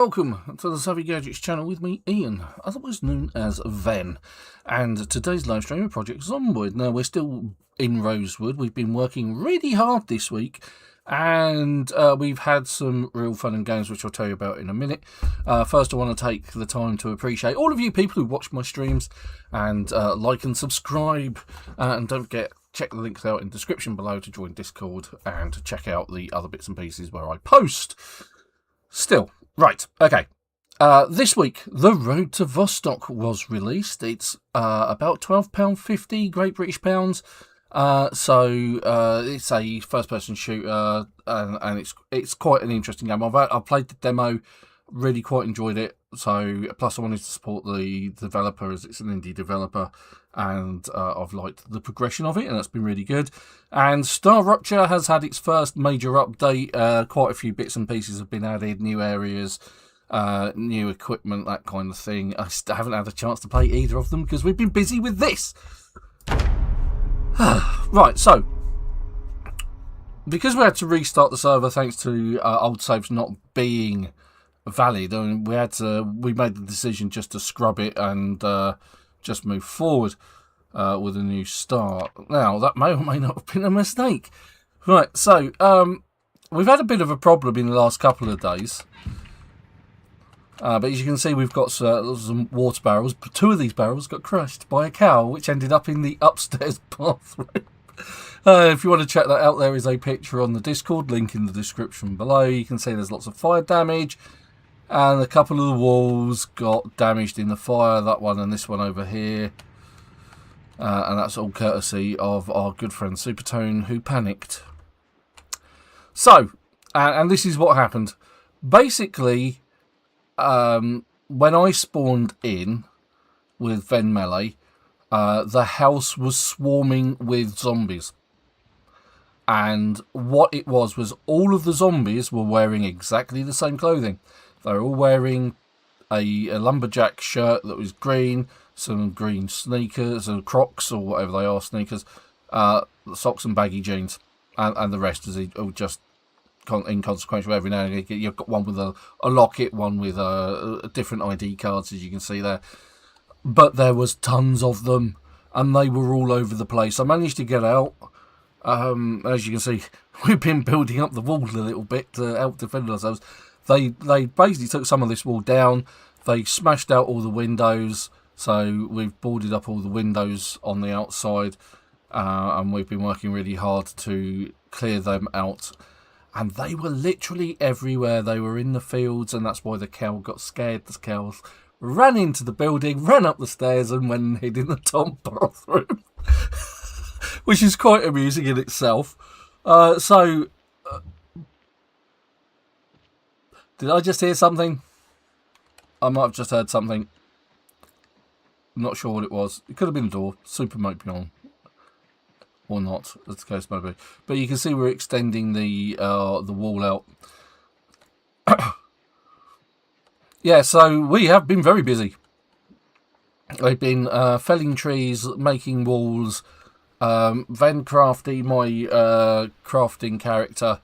Welcome to the Savvy Gadgets channel with me, Ian, otherwise known as Ven, and today's live stream of Project Zomboid. Now, we're still in Rosewood. We've been working really hard this week, and we've had some real fun and games, which I'll tell you about in a minute. First, I want to take the time to appreciate all of you people who watch my streams, and like and subscribe, and don't forget, check the links out in the description below to join Discord, and to check out the other bits and pieces where I post. Still. Right, okay. This week, The Road to Vostok was released. It's about £12.50 Great British Pounds. So it's a first-person shooter, and it's quite an interesting game. I've played the demo, really quite enjoyed it. So plus, I wanted to support the developer as it's an indie developer, and I've liked the progression of it, and that's been really good. And Star Rupture has had its first major update. Quite a few bits and pieces have been added, new areas, new equipment, that kind of thing. I haven't had a chance to play either of them because we've been busy with this. Right, so because we had to restart the server thanks to old saves not being valid, and we made the decision just to scrub it and just move forward with a new start. Now, that may or may not have been a mistake. Right, so we've had a bit of a problem in the last couple of days. But as you can see, we've got some water barrels. But two of these barrels got crushed by a cow, which ended up in the upstairs bathroom. If you want to check that out, there is a picture on the Discord, link in the description below. You can see there's lots of fire damage. And a couple of the walls got damaged in the fire, that one and this one over here. And that's all courtesy of our good friend Supertone, who panicked. So, and this is what happened. Basically, when I spawned in with Ven Melee, the house was swarming with zombies. And what it was all of the zombies were wearing exactly the same clothing. They were all wearing a lumberjack shirt that was green, some green sneakers and Crocs or whatever they are, sneakers, socks and baggy jeans, and the rest is all just inconsequential. Every now and again, you've got one with a locket, one with different ID cards, as you can see there. But there was tons of them, and they were all over the place. I managed to get out. As you can see, we've been building up the wall a little bit to help defend ourselves. They basically took some of this wall down. They smashed out all the windows. So we've boarded up all the windows on the outside. And we've been working really hard to clear them out. And they were literally everywhere. They were in the fields, and that's why the cow got scared. The cow ran into the building, ran up the stairs, and went and hid in the top bathroom. Which is quite amusing in itself. Did I just hear something? I might have just heard something. I'm not sure what it was. It could have been a door. Super might be on. Or not, as the case may be. But you can see we're extending the wall out. Yeah, so we have been very busy. We've been felling trees, making walls. Ven Crafty, my crafting character,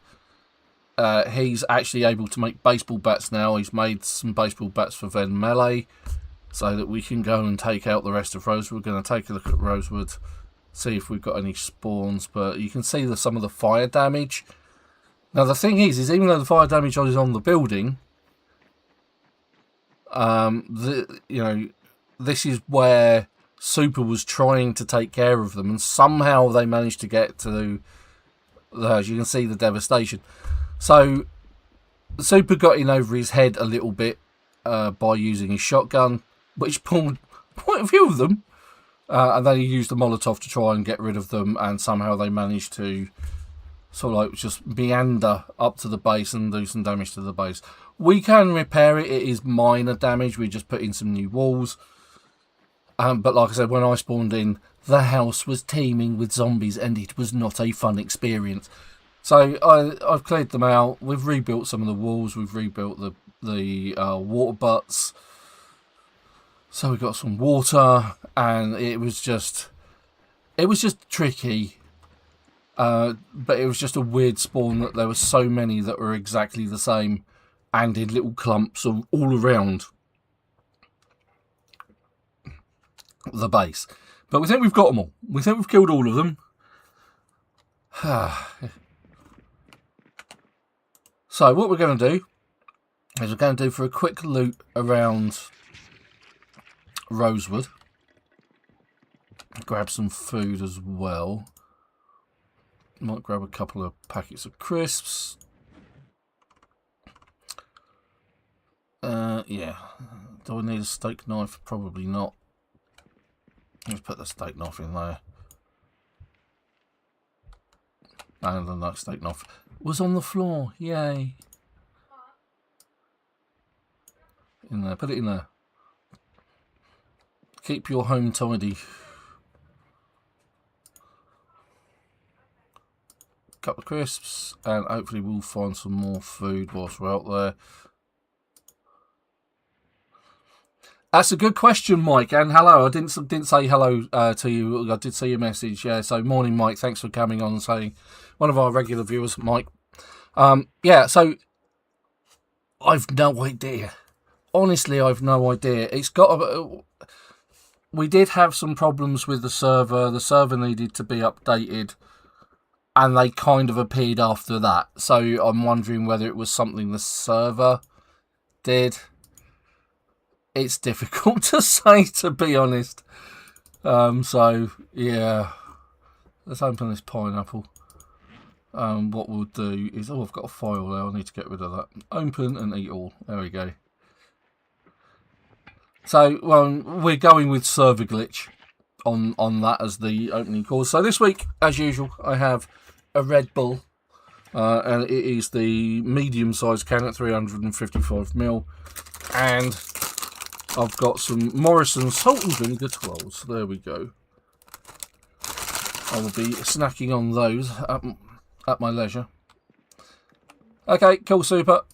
he's actually able to make baseball bats now. He's made some baseball bats for Ven Melee, so that we can go and take out the rest of Rosewood. We're going to take a look at Rosewood, see if we've got any spawns, but you can see some of the fire damage. Now the thing is even though the fire damage is on the building, this is where Super was trying to take care of them, and somehow they managed to get to, as you can see, the devastation. So Super got in over his head a little bit by using his shotgun, which pulled quite a few of them. And then he used the Molotov to try and get rid of them, and somehow they managed to sort of like just meander up to the base and do some damage to the base. We can repair it. It is minor damage. We just put in some new walls. But like I said, when I spawned in, the house was teeming with zombies, and it was not a fun experience. So I've cleared them out. We've rebuilt some of the walls. We've rebuilt the water butts. So we got some water, and it was just tricky. But it was just a weird spawn that there were so many that were exactly the same, and in little clumps all around the base. But we think we've got them all. We think we've killed all of them. So what we're going to do is we're going to do for a quick loop around Rosewood. Grab some food as well. Might grab a couple of packets of crisps. Yeah. Do I need a steak knife? Probably not. Let's put the steak knife in there. And the steak knife was on the floor. Yay. In there. Put it in there. Keep your home tidy. Couple of crisps, and hopefully we'll find some more food whilst we're out there. That's a good question, Mike, and hello. I didn't say hello to you. I did see your message. Yeah, so morning, Mike. Thanks for coming on and saying, one of our regular viewers, Mike. Yeah, so I've no idea. Honestly, I've no idea. It's got. We did have some problems with the server. The server needed to be updated, and they kind of appeared after that. So I'm wondering whether it was something the server did. It's difficult to say, to be honest. So, yeah. Let's open this pineapple. What we'll do is... Oh, I've got a file there. I need to get rid of that. Open and eat all. There we go. So, well, we're going with server glitch on that as the opening cause. So this week, as usual, I have a Red Bull. And it is the medium-sized can at 355ml. And I've got some Morrison salt and vinegar 12s. There we go. I will be snacking on those at my leisure. Okay, cool, super.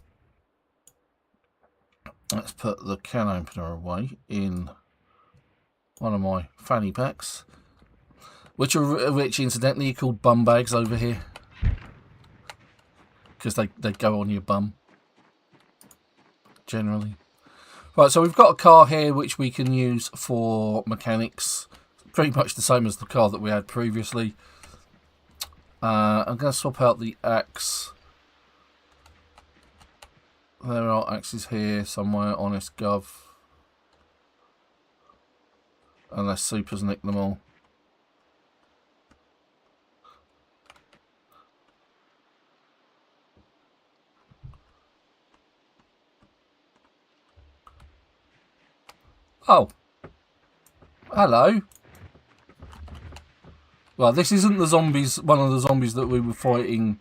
Let's put the can opener away in one of my fanny packs, which incidentally are called bum bags over here, because they go on your bum generally. Right, so we've got a car here which we can use for mechanics. Pretty much the same as the car that we had previously. I'm going to swap out the axe. There are axes here somewhere, honest gov. Unless Super's nicked them all. Oh. Hello. Well, this isn't the zombies, one of the zombies that we were fighting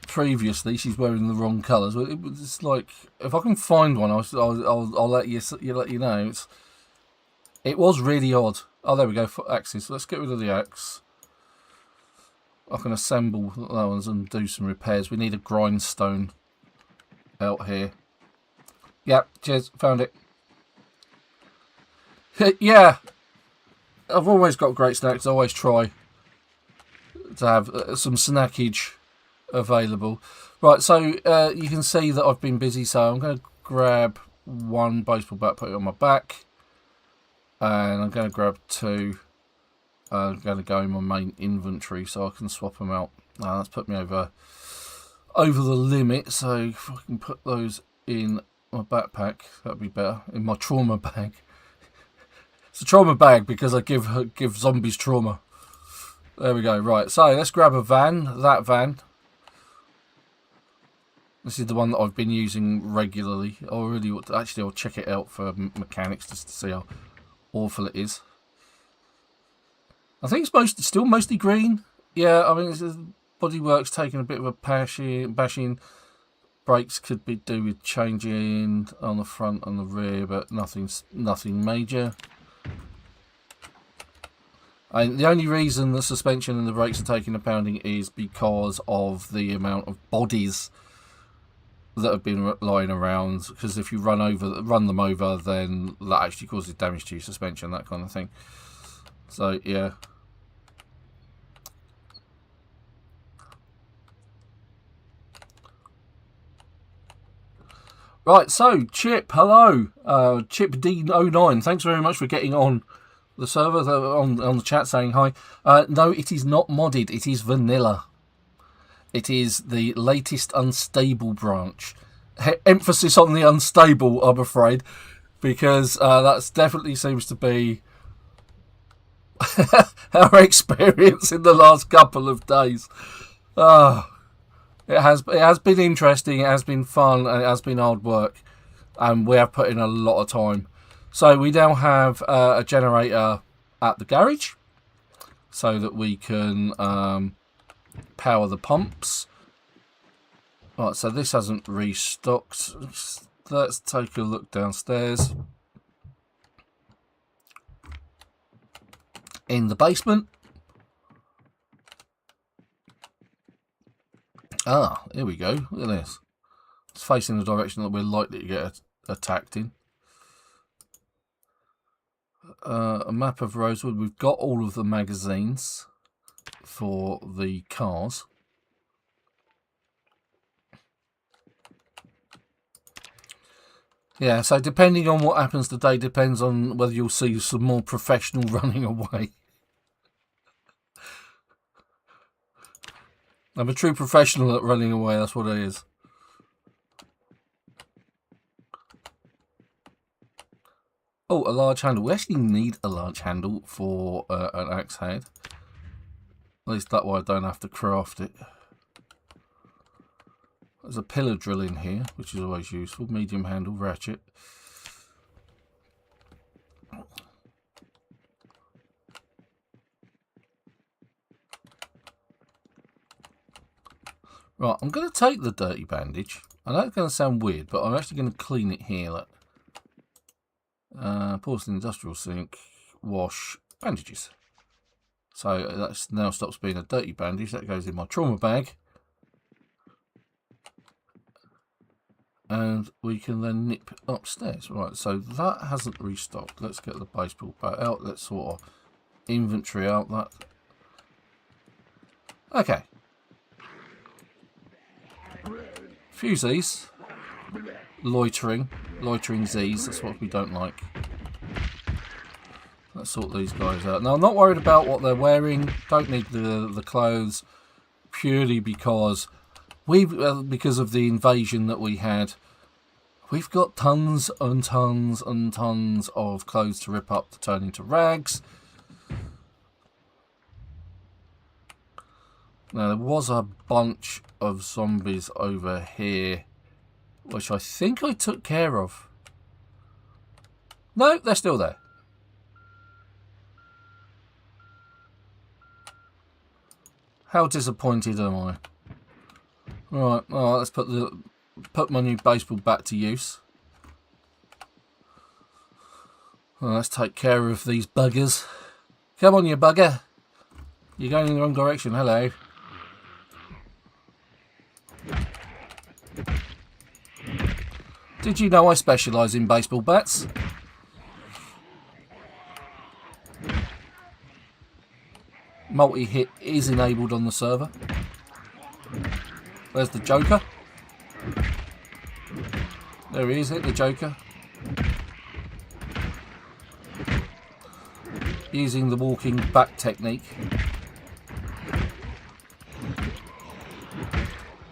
previously. She's wearing the wrong colours. It was like, if I can find one, I'll let you know. It was really odd. Oh, there we go. Axes. Let's get rid of the axe. I can assemble those and do some repairs. We need a grindstone out here. Yep, cheers, found it. Yeah, I've always got great snacks. I always try to have some snackage available. Right, so you can see that I've been busy, so I'm going to grab one baseball bat, put it on my back, and I'm going to grab two. I'm going to go in my main inventory so I can swap them out. That's put me over the limit, so if I can put those in my backpack, that'd be better. In my trauma bag. It's a trauma bag because I give zombies trauma. There we go. Right, so let's grab a van. That van. This is the one that I've been using regularly. I'll check it out for mechanics just to see how awful it is. I think it's still mostly green. Yeah, I mean, bodywork's taking a bit of a bashing. Brakes could be do with changing on the front and the rear, but nothing major. And the only reason the suspension and the brakes are taking a pounding is because of the amount of bodies that have been lying around. Because if you run them over, then that actually causes damage to your suspension, that kind of thing. So yeah. Right, so Chip, hello. Chip D09, thanks very much for getting on the server, on the chat saying hi. No, it is not modded, it is vanilla. It is the latest unstable branch. Emphasis on the unstable, I'm afraid, because that definitely seems to be our experience in the last couple of days. It has been interesting, it has been fun, and it has been hard work, and we have put in a lot of time. So we now have a generator at the garage, so that we can power the pumps. Right, so this hasn't restocked. Let's take a look downstairs. In the basement. Ah, here we go. Look at this. It's facing the direction that we're likely to get attacked in. A map of Rosewood. We've got all of the magazines for the cars. Yeah, so depending on what happens today depends on whether you'll see some more professional running away. I'm a true professional at running away, that's what it is. Oh, a large handle. We actually need a large handle for an axe head. At least that way I don't have to craft it. There's a pillar drill in here, which is always useful. Medium handle, ratchet. Right, I'm going to take the dirty bandage. I know it's going to sound weird, but I'm actually going to clean it here. Look. Porcelain industrial sink, wash, bandages. So that now stops being a dirty bandage. That goes in my trauma bag. And we can then nip upstairs. Right, so that hasn't restocked. Let's get the baseball bat out. Let's sort of inventory out that. Okay. Fusees. Loitering Z's. That's what we don't like. Let's sort these guys out. Now, I'm not worried about what they're wearing. Don't need the clothes. Purely because because of the invasion that we had, we've got tons and tons and tons of clothes to rip up to turn into rags. Now, there was a bunch of zombies over here, which I think I took care of. No, they're still there. How disappointed am I? Right, well, let's put my new baseball bat to use. Well, let's take care of these buggers. Come on, you bugger. You're going in the wrong direction. Hello. Did you know I specialise in baseball bats? Multi-hit is enabled on the server. There's the Joker. There he is, the Joker. Using the walking back technique.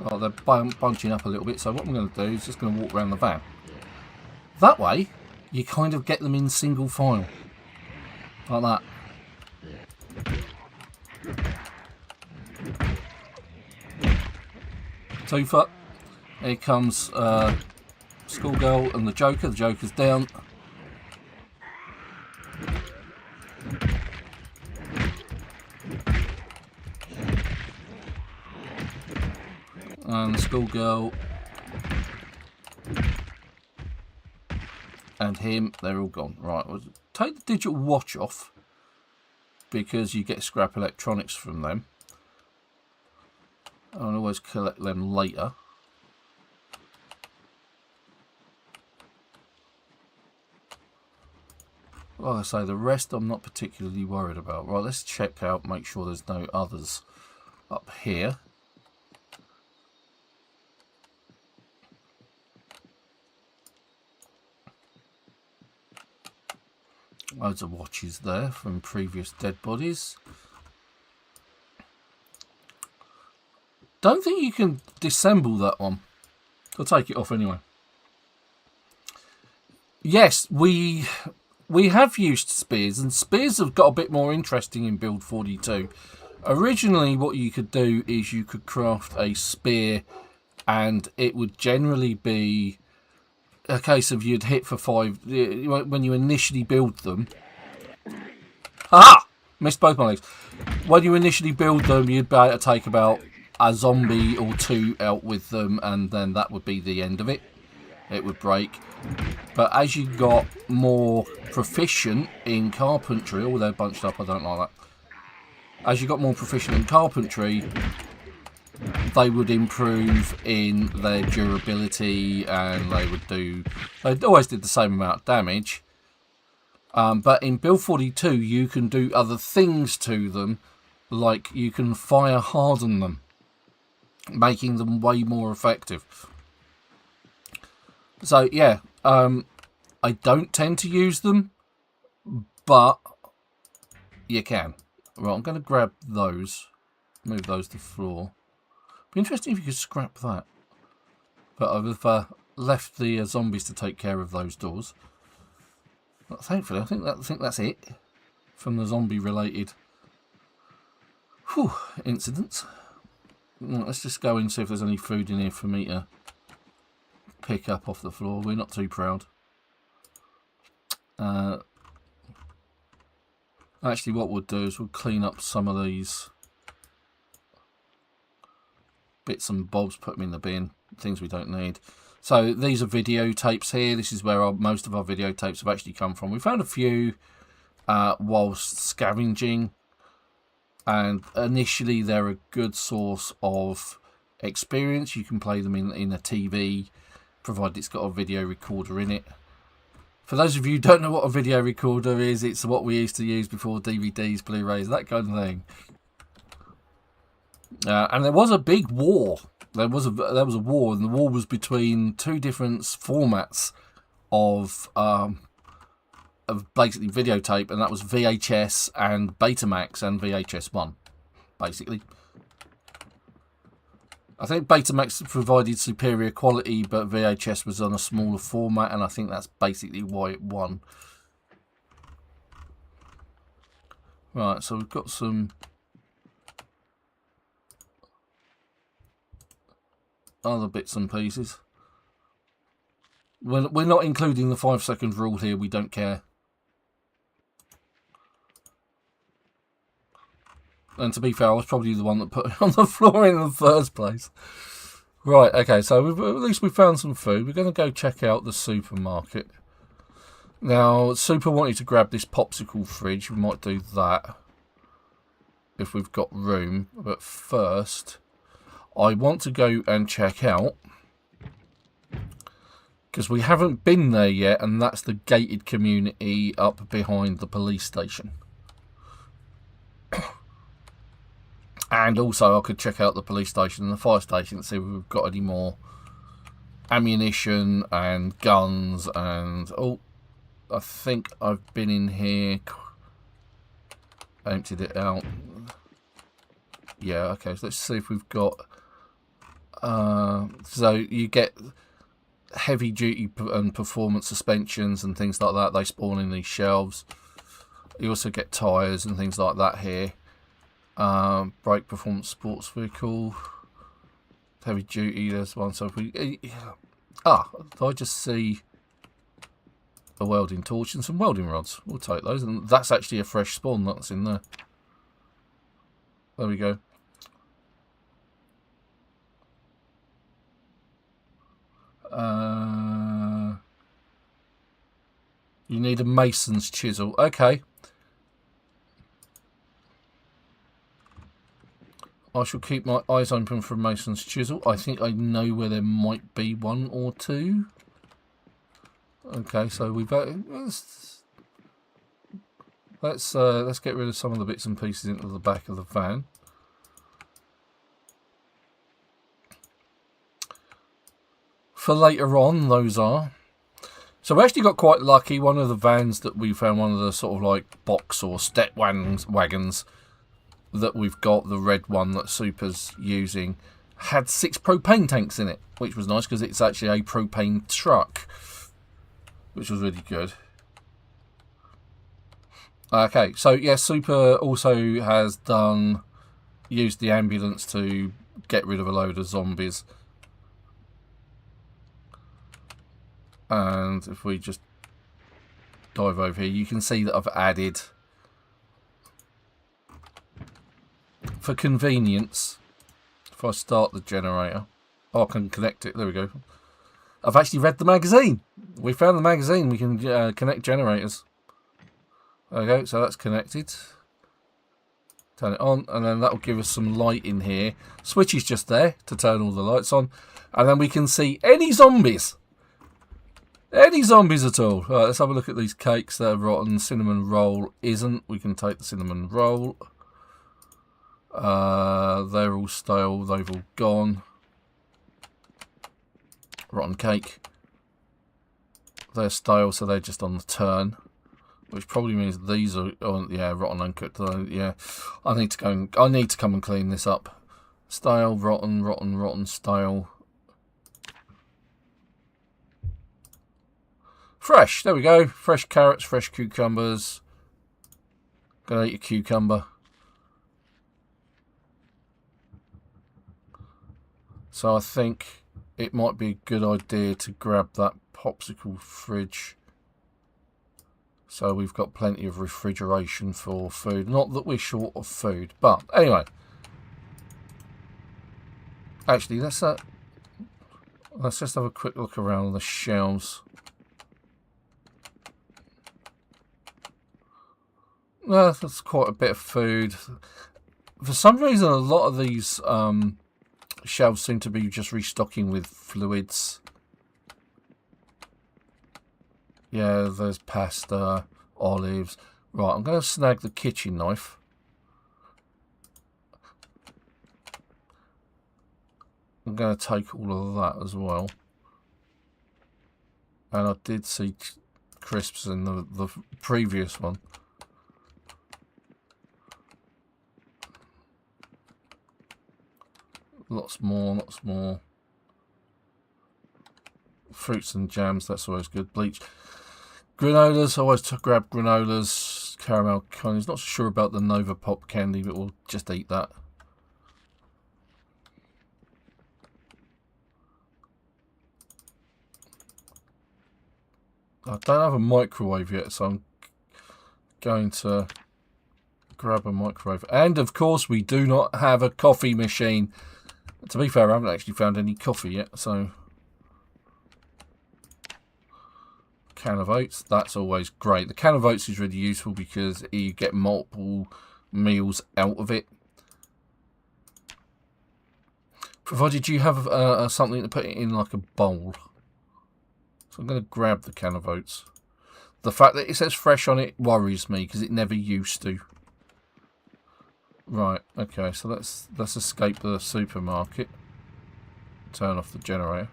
Oh, they're bunching up a little bit, so what I'm going to do is just going to walk around the van. That way, you kind of get them in single file. Like that. Twofer. Here comes Schoolgirl and the Joker. The Joker's down. And the Schoolgirl and him, they're all gone. Right, we'll take the digital watch off because you get scrap electronics from them. I'll always collect them later. Like I say, the rest I'm not particularly worried about. Right, let's check out, make sure there's no others up here. Loads of watches there from previous dead bodies. Don't think you can disassemble that one. I'll take it off anyway. Yes, we have used spears, and spears have got a bit more interesting in build 42. Originally, what you could do is you could craft a spear, and it would generally be a case of you'd hit for 5 when you initially build them. Ah! Missed both my legs. When you initially build them, you'd be able to take about a zombie or 2 out with them, and then that would be the end of it. It would break. But as you got more proficient in carpentry, oh, they're bunched up, I don't like that. As you got more proficient in carpentry, they would improve in their durability, and they always did the same amount of damage. But in build 42, you can do other things to them, like you can fire harden them, making them way more effective. So yeah, I don't tend to use them, but you can. Right, I'm going to grab those, move those to the floor. Be interesting if you could scrap that. But I've left the zombies to take care of those doors. But thankfully, I think that's it from the zombie-related incidents. Right, let's just go and see if there's any food in here for me to pick up off the floor. We're not too proud. Actually, what we'll do is we'll clean up some of these bits and bobs, put them in the bin, things we don't need. So these are videotapes here. This is where most of our videotapes have actually come from. We found a few whilst scavenging, and initially they're a good source of experience. You can play them in a TV, provided it's got a video recorder in it. For those of you who don't know what a video recorder is, it's what we used to use before DVDs, Blu-rays, that kind of thing. And there was a big war. There was a war, and the war was between 2 different formats of basically videotape, and that was VHS and Betamax and VHS1, basically. I think Betamax provided superior quality, but VHS was on a smaller format, and I think that's basically why it won. Right, so we've got some other bits and pieces. We're not including the 5-second rule here, we don't care. And to be fair, I was probably the one that put it on the floor in the first place. Right, okay, so at least we found some food. We're going to go check out the supermarket. Now, Super wanted to grab this popsicle fridge. We might do that if we've got room. But first, I want to go and check out, because we haven't been there yet, and that's the gated community up behind the police station. And also I could check out the police station and the fire station and see if we've got any more ammunition and guns and... Oh, I think I've been in here. Emptied it out. Yeah, okay, so let's see if we've got... so you get heavy duty and performance suspensions and things like that. They spawn in these shelves. You also get tyres and things like that here. Brake performance sports vehicle, heavy duty, there's one. So if we if I just see a welding torch and some welding rods, we'll take those. And that's actually a fresh spawn that's in there. There we go. You need a mason's chisel. Okay. I shall keep my eyes open for a mason's chisel. I think I know where there might be 1 or 2. Okay, so we've got... Let's get rid of some of the bits and pieces into the back of the van. For later on, those are. So we actually got quite lucky. One of the vans that we found, one of the sort of like box or step wagons that we've got, the red one that Super's using, had 6 propane tanks in it, which was nice because it's actually a propane truck, which was really good. Okay, so yeah, Super also has used the ambulance to get rid of a load of zombies. And if we just dive over here, you can see that I've added, for convenience, if I start the generator, I can connect it. There we go. I've actually read the magazine. We found the magazine. We can connect generators. Okay, so that's connected. Turn it on, and then that will give us some light in here. Switch is just there to turn all the lights on, and then we can see any zombies. Any zombies at all. Right, let's have a look at these cakes that are rotten. Cinnamon roll isn't. We can take the cinnamon roll. They're all stale. They've all gone. Rotten cake. They're stale, so they're just on the turn. Which probably means these are, oh, yeah, rotten, uncooked. Yeah, I need to come and clean this up. Stale, rotten, rotten, rotten, stale. Fresh, there we go. Fresh carrots, fresh cucumbers. Gonna eat a cucumber. So I think it might be a good idea to grab that popsicle fridge. So we've got plenty of refrigeration for food. Not that we're short of food, but anyway. Actually, let's just have a quick look around the shelves. Well, that's quite a bit of food. For some reason, a lot of these shelves seem to be just restocking with fluids. Yeah, there's pasta, olives. Right, I'm going to snag the kitchen knife. I'm going to take all of that as well. And I did see crisps in the previous one. Lots more, lots more. Fruits and jams, that's always good. Bleach. Granolas, I always grab granolas. Caramel candies. Not sure about the Nova Pop candy, but we'll just eat that. I don't have a microwave yet, so I'm going to grab a microwave. And of course, we do not have a coffee machine. To be fair, I haven't actually found any coffee yet, so... Can of oats, that's always great. The can of oats is really useful because you get multiple meals out of it. Provided you have something to put it in, like a bowl. So I'm going to grab the can of oats. The fact that it says fresh on it worries me because it never used to. Right, okay, so let's escape the supermarket. Turn off the generator.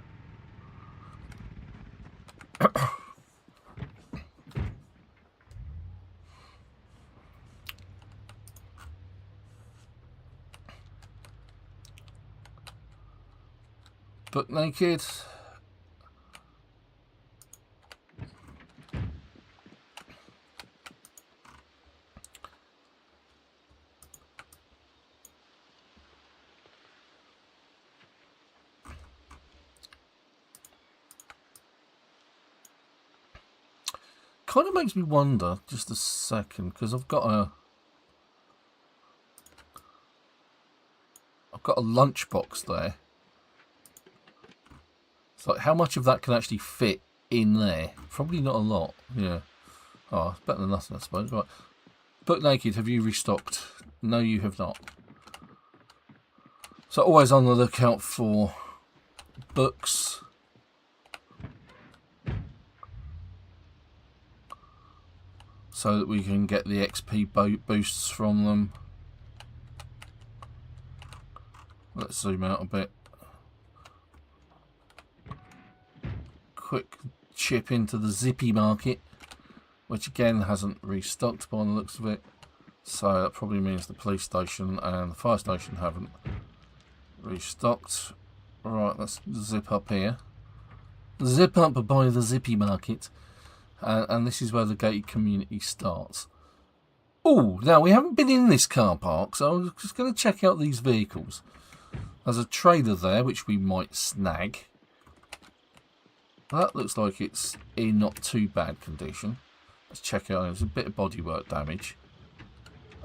Butt naked. Kind of makes me wonder, just a second, because I've got a lunchbox there. It's like, how much of that can actually fit in there? Probably not a lot. Yeah. Oh, it's better than nothing, I suppose. Right. Butt naked, have you restocked? No, you have not. So always on the lookout for books. So that we can get the XP boosts from them. Let's zoom out a bit. Quick chip into the Zippy market, which again hasn't restocked by the looks of it. So that probably means the police station and the fire station haven't restocked. Right, let's zip up here. Zip up by the Zippy market. And this is where the gated community starts. Oh, now we haven't been in this car park, so I'm just going to check out these vehicles. There's a trailer there, which we might snag. That looks like it's in not too bad condition. Let's check it out. There's a bit of bodywork damage.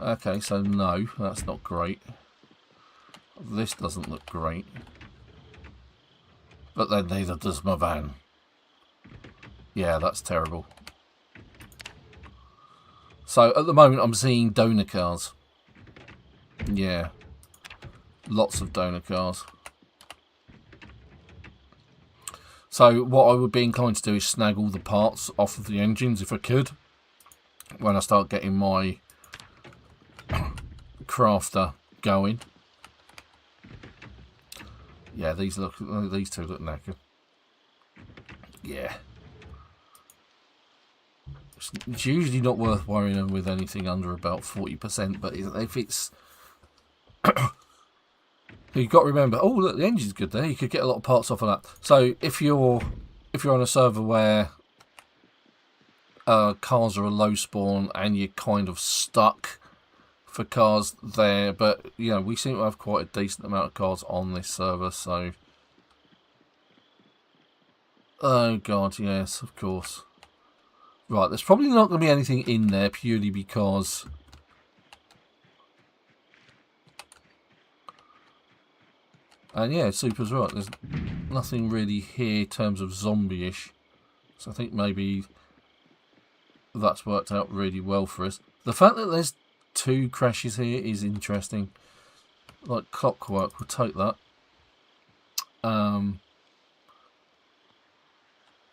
Okay, so no, that's not great. This doesn't look great. But then neither does my van. Yeah, that's terrible. So at the moment I'm seeing donor cars. Yeah. Lots of donor cars. So what I would be inclined to do is snag all the parts off of the engines if I could. When I start getting my crafter going. Yeah, these two look knackered. Yeah. It's usually not worth worrying with anything under about 40%, but if it's you've got to remember, oh look, the engine's good there, you could get a lot of parts off of that. So if you're on a server where cars are a low spawn and you're kind of stuck for cars there, but you know, we seem to have quite a decent amount of cars on this server, so oh god, yes, of course. Right, there's probably not going to be anything in there purely because and yeah, Super's right, there's nothing really here in terms of zombie-ish. So I think maybe that's worked out really well for us. The fact that there's 2 crashes here is interesting. Like clockwork, we'll take that.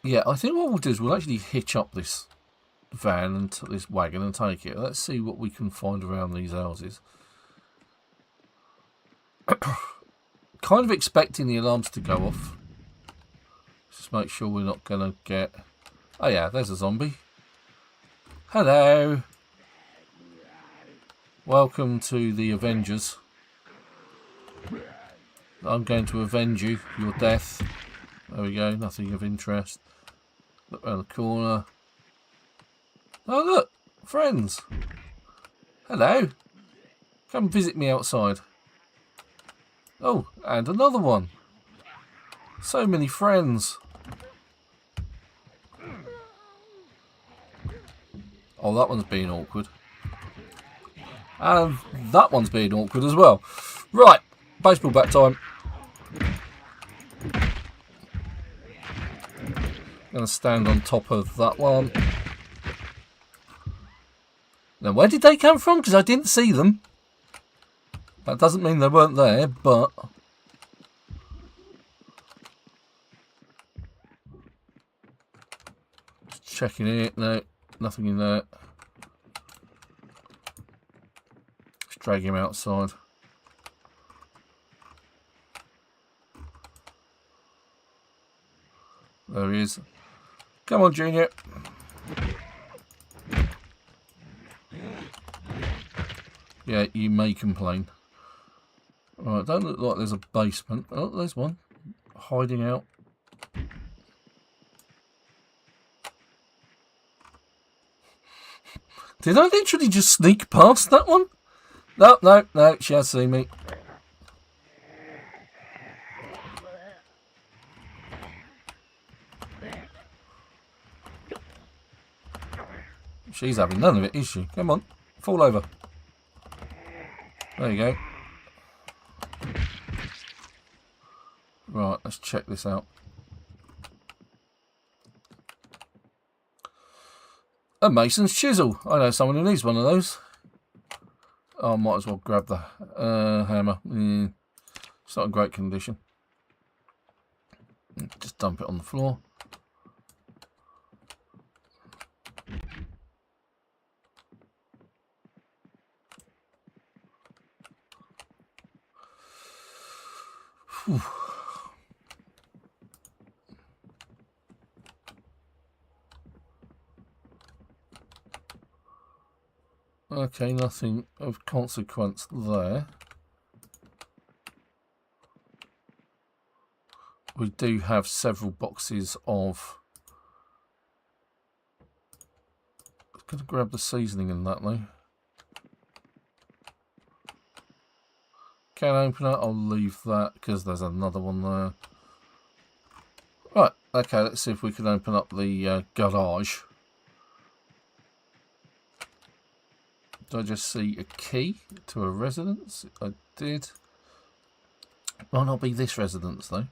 Yeah, I think what we'll do is we'll actually hitch up this van and this wagon and take it. Let's see what we can find around these houses. Kind of expecting the alarms to go off. Just make sure we're not going to get... Oh yeah, there's a zombie. Hello. Welcome to the Avengers. I'm going to avenge you, your death. There we go, nothing of interest. Look around the corner. Oh look, friends. Hello. Come visit me outside. Oh, and another one. So many friends. Oh, that one's being awkward. And that one's being awkward as well. Right, baseball bat time. Gonna stand on top of that one. Now, where did they come from? Because I didn't see them. That doesn't mean they weren't there, but... Just checking it. No, nothing in there. Just drag him outside. There he is. Come on, Junior. Yeah, you may complain. Right, don't look like there's a basement. Oh, there's one. Hiding out. Did I literally just sneak past that one? No, no, no, she has seen me. She's having none of it, is she? Come on, fall over. There you go. Right, let's check this out. A mason's chisel. I know someone who needs one of those. Oh, I might as well grab the hammer. It's not in great condition. Just dump it on the floor. Whew. Okay, nothing of consequence there. We do have several boxes of... I'm going to grab the seasoning in that though. Can't open it, I'll leave that because there's another one there. Right, okay, let's see if we can open up the garage. Did I just see a key to a residence? I did. Might not be this residence though.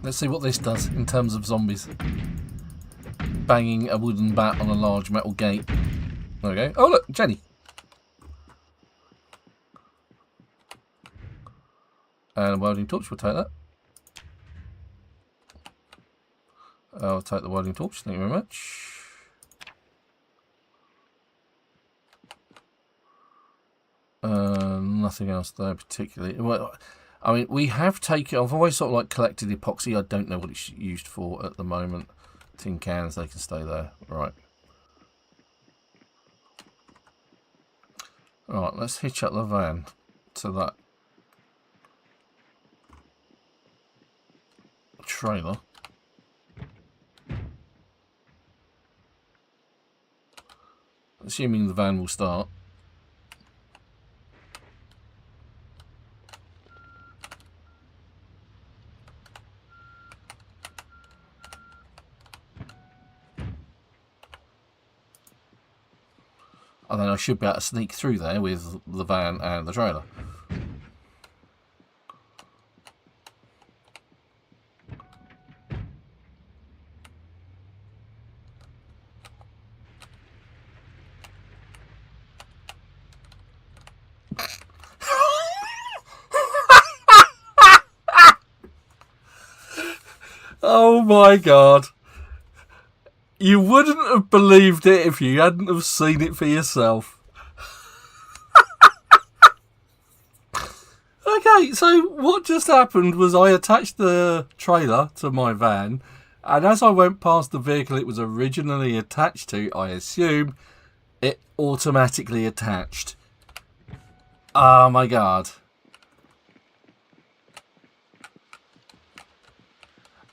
Let's see what this does in terms of zombies. Banging a wooden bat on a large metal gate. There we go. Oh look, Jenny. And a welding torch, we'll take that. I'll take the welding torch, thank you very much. Nothing else there particularly. Well, I mean, we have taken... I've always sort of like collected epoxy. I don't know what it's used for at the moment. Tin cans, they can stay there. Right. Alright, let's hitch up the van to that trailer. Assuming the van will start. And then I should be able to sneak through there with the van and the trailer. Oh my god. You wouldn't have believed it if you hadn't have seen it for yourself. Okay, so what just happened was I attached the trailer to my van, and as I went past the vehicle it was originally attached to, I assume, it automatically attached. Oh my god.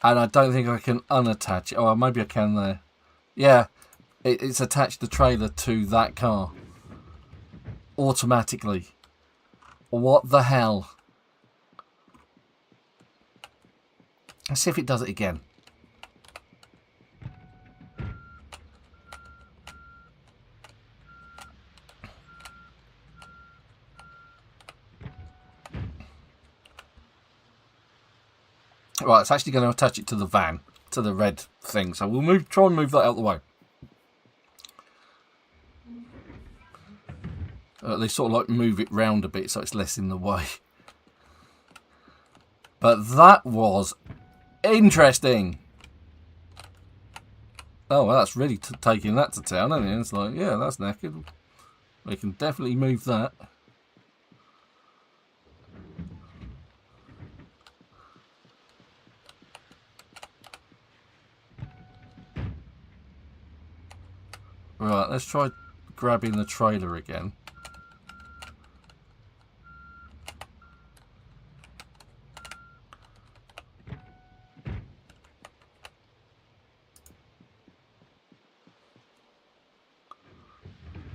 And I don't think I can unattach it. Oh, maybe I can there. Yeah, it's attached the trailer to that car. Automatically. What the hell? Let's see if it does it again. Right, it's actually going to attach it to the van, to the red thing. So we'll try and move that out of the way. They sort of like move it round a bit so it's less in the way. But that was interesting. Oh, well, that's really taking that to town, isn't it? It's like, yeah, that's knackered. We can definitely move that. Right, let's try grabbing the trailer again.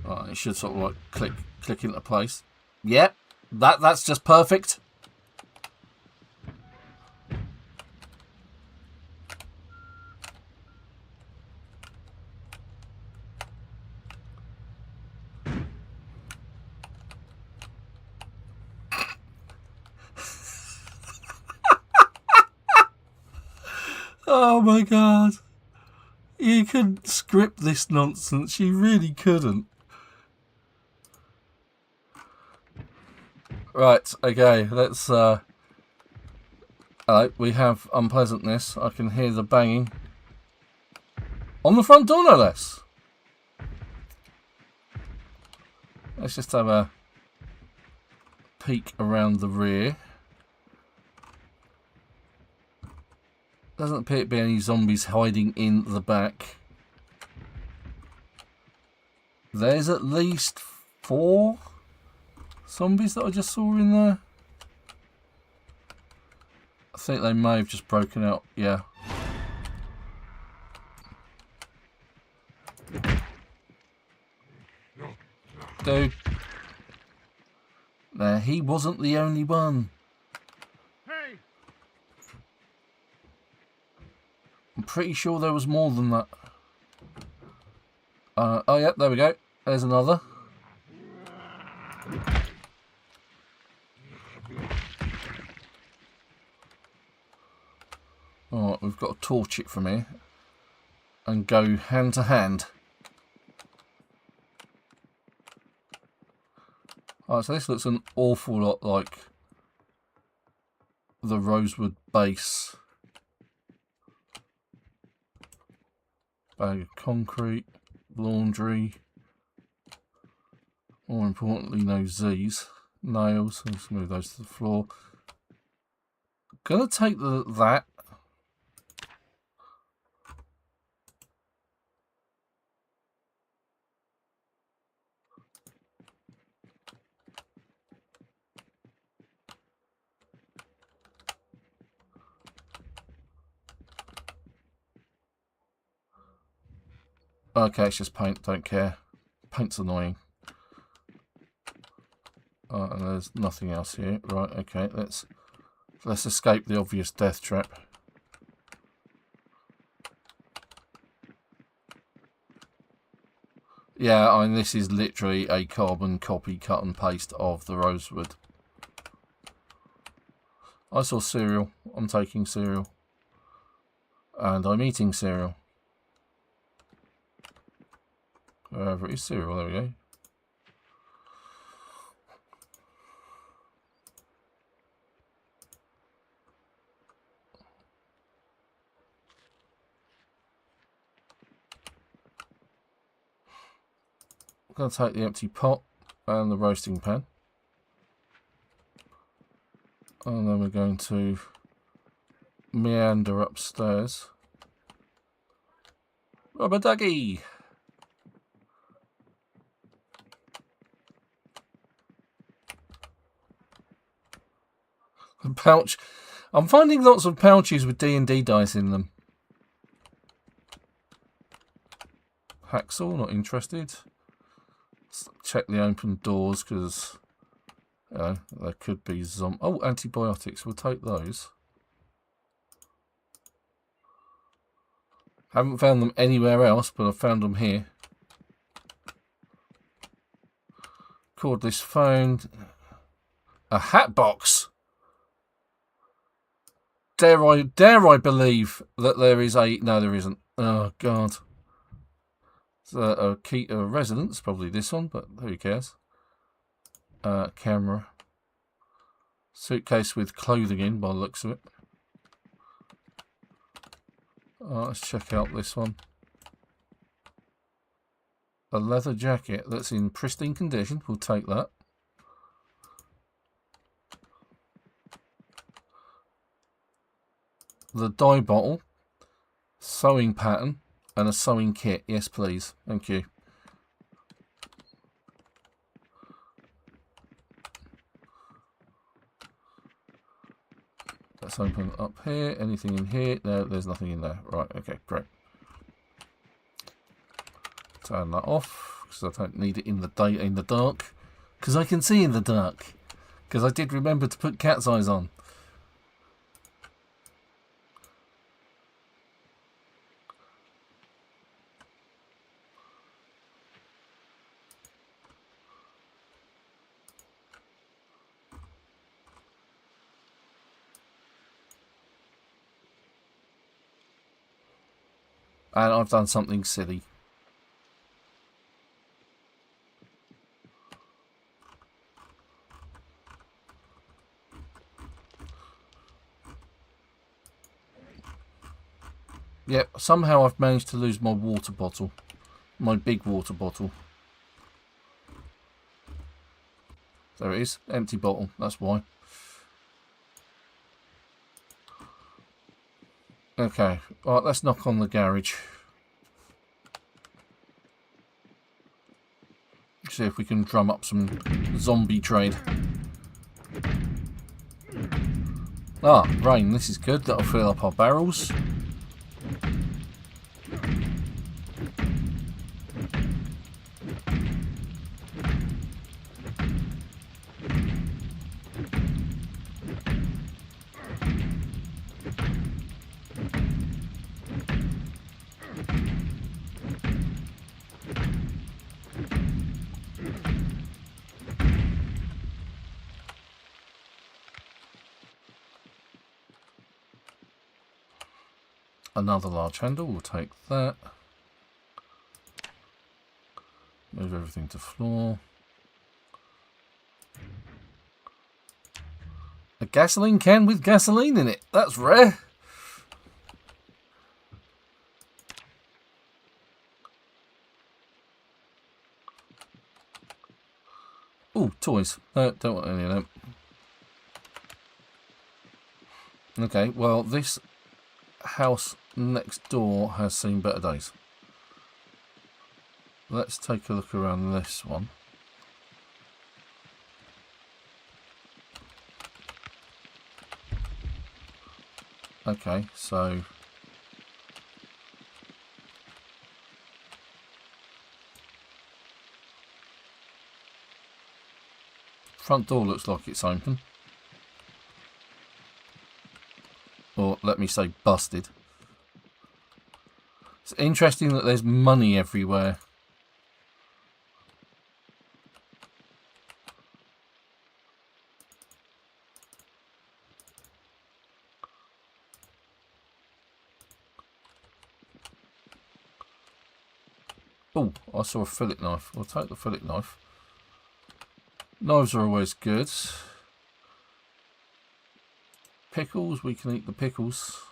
Right, it should sort of like click into place. Yep, that's just perfect. Oh my god. You couldn't script this nonsense. You really couldn't. Right, okay, let's we have unpleasantness. I can hear the banging. On the front door, no less. Let's just have a peek around the rear. Doesn't appear to be any zombies hiding in the back. There's at least 4 zombies that I just saw in there. I think they may have just broken out, yeah. Dude. Nah, he wasn't the only one. Hey! I'm pretty sure there was more than that. Oh, yeah, there we go. There's another. Alright, we've got to torch it from here and go hand to hand. Alright, so this looks an awful lot like the Rosewood base. Bag of concrete, laundry. More importantly, no Z's. Nails. Let's move those to the floor. Gonna take that. Okay, it's just paint, don't care. Paint's annoying. And there's nothing else here. Right, okay, let's escape the obvious death trap. Yeah, I mean, this is literally a carbon copy, cut and paste of the Rosewood. I saw cereal. I'm taking cereal. And I'm eating cereal. Wherever it is cereal, there we go. I'm going to take the empty pot and the roasting pan. And then we're going to meander upstairs. Rubber ducky! A pouch. I'm finding lots of pouches with D&D dice in them. Hacksaw, not interested. Let's check the open doors because there could be oh, antibiotics. We'll take those. Haven't found them anywhere else, but I've found them here. Cordless phone. A hat box. Dare I believe that there is a... No, there isn't. Oh, God. It's a key to a residence. Probably this one, but who cares? Camera. Suitcase with clothing in, by the looks of it. Let's check out this one. A leather jacket that's in pristine condition. We'll take that. The dye bottle, sewing pattern, and a sewing kit. Yes, please. Thank you. Let's open up here. Anything in here? No, there's nothing in there. Right, okay, great. Turn that off, because I don't need it in the dark. Because I can see in the dark. Because I did remember to put cat's eyes on. And I've done something silly. Yep, somehow I've managed to lose my water bottle. My big water bottle. There it is. Empty bottle. That's why. Okay. Right, let's knock on the garage. See if we can drum up some zombie trade. Ah, rain. This is good. That'll fill up our barrels. Another large handle, we'll take that. Move everything to floor. A gasoline can with gasoline in it. That's rare. Oh, toys. No, don't want any of them. Okay, well, this house next door has seen better days. Let's take a look around this one. Okay, so front door looks like it's open. Or let me say busted. It's interesting that there's money everywhere. Oh, I saw a fillet knife. We'll take the fillet knife. Knives are always good. Pickles, we can eat the pickles.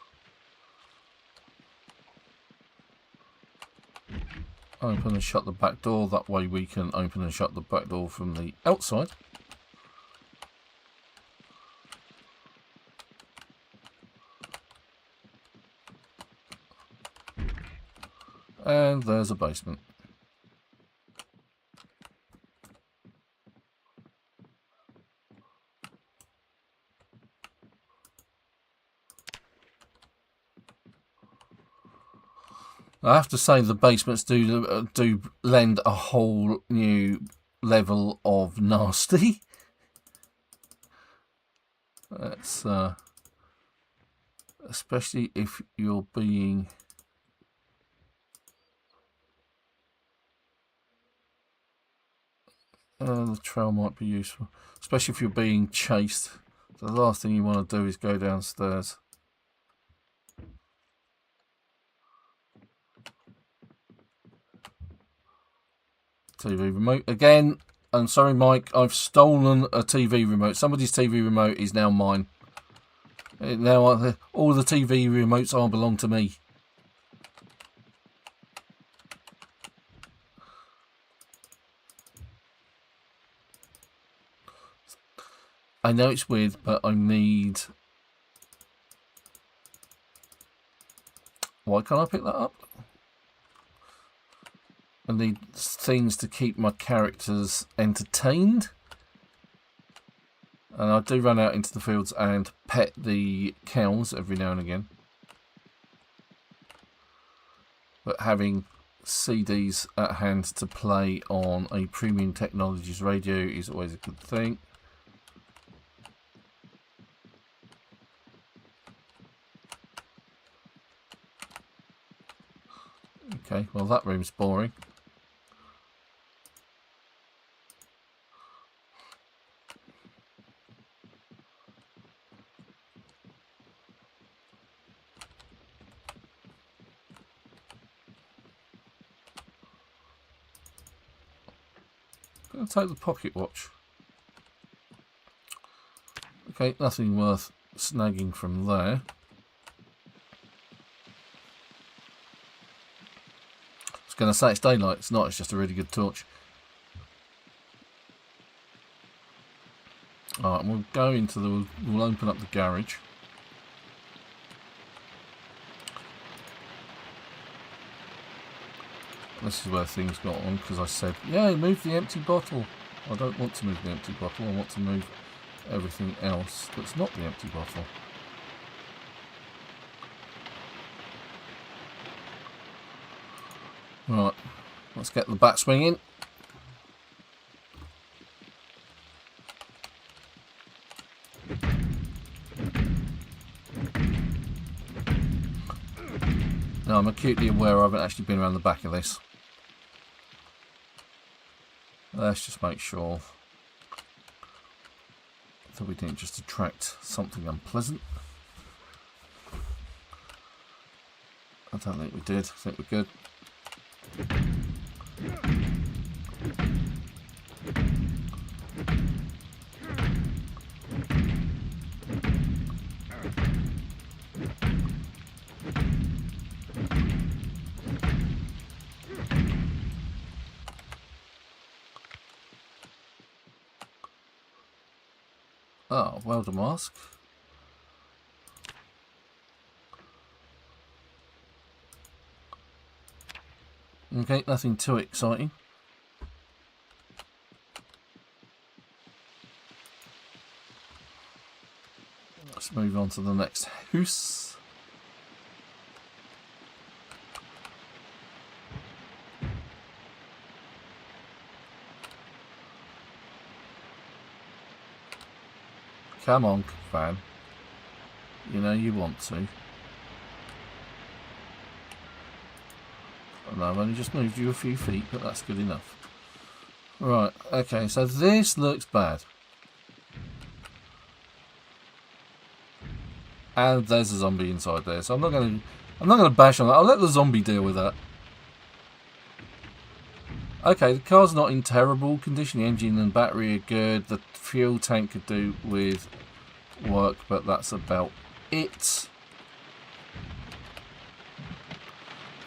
Open and shut the back door. That way we can open and shut the back door from the outside. And there's a basement. I have to say the basements do lend a whole new level of nasty. That's especially if you're being the trail might be useful, especially if you're being chased. The last thing you want to do is go downstairs. TV remote again. I'm sorry, Mike. I've stolen a TV remote. Somebody's TV remote is now mine. Now all the TV remotes all belong to me. I know it's weird, but I need... Why can't I pick that up? I need things to keep my characters entertained. And I do run out into the fields and pet the cows every now and again. But having CDs at hand to play on a premium technologies radio is always a good thing. Okay, well that room's boring. I'll take the pocket watch. Okay, nothing worth snagging from there. was going to say it's daylight. It's not. It's just a really good torch. Alright, we'll go into the... We'll open up the garage. This is where things got on, because I said, yeah, move the empty bottle. I don't want to move the empty bottle. I want to move everything else that's not the empty bottle. Right, let's get the bat swinging. Now, I'm acutely aware I haven't actually been around the back of this. Let's just make sure that we didn't just attract something unpleasant. I don't think we did. I think we're good. Oh, welder mask. Okay, nothing too exciting. Let's move on to the next house. Come on, fan. You know you want to. No, I've only just moved you a few feet, but that's good enough. Right, okay, so this looks bad. And there's a zombie inside there, so I'm not gonna bash on that. I'll let the zombie deal with that. Okay, the car's not in terrible condition. The engine and battery are good. The fuel tank could do with work, but that's about it.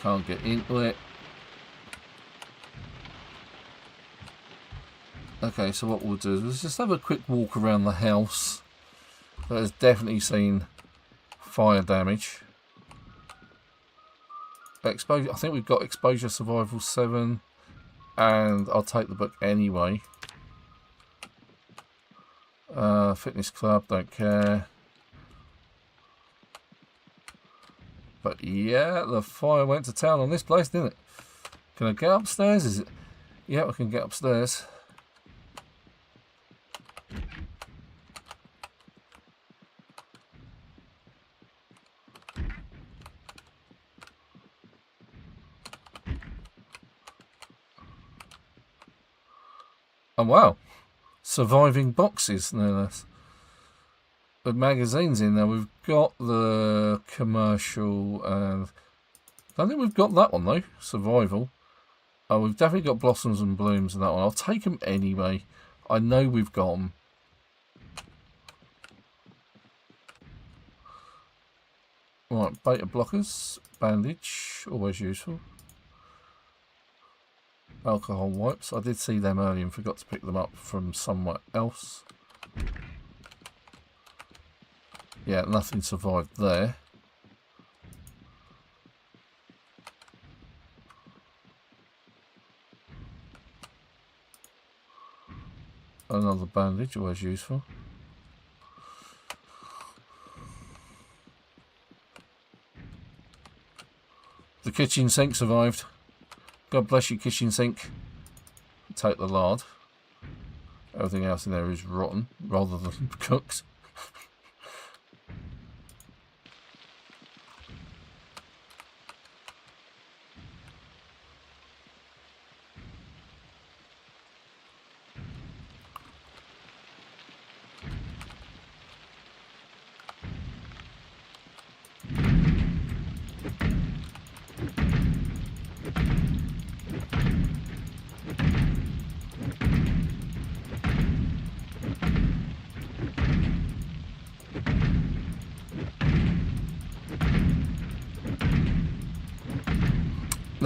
Can't get into it. Okay, so what we'll do is let's just have a quick walk around the house. That has definitely seen fire damage. Exposure. I think we've got exposure survival 7. And I'll take the book anyway. Fitness club, don't care. But yeah, the fire went to town on this place, didn't it? Can I get upstairs? Is it? Yeah, I can get upstairs. Oh wow, surviving boxes, no less. With magazines in there, we've got the commercial, and I don't think we've got that one though, survival. Oh, we've definitely got blossoms and blooms in that one. I'll take them anyway. I know we've got them. Right, beta blockers, bandage, always useful. Alcohol wipes. I did see them earlier and forgot to pick them up from somewhere else. Yeah, nothing survived there. Another bandage, always useful. The kitchen sink survived. God bless you, kitchen sink. Take the lard. Everything else in there is rotten, rather than cooked.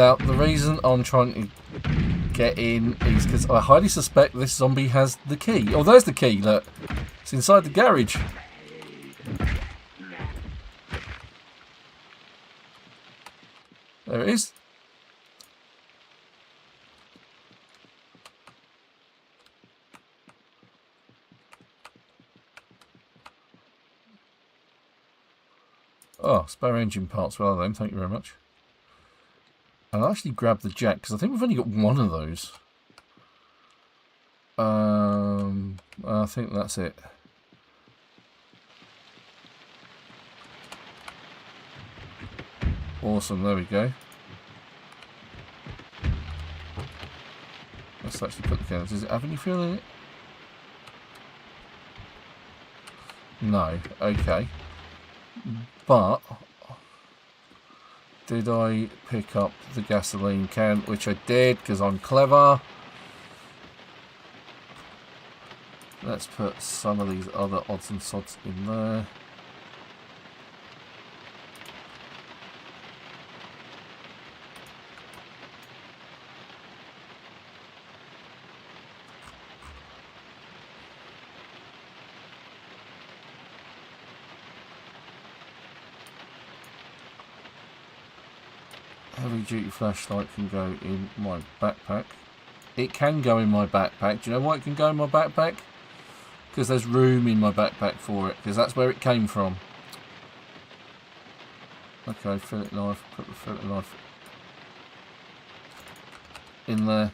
Now, the reason I'm trying to get in is because I highly suspect this zombie has the key. Oh, there's the key, look. It's inside the garage. There it is. Oh, spare engine parts. Well, then, thank you very much. I'll actually grab the jack, because I think we've only got one of those. I think that's it. Awesome, there we go. Let's actually put the cans. Does it have any fuel in it? No, okay. But did I pick up the gasoline can? Which I did, because I'm clever. Let's put some of these other odds and sods in there. Heavy duty flashlight can go in my backpack. It can go in my backpack. Do you know why it can go in my backpack? Because there's room in my backpack for it. Because that's where it came from. Okay, fillet knife. Put the fillet knife in there.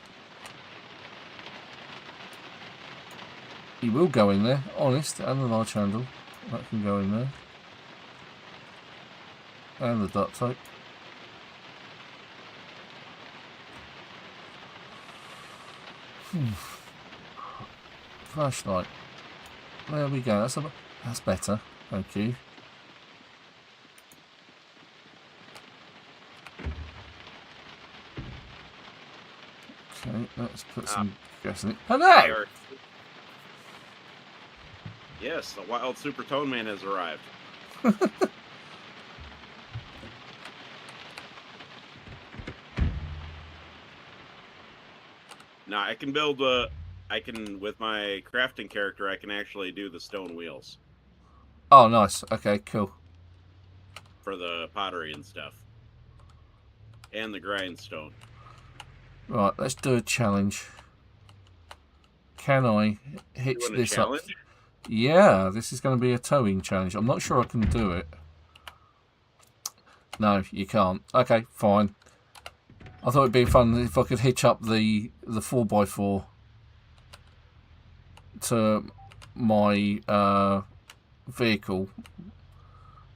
He will go in there, honest. And the large handle. That can go in there. And the duct tape. Flashlight. There we go. That's better. Thank you. Okay, let's put some gas in it. Hello! Yes, the wild super tone man has arrived. Now I can build with my crafting character, I can actually do the stone wheels. Oh, nice. Okay, cool. For the pottery and stuff. And the grindstone. Right, let's do a challenge. Can I hitch this up? Yeah, this is going to be a towing challenge. I'm not sure I can do it. No, you can't. Okay, fine. I thought it'd be fun if I could hitch up the 4x4 to my vehicle.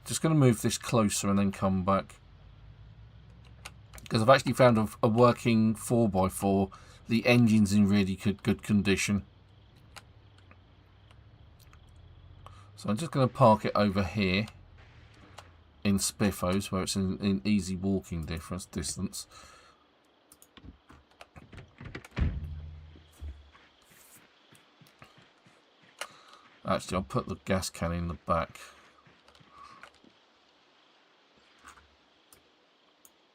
Just going to move this closer and then come back. Because I've actually found a working 4x4. The engine's in really good condition. So I'm just going to park it over here in Spiffos, where it's in easy walking distance. Actually, I'll put the gas can in the back.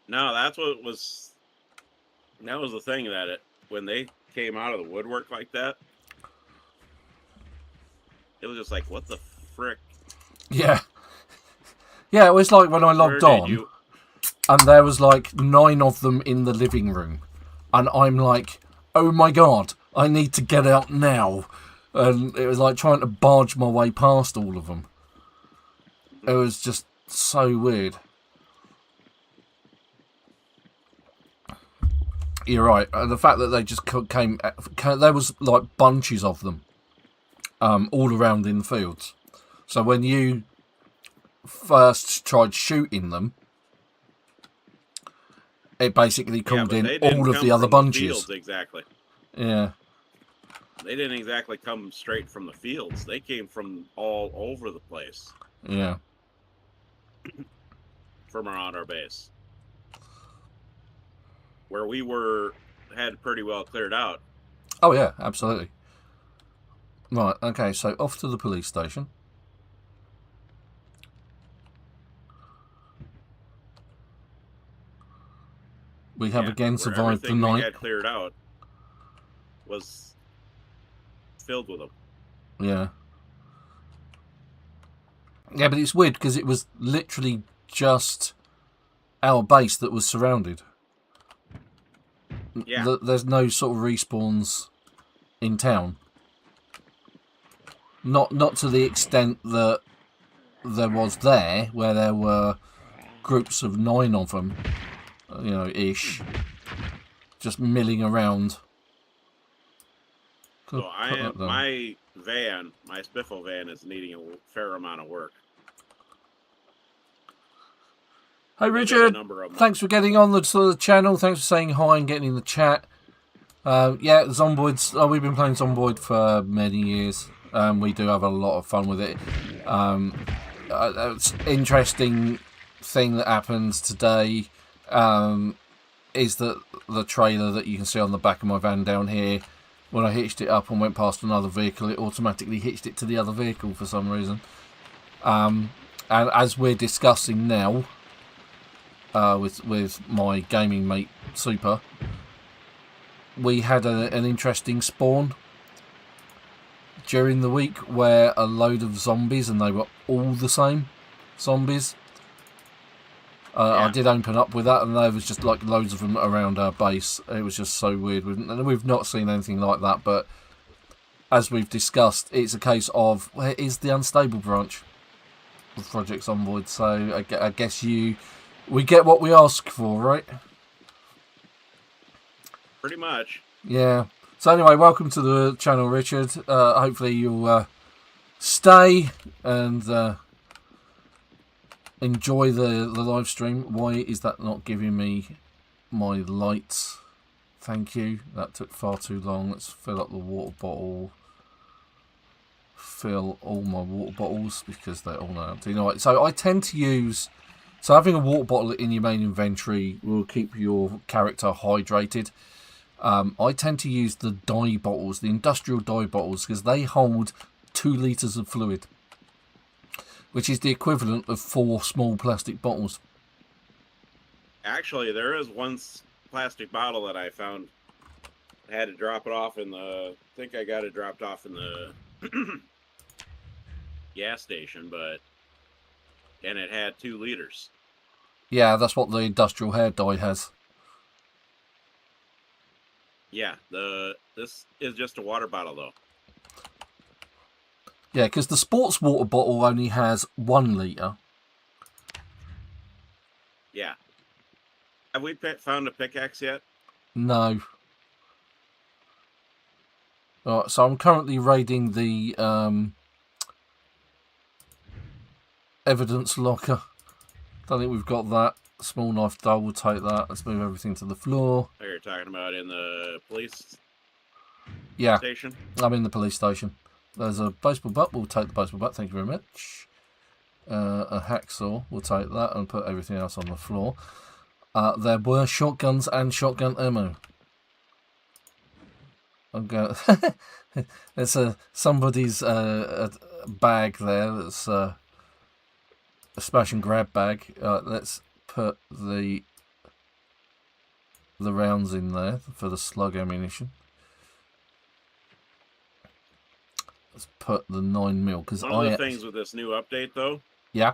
No, that's what was. That was the thing that when they came out of the woodwork like that, it was just like, what the frick? Yeah. Yeah, it was like when I logged on, and there was like 9 of them in the living room, and I'm like, oh my god, I need to get out now. And it was like trying to barge my way past all of them. It was just so weird. You're right. The fact that they just came, there was like bunches of them all around in the fields. So when you first tried shooting them, it basically called in all of the other bunches. Fields, exactly. Yeah. They didn't exactly come straight from the fields. They came from all over the place. Yeah. From around our base. Where we had pretty well cleared out. Oh, yeah, absolutely. Right, okay, so off to the police station. We have again where survived the everything we night. had cleared out was filled with them. Yeah. Yeah, but it's weird because it was literally just our base that was surrounded. Yeah. There's no sort of respawns in town. Not to the extent that there was there, where there were groups of 9 of them, ish, just milling around. So my spiffle van is needing a fair amount of work. Hey Richard, thanks for getting on the channel. Thanks for saying hi and getting in the chat. Yeah, Zomboids. We've been playing Zomboid for many years. We do have a lot of fun with it. It's interesting thing that happens today is that the trailer that you can see on the back of my van down here, when I hitched it up and went past another vehicle, it automatically hitched it to the other vehicle for some reason. And as we're discussing now with my gaming mate Super, we had an interesting spawn during the week where a load of zombies, and they were all the same zombies. I did open up with that, and there was just like loads of them around our base. It was just so weird. We've not seen anything like that, but as we've discussed, it's a case of where is the unstable branch of Project Zomboid. So I guess we get what we ask for, right? Pretty much. Yeah. So anyway, welcome to the channel, Richard. Hopefully you'll stay and enjoy the live stream. Why is that not giving me my lights? Thank you. That took far too long. Let's fill up the water bottle. Fill all my water bottles because they're all empty. Right, so I tend to use... So having a water bottle in your main inventory will keep your character hydrated. I tend to use the dye bottles, the industrial dye bottles, because they hold 2 litres of fluid, which is the equivalent of 4 small plastic bottles. Actually, there is one plastic bottle that I found. I had to drop it off in the... I think I got it dropped off in the gas station, and it had 2 liters. Yeah, that's what the industrial hair dye has. Yeah, this is just a water bottle, though. Yeah, because the sports water bottle only has 1 litre. Yeah. Have we found a pickaxe yet? No. Alright, so I'm currently raiding the evidence locker. Don't think we've got that. Small knife dull, we'll take that. Let's move everything to the floor. Oh, you're talking about in the police station? I'm in the police station. There's a baseball bat, we'll take the baseball bat, thank you very much. A hacksaw, we'll take that and put everything else on the floor. There were shotguns and shotgun ammo. I'm going. There's somebody's bag there. That's a smash and grab bag. Let's put the rounds in there for the slug ammunition. Let's put the 9mm because one of the things with this new update, though. Yeah.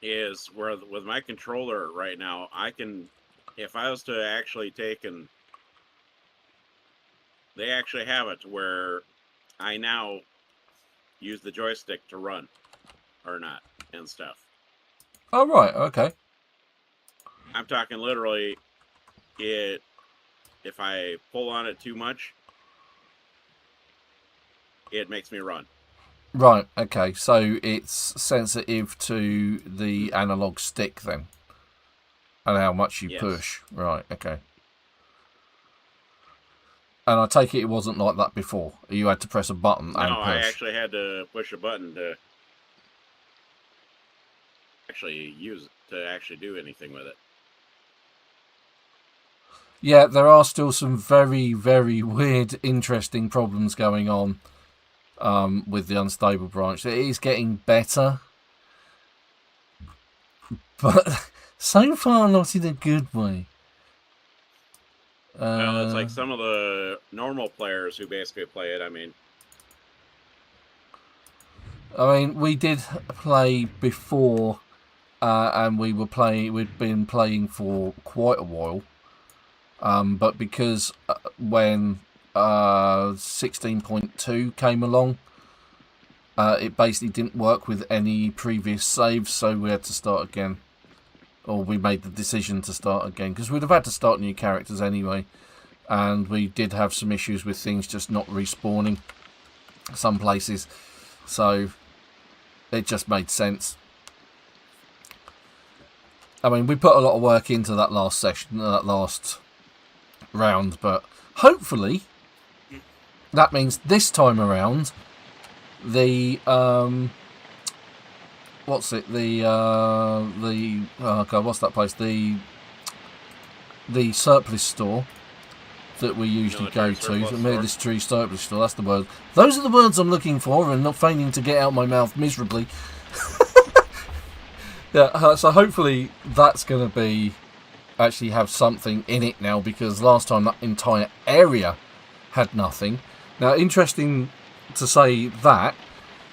Is where with my controller right now, I can, if I was to actually take and they actually have it to where I now use the joystick to run or not and stuff. Oh, right. Okay. I'm talking literally if I pull on it too much, it makes me run. Right, okay, so it's sensitive to the analog stick then, and how much you push. Right, okay. And I take it wasn't like that before. You had to press a button and push. No, I actually had to push a button to actually use it, to actually do anything with it. Yeah, there are still some very, very weird, interesting problems going on. With the unstable branch, it is getting better, but So far, not in a good way. Well, it's like some of the normal players who basically play it. I mean, we did play before, and we'd been playing for quite a while. But because when 16.2 came along, it basically didn't work with any previous saves, so we had to start again. Or we made the decision to start again, because we'd have had to start new characters anyway. And we did have some issues with things just not respawning some places. So it just made sense. I mean, we put a lot of work into that last session, that last round, but hopefully that means this time around the what's that place, the surplus store that we usually go to, the military surplus store, that's the word. Those are the words I'm looking for and not feigning to get out my mouth miserably. Yeah, so hopefully that's going to be actually have something in it now, because last time that entire area had nothing. Now, interesting to say that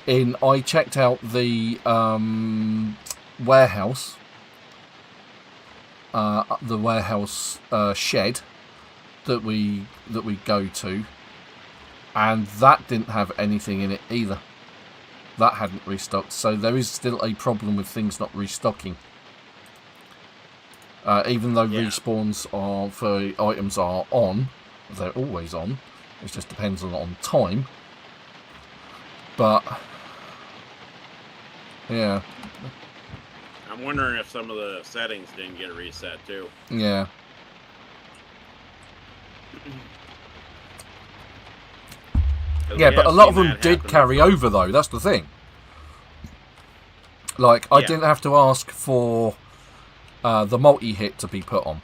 I checked out the warehouse, shed that we go to, and that didn't have anything in it either. That hadn't restocked, so there is still a problem with things not restocking. Even though respawns for items are on, they're always on. It just depends on time. But yeah, I'm wondering if some of the settings didn't get reset too. Yeah. Yeah, but a lot of them did carry over, though. That's the thing. Like, I didn't have to ask for the multi-hit to be put on.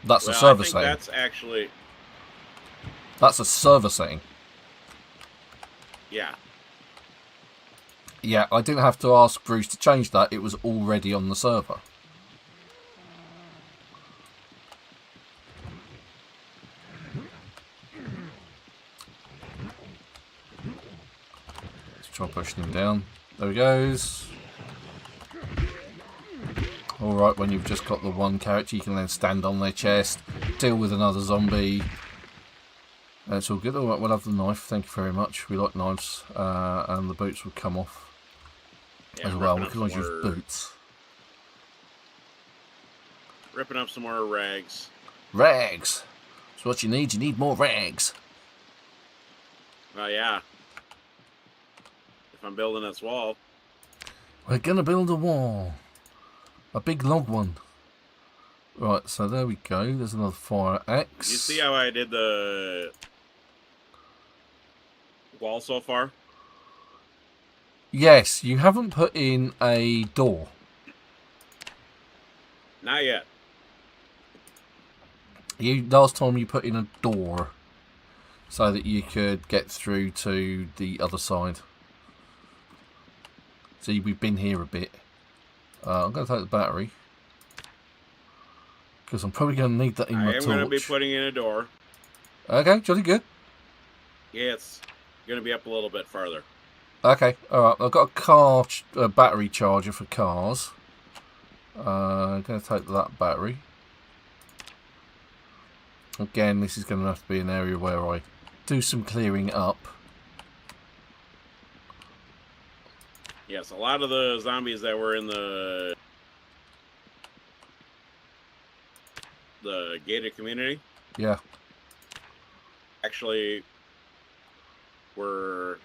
That's a server setting. That's actually... That's a server setting. Yeah. Yeah, I didn't have to ask Bruce to change that. It was already on the server. Try pushing him down. There he goes. Alright, when you've just got the one character, you can then stand on their chest, deal with another zombie. That's all good. Alright, we'll have the knife. Thank you very much. We like knives. And the boots will come off as well. We can always use boots. Ripping up some more rags. Rags! That's what you need. You need more rags. Oh, yeah. If I'm building this wall. We're gonna build a wall. A big log one. Right, so there we go. There's another fire axe. You see how I did the wall so far? Yes, you haven't put in a door. Not yet. Last time you put in a door so that you could get through to the other side. See, we've been here a bit. I'm going to take the battery, because I'm probably going to need that in my torch. I am going to be putting in a door. Okay, jolly good. Yeah, it's going to be up a little bit farther. Okay, alright. I've got a battery charger for cars. I'm going to take that battery. Again, this is going to have to be an area where I do some clearing up. Yes, a lot of the zombies that were in the gated community, yeah, actually were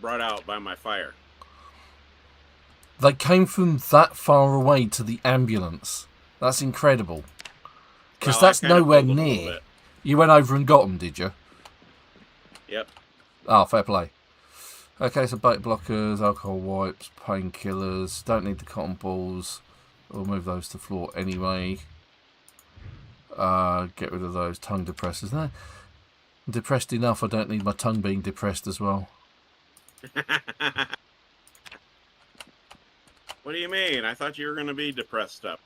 brought out by my fire. They came from that far away to the ambulance. That's incredible. Because that's nowhere near. You went over and got them, did you? Yep. Ah, fair play. Okay, so bait blockers, alcohol wipes, painkillers. Don't need the cotton balls. We'll move those to the floor anyway. Get rid of those tongue depressors. No, I'm depressed enough. I don't need my tongue being depressed as well. What do you mean? I thought you were going to be depressed up.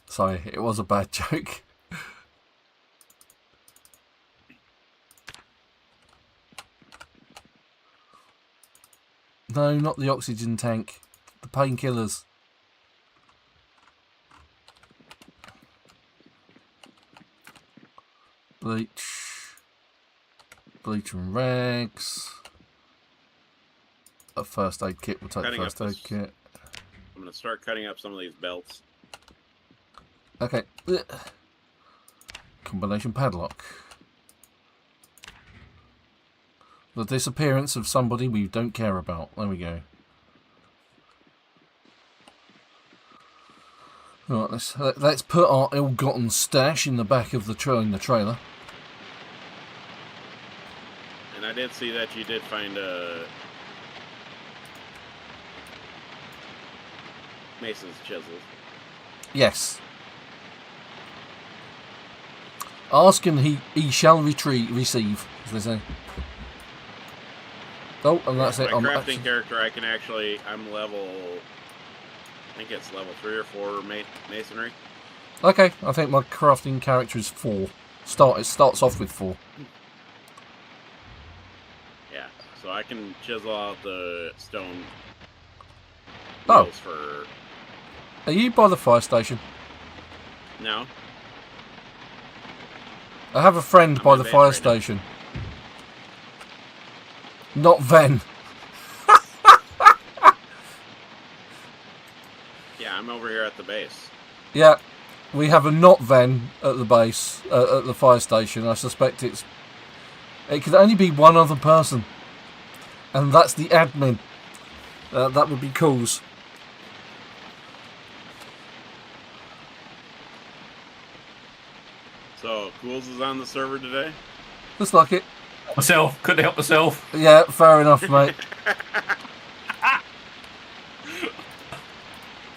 Sorry, it was a bad joke. No, not the oxygen tank. The painkillers. Bleach. Bleach and rags. A first aid kit. We'll take the first aid kit. I'm going to start cutting up some of these belts. Okay. Combination padlock. The disappearance of somebody we don't care about. There we go. Right, let's put our ill-gotten stash in the back of the trailer. And I did see that you did find a Mason's chisels. Yes. Ask and he shall receive, as they say. Oh, and that's it. My crafting character, I'm level, I think it's level 3 or 4 masonry. Okay, I think my crafting character is 4. It starts off with 4. Yeah, so I can chisel out the stone wheels for... Are you by the fire station? No. I have a friend by the fire station. Not Ven. Yeah, I'm over here at the base. Yeah, we have a not Ven at the base, at the fire station. I suspect it could only be one other person. And that's the admin. That would be Cools. So, Cools is on the server today? Looks like it. Myself, couldn't help myself. Yeah, fair enough, mate. I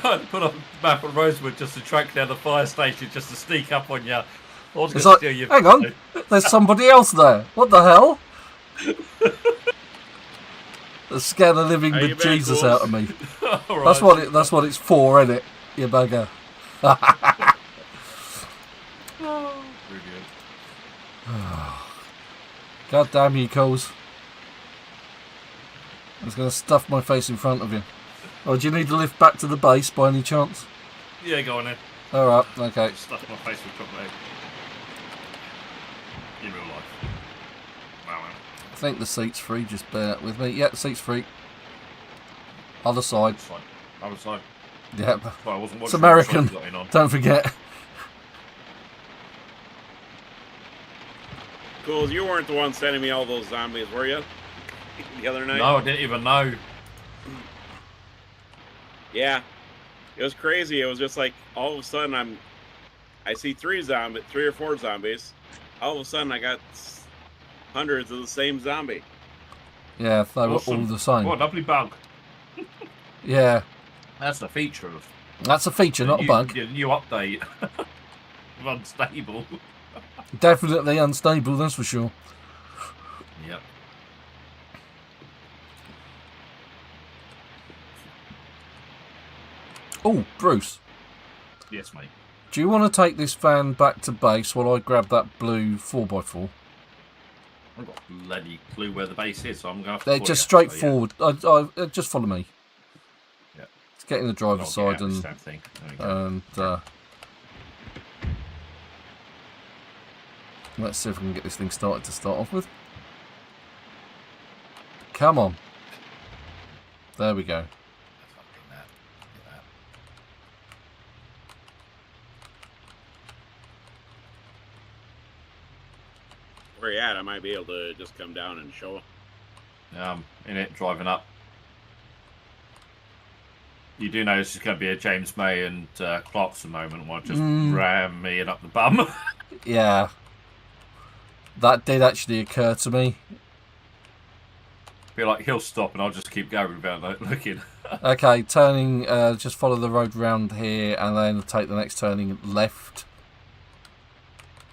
had to put a map on Rosewood just to track down the fire station, just to sneak up on you. It's like, hang on, there's somebody else there. What the hell? That scared the living bejesus out of me. Right. That's what it's for, isn't it? You bugger. God damn you, Coles. I was going to stuff my face in front of you. Oh, do you need to lift back to the base by any chance? Yeah, go on then. Alright, okay. Stuff my face with chocolate egg. In real life. Wow. I think the seat's free, just bear with me. Yeah, the seat's free. Other side. Other side. Yeah. Well, I wasn't it's American. Don't forget. Cools, you weren't the one sending me all those zombies, were you? The other night? No, I didn't even know. Yeah. It was crazy. It was just like, all of a sudden I see 3 or 4 zombies. All of a sudden I got hundreds of the same zombie. Yeah, they were all the same. What a lovely bug. Yeah. That's a feature of... That's a feature, not a bug. Yeah, new update. Unstable. Definitely unstable, that's for sure. Yep. Oh, Bruce. Yes, mate. Do you want to take this van back to base while I grab that blue 4x4? I've got a bloody clue where the base is, so I'm going to They're just straight forward. I just follow me. Yeah. Let's get in the driver's side and let's see if we can get this thing started to start off with. Come on. There we go. Where you at? I might be able to just come down and show. In it, driving up. You do know this is going to be a James May and Clarkson moment where I just ram me and up the bum. Yeah. That did actually occur to me. Be like, he'll stop and I'll just keep going without looking. Okay, turning, just follow the road round here and then take the next turning left.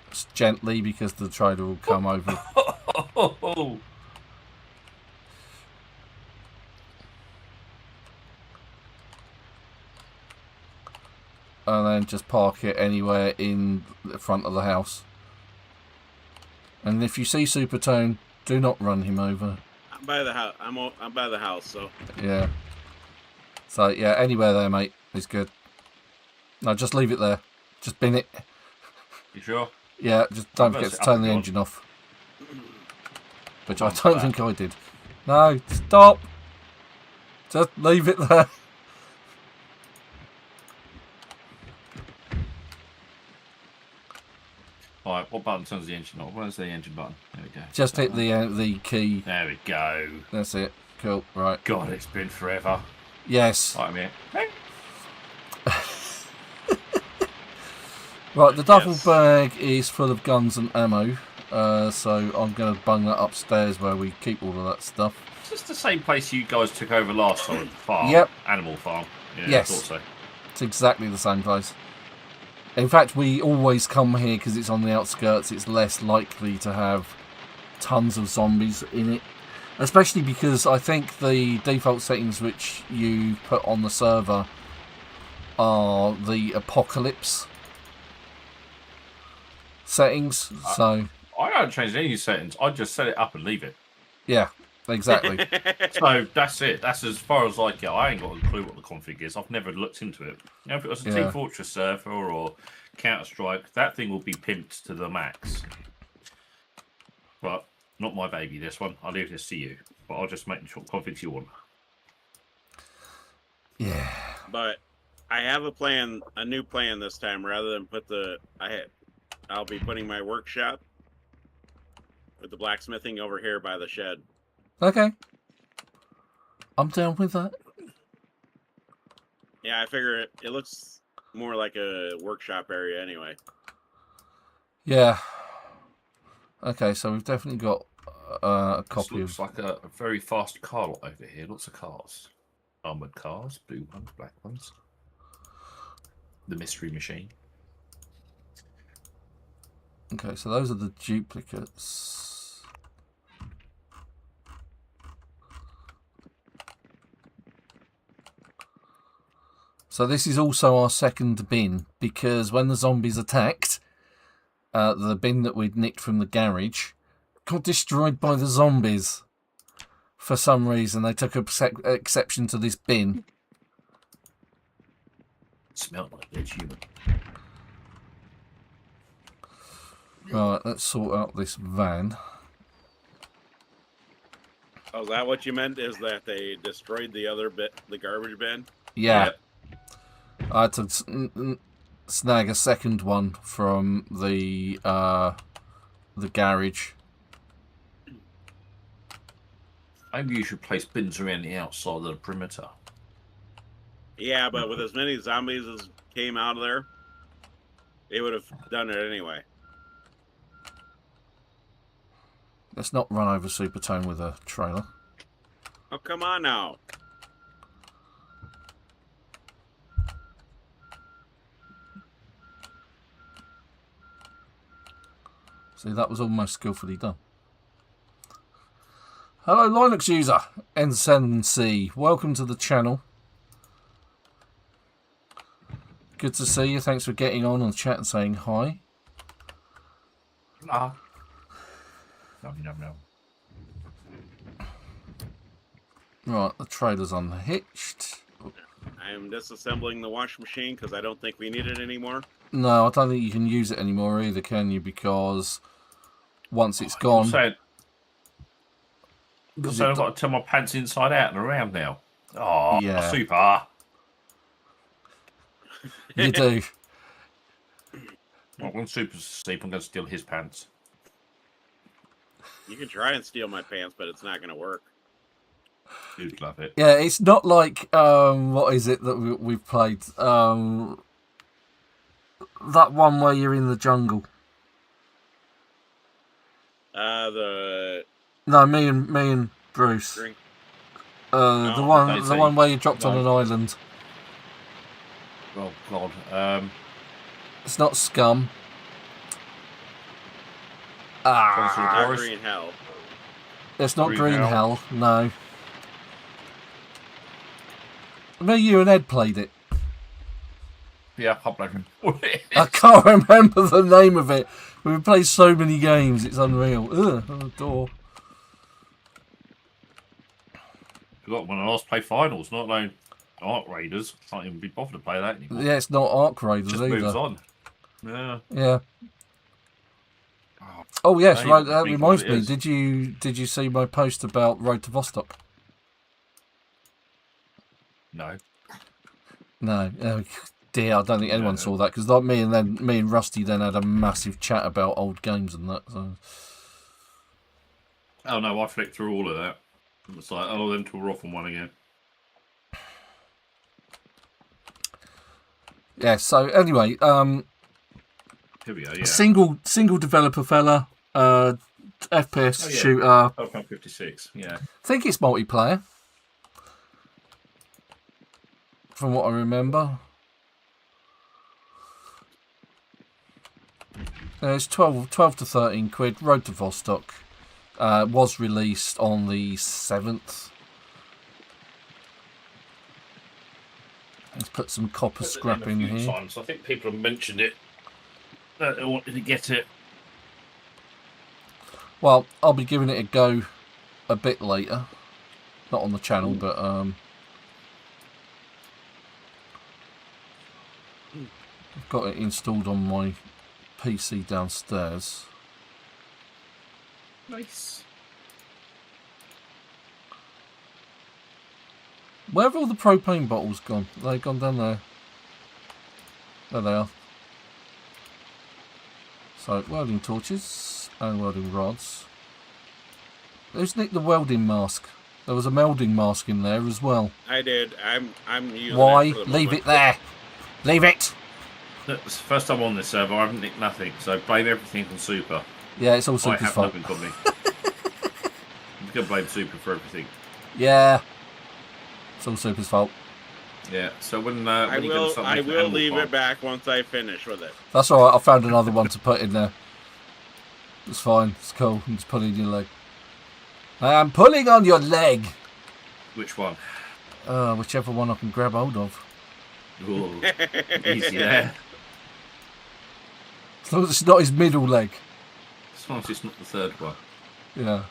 Just gently because the trailer will come over. and then just park it anywhere in the front of the house. And if you see Supertone, do not run him over. I'm by the house. I'm by the house. So Yeah. So yeah, anywhere there, mate, is good. No, just leave it there. Just bin it. You sure? Yeah, just don't forget to turn the engine off. Which I don't think I did. No, stop. Just leave it there. Alright, what button turns the engine off? Where's the engine button? There we go. Just hit the key. There we go. That's it. Cool. Right. God, it's been forever. Yes. Right, I'm here. Right, the duffel bag is full of guns and ammo. So I'm going to bung that upstairs where we keep all of that stuff. Is this the same place you guys took over last time? The farm? Yep. Animal farm. Yeah, Yes. I thought so. It's exactly the same place. In fact, we always come here because it's on the outskirts. It's less likely to have tons of zombies in it. Especially because I think the default settings which you put on the server are the apocalypse settings. So I don't change any settings. I just set it up and leave it. yeah, exactly. So that's it. That's as far as I get. I ain't got a clue what the config is. I've never looked into it. You know, if it was a Team Fortress server or Counter-Strike, that thing will be pimped to the max. But not my baby, this one. I'll leave this to you. But I'll just make sure configs you want. Yeah. But I have a plan, a new plan this time. Rather than put I'll be putting my workshop with the blacksmithing over here by the shed. Okay. I'm down with that. Yeah, I figure it looks more like a workshop area anyway. Yeah. Okay, so we've definitely got a copy Looks of... like a very fast car lot over here. Lots of cars. Armoured cars, blue ones, black ones. The mystery machine. Okay, so those are the duplicates. So this is also our second bin, because when the zombies attacked, the bin that we'd nicked from the garage got destroyed by the zombies. For some reason, they took exception to this bin. Smelled like dead human. Right, let's sort out this van. Oh, is that what you meant? Is that they destroyed the other bit, the garbage bin? Yeah. I had to snag a second one from the garage. Maybe you should place bins around the outside of the perimeter. Yeah, but with as many zombies as came out of there, they would have done it anyway. Let's not run over Supertone with a trailer. Oh, come on now. See, that was almost skillfully done. Hello, Linux user, N7C. Welcome to the channel. Good to see you. Thanks for getting on the chat and saying hi. Ah. No. Right, the trailer's unhitched. I'm disassembling the wash machine because I don't think we need it anymore. No, I don't think you can use it anymore either, can you? Because once it's gone... So I've got to turn my pants inside out and around now. Oh, yeah. Super. You do. Well, when Super's asleep, I'm going to steal his pants. You can try and steal my pants, but it's not going to work. You'd love it. Yeah, it's not like, what is it that we've played? That one where you're in the jungle. No, me and Bruce. Drink. The one where you dropped on an island. Oh God. It's not Scum. Not Green Hell. It's not Green Hell. Hell. No. Me, you, and Ed played it. Yeah, I can't remember what it is. I can't remember the name of it. We've played so many games, it's unreal. Ugh, on the door. Forgot when I last played finals, not alone Arc Raiders. Can't even be bothered to play that anymore. Yeah, it's not Arc Raiders Just either. moves on. Yeah. Yeah. Oh yes, Hey, right. That think reminds what it me. is. Did you see my post about Road to Vostok? No. No. Oh, dear, I don't think anyone No. saw that because like me and Rusty then had a massive chat about old games and that. So. Oh no, I flicked through all of that. It's like, oh, them two were off on one again. Yeah. So anyway, Here we go. Yeah. single developer fella, FPS shooter. Pound 56. Yeah. I think it's multiplayer, from what I remember. It's 12 to 13 quid. Road to Vostok was released on the 7th. Let's put some copper scrap in here. Times. I think people have mentioned it. That they wanted to get it. Well, I'll be giving it a go a bit later. Not on the channel, but I've got it installed on my PC downstairs. Nice. Where have all the propane bottles gone? They've gone down there. There they are. So, welding torches and welding rods. Who's nicked the welding mask? There was a melding mask in there as well. I did. I'm using Why? it for the Leave moment. it there. Leave it. It's the first time on this server. I haven't nicked nothing, so blame everything on Super. Yeah, it's all I Super's have fault. nothing on me. I'm gonna blame Super for everything. Yeah. It's all Super's fault. Yeah. So when I you gonna will. start I making will animal leave farm? it back once I finish with it. That's alright, I found another one to put in there. It's fine, it's cool. I'm just pulling your leg. I'm pulling on your leg! Which one? Whichever one I can grab hold of. Ooh, easy there. As long as it's not his middle leg. As long as it's not the third one. Yeah.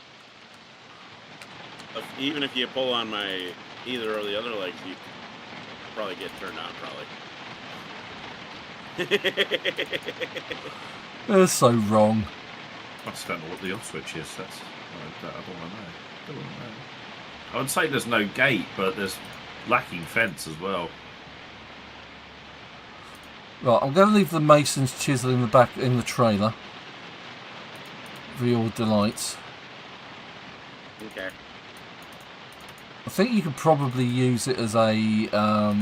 Even if you pull on my either or the other legs, you probably get turned on. That's so wrong. I just don't know what the off switch is. That's I don't want to know. I would say there's no gate, but there's lacking fence as well. Right, I'm going to leave the mason's chisel in the back in the trailer. For your delights. Okay. I think you could probably use it as a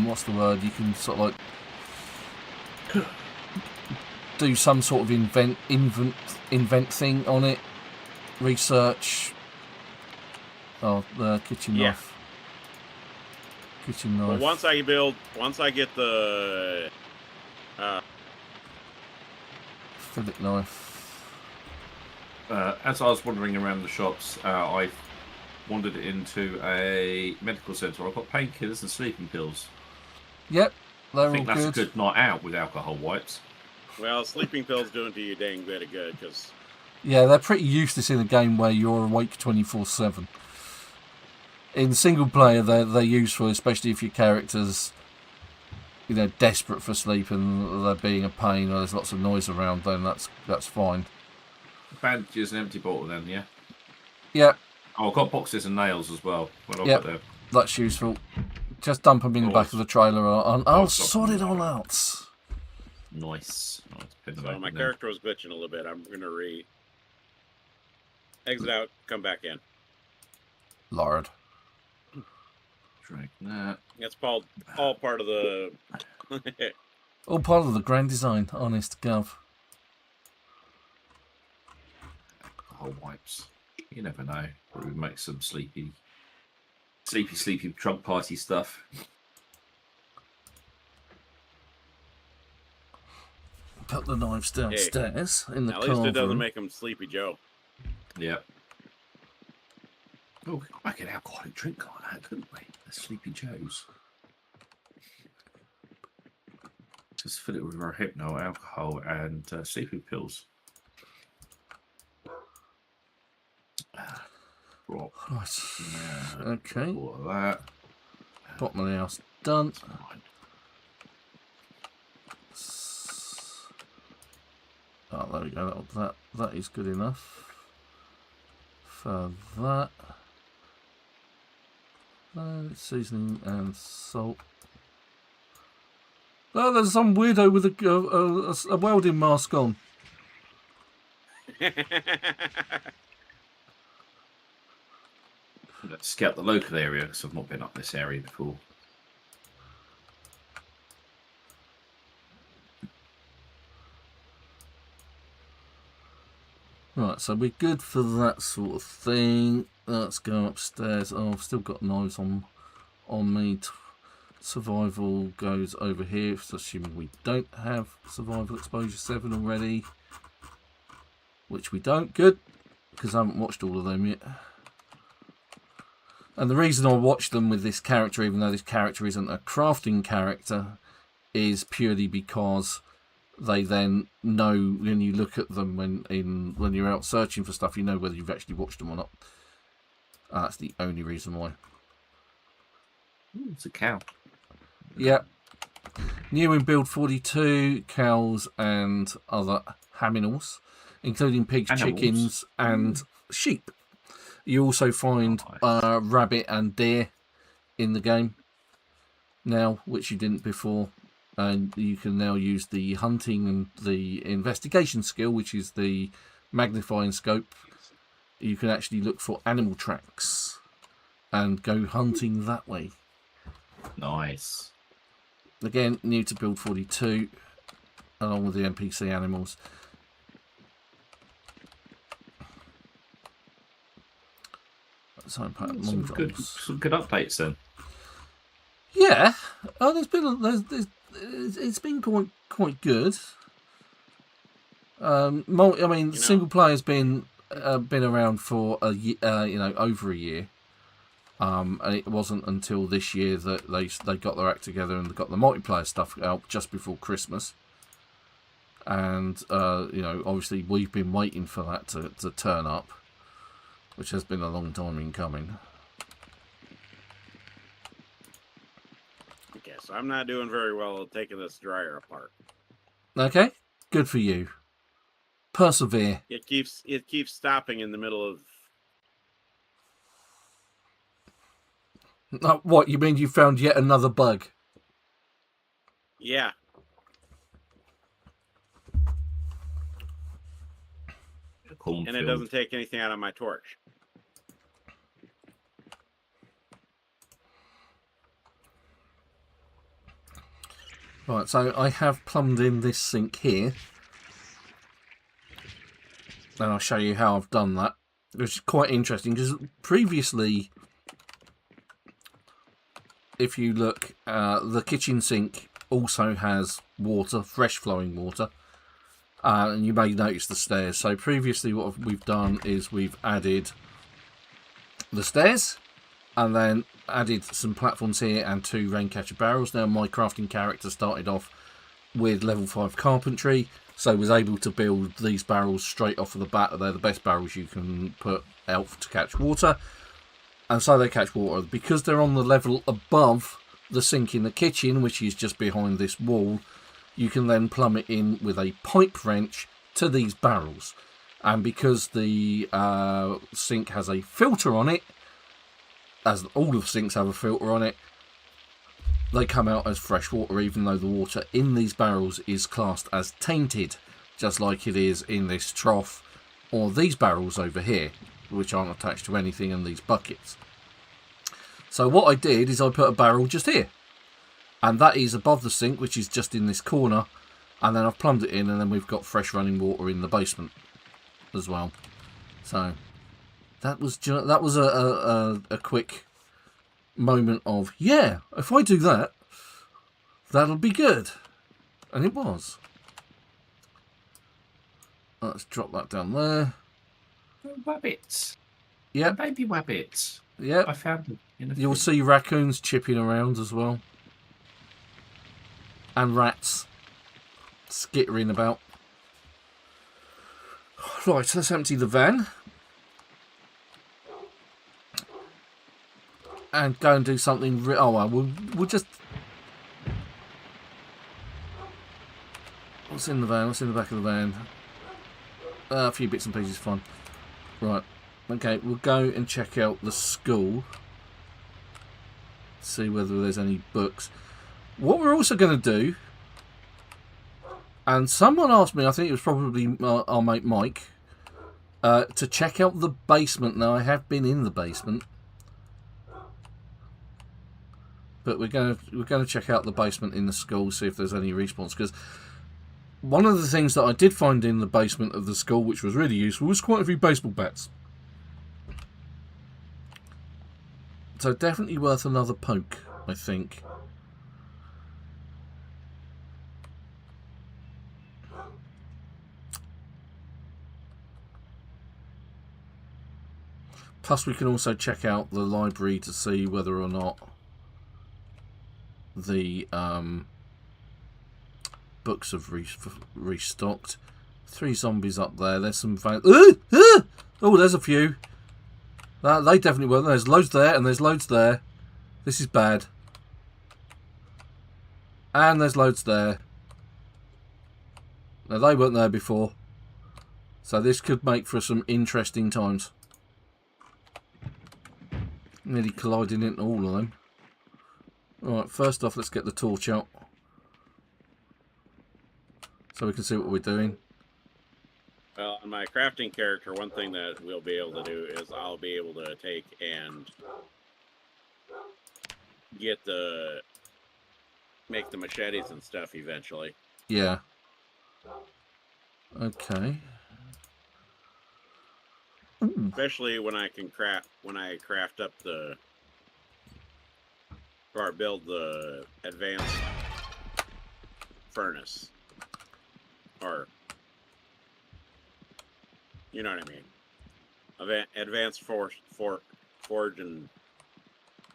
what's the word? You can sort of like do some sort of invent thing on it. Research. Oh, the kitchen Yeah. knife. Kitchen knife. Well, once I get the fillet knife. As I was wandering around the shops, I wandered into a medical centre. I've got painkillers and sleeping pills. Yep, they're I think all that's good. a good night out with alcohol wipes. well, sleeping pills doing to you dang bit of good because Yeah, they're pretty useless in a game where you're awake 24/7. In single player, they're useful, especially if your character's, you know, desperate for sleep and they're being a pain or there's lots of noise around. Then that's fine. Bandages and empty bottle, then, yeah. Yeah, Oh, I've got boxes and nails as well. When I Yep. got there. that's useful. Just dump them in the back of the trailer and I'll sort it all out. Nice. Oh, let's pin them so open my then. character was glitching a little bit. I'm gonna exit out, come back in. Lord. Drag that. That's all part of the. All part of the grand design, honest gov. Alcohol wipes. You never know. Probably make some sleepy drunk party stuff. Put the knives downstairs in the At least it carve doesn't room. make him Sleepy Joe. Yeah. Oh, we could make an alcoholic drink like that, couldn't we? The Sleepy Joes. Just fill it with hypno, alcohol, and sleeping pills. Right. Right. Okay. All of that. Bottom of the house done. Oh, there we go. That is good enough for that. Seasoning and salt. Oh, there's some weirdo with a welding mask on. Let's scout the local area because I've not been up this area before. Right, so we're good for that sort of thing. Let's go upstairs. Oh, I've still got knives on me. Survival goes over here, assuming we don't have survival exposure 7 already. Which we don't. Good, because I haven't watched all of them yet. And the reason I watched them with this character, even though this character isn't a crafting character, is purely because they then know when you look at them when you're out searching for stuff, you know whether you've actually watched them or not. That's the only reason why. Ooh, it's a cow. Yeah. New in build 42, cows and other aminals, including pigs, chickens, and sheep. You also find rabbit and deer in the game now, which you didn't before. And you can now use the hunting and the investigation skill, which is the magnifying scope. You can actually look for animal tracks and go hunting that way. Nice. Again, new to build 42, along with the NPC animals. Some good updates then. Yeah, it's been quite good. Single player's been around for over a year. And it wasn't until this year that they got their act together and got the multiplayer stuff out just before Christmas. And obviously we've been waiting for that to turn up, which has been a long time in coming. Okay, so I'm not doing very well at taking this dryer apart. Okay, good for you. Persevere. It keeps stopping in the middle of. What, you mean you found yet another bug? Yeah. And it doesn't take anything out of my torch. Right, so I have plumbed in this sink here. And I'll show you how I've done that. Which is quite interesting, because previously, if you look, the kitchen sink also has water, fresh flowing water. And you may notice the stairs. So previously what we've done is we've added the stairs and then added some platforms here and 2 raincatcher barrels. Now my crafting character started off with level 5 carpentry, so was able to build these barrels straight off of the bat. They're the best barrels you can put out to catch water. And so they catch water. Because they're on the level above the sink in the kitchen, which is just behind this wall, you can then plumb it in with a pipe wrench to these barrels. And because the sink has a filter on it, as all of the sinks have a filter on it, they come out as fresh water, even though the water in these barrels is classed as tainted, just like it is in this trough or these barrels over here, which aren't attached to anything in these buckets. So what I did is I put a barrel just here. And that is above the sink, which is just in this corner. And then I've plumbed it in, and then we've got fresh running water in the basement as well. So that was a quick moment of, yeah, if I do that, that'll be good. And it was. Let's drop that down there. Wabbits. Yeah. Baby wabbits. Yeah. I found them in the You'll see raccoons chipping around as well. And rats. skittering about. Right, let's empty the van. And go and do something... oh, well, we'll just... What's in the van? What's in the back of the van? A few bits and pieces, fine. Right. Okay, we'll go and check out the school. See whether there's any books. What we're also going to do... And someone asked me, I think it was probably our mate Mike, to check out the basement. Now, I have been in the basement. But we're going to check out the basement in the school, see if there's any respawns. Because one of the things that I did find in the basement of the school, which was really useful, was quite a few baseball bats. So definitely worth another poke, I think. Plus we can also check out the library to see whether or not the books have restocked. 3 zombies up there. There's some... oh, there's a few. They definitely weren't. There's loads there and there's loads there. This is bad. And there's loads there. Now, they weren't there before. So this could make for some interesting times. Nearly colliding into all of them. Alright, first off, let's get the torch out. So we can see what we're doing. Well, on my crafting character, one thing that we'll be able to do is I'll be able to take and make the machetes and stuff eventually. Yeah. Okay. Ooh. Especially when I craft up or build the advanced furnace. Or, you know what I mean. Advanced forge and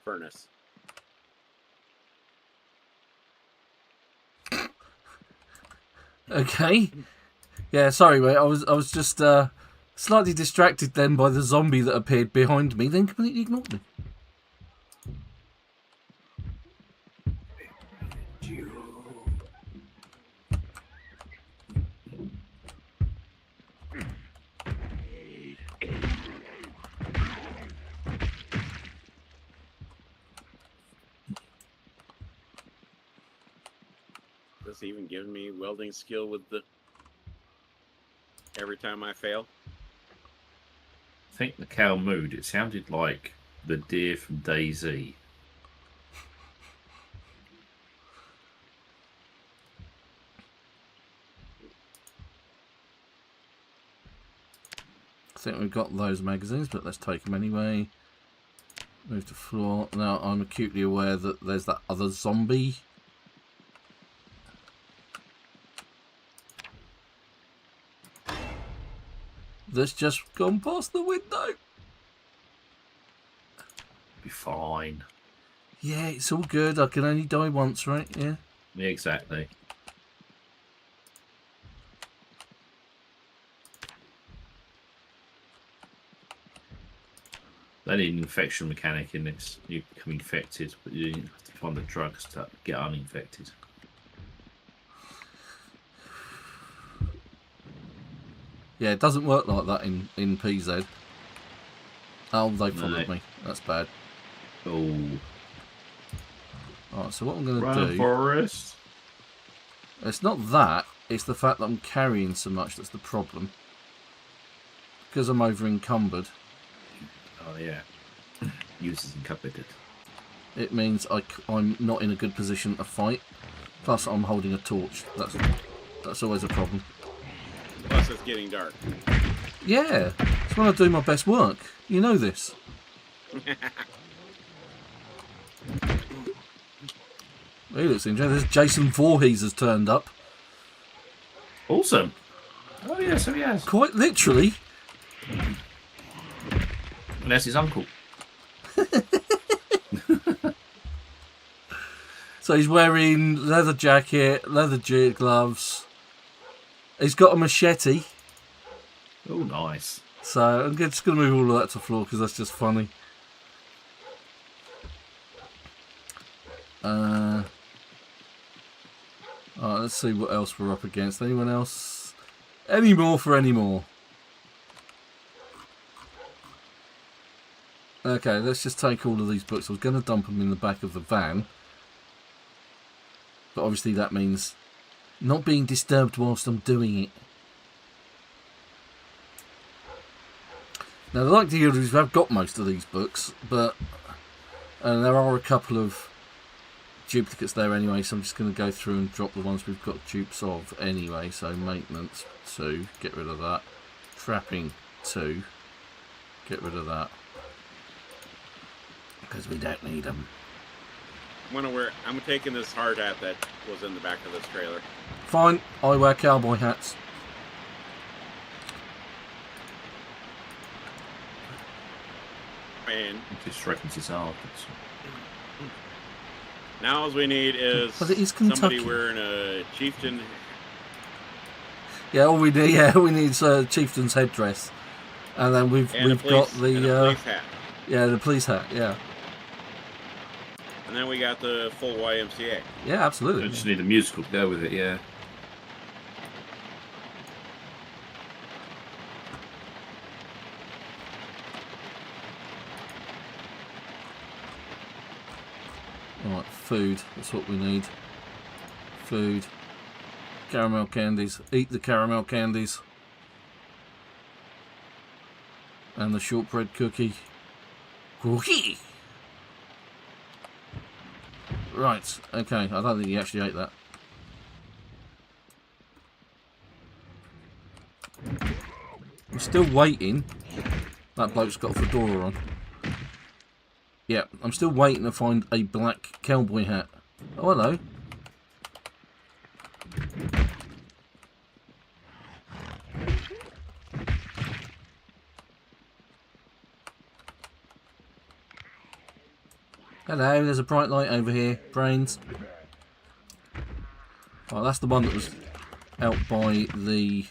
furnace. Okay. Yeah, sorry, mate. I was just slightly distracted then by the zombie that appeared behind me, then completely ignored me. This even gives me welding skill with the every time I fail. I think the cow mooed. It sounded like the deer from DayZ. I think we've got those magazines, but let's take them anyway. Move to floor. Now, I'm acutely aware that there's that other zombie. That's just gone past the window. Be fine. Yeah, it's all good. I can only die once, right? Yeah. Yeah, exactly. They need an infection mechanic in this. You become infected, but you have to find the drugs to get uninfected. Yeah, it doesn't work like that in PZ. Oh, they followed me. That's bad. Oh. Alright, so what I'm going to Run, do... Forest. It's not that. It's the fact that I'm carrying so much that's the problem. Because I'm over encumbered. Oh, yeah. Uses encumbered. It means I'm not in a good position to fight. Plus, I'm holding a torch. That's always a problem. Plus, it's getting dark. Yeah, it's when I do my best work. You know this. He looks interesting. There's Jason Voorhees has turned up. Awesome. Oh, yeah, so he has. Quite literally. And that's his uncle. So he's wearing leather jacket, leather gloves, He's got a machete. Oh, nice. So I'm just going to move all of that to the floor because that's just funny. Alright, let's see what else we're up against. Anyone else? Any more for any more? Okay, let's just take all of these books. I was going to dump them in the back of the van. But obviously that means not being disturbed whilst I'm doing it. Now the likelihood is I've got most of these books, but there are a couple of duplicates there anyway, so I'm just going to go through and drop the ones we've got dupes of anyway. So maintenance 2, get rid of that. Trapping 2, get rid of that. Because we don't need them. I'm taking this hard hat that was in the back of this trailer. Fine, I wear cowboy hats. Man. Just reckons his art. Now all we need is But it is somebody Kentucky. wearing a chieftain. Yeah, all we need, we need chieftain's headdress, and then we've And got the police hat. Yeah, the police hat. Yeah, And then we got the full YMCA. yeah, absolutely. I just need a musical to go with it, yeah. Right, food. That's what we need. Food. Caramel candies. Eat the caramel candies. And the shortbread cookie. Cookie! Right, okay. I don't think he actually ate that. I'm still waiting. That bloke's got a fedora on. Yeah, I'm still waiting to find a black cowboy hat. Oh, hello. Hello, there's a bright light over here. Brains. Well, that's the one that was out by the...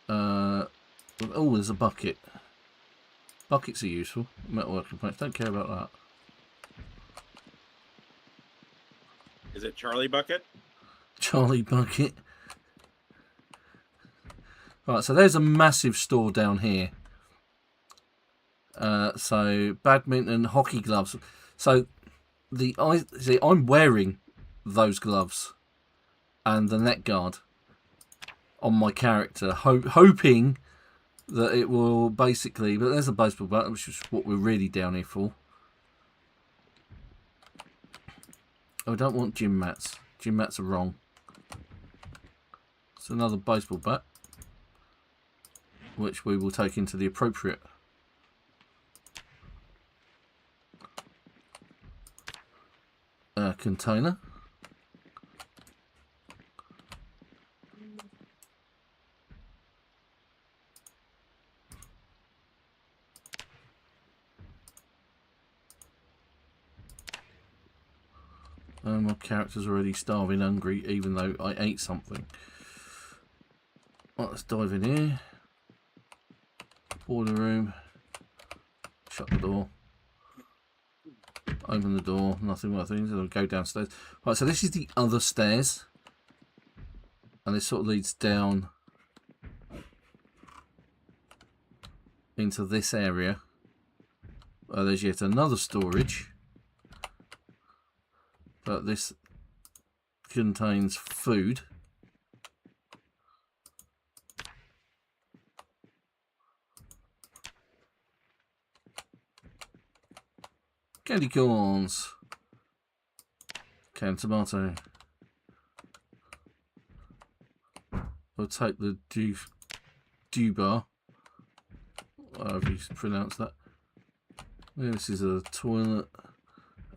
oh, there's a bucket. Buckets are useful. Metalworking points. Don't care about that. Is it Charlie Bucket? Charlie Bucket. Right, so there's a massive store down here. So badminton, hockey gloves. So I'm wearing those gloves and the neck guard on my character, hoping that it will basically. But there's a baseball bat, which is what we're really down here for. Oh, I don't want gym mats. Gym mats are wrong. It's another baseball bat, which we will take into the appropriate container. My character's already starving hungry, even though I ate something. Right, let's dive in here. Boiler room. Shut the door. Open the door. Nothing worth it. So I'll go downstairs. Right, so this is the other stairs. And this sort of leads down into this area. There's yet another storage. But this contains food. Candy corns. Canned tomato. We'll take the dew bar. However you pronounce that. This is a toilet.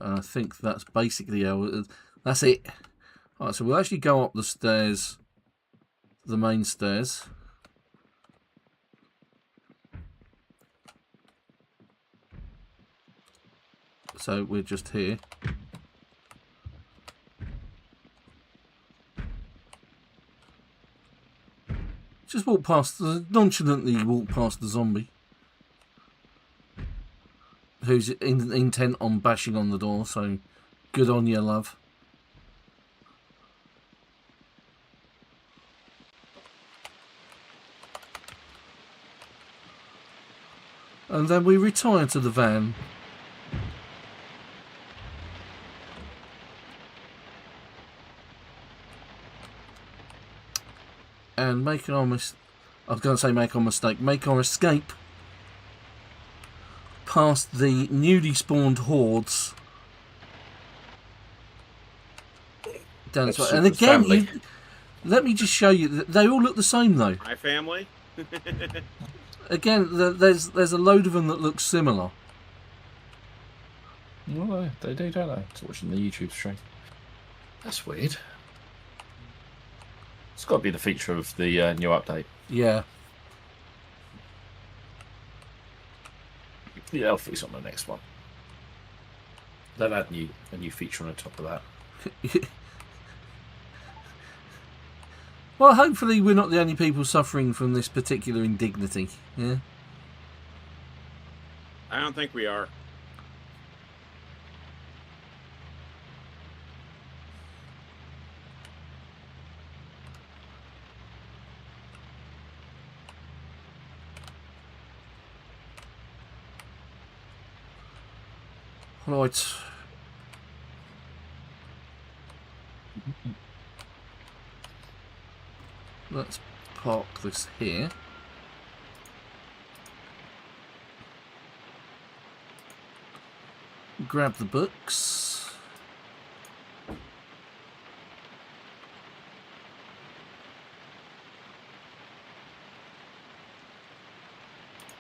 I think that's basically that's it. Alright, so we'll actually go up the stairs, the main stairs. So we're just here. Just walk past, nonchalantly walk past the zombie. Who's intent on bashing on the door, so good on you, love. And then we retire to the van. And make our mistake, make our escape past the newly spawned hordes. Down this way. And again, let me just show you, they all look the same though. My family? Again, there's a load of them that look similar. Well, they do, don't they? It's watching the YouTube stream. That's weird. It's got to be the feature of the new update. Yeah. Yeah, I'll fix on the next one. They'll add a new feature on the top of that. Well, hopefully we're not the only people suffering from this particular indignity. Yeah. I don't think we are. Right. Let's park this here. Grab the books.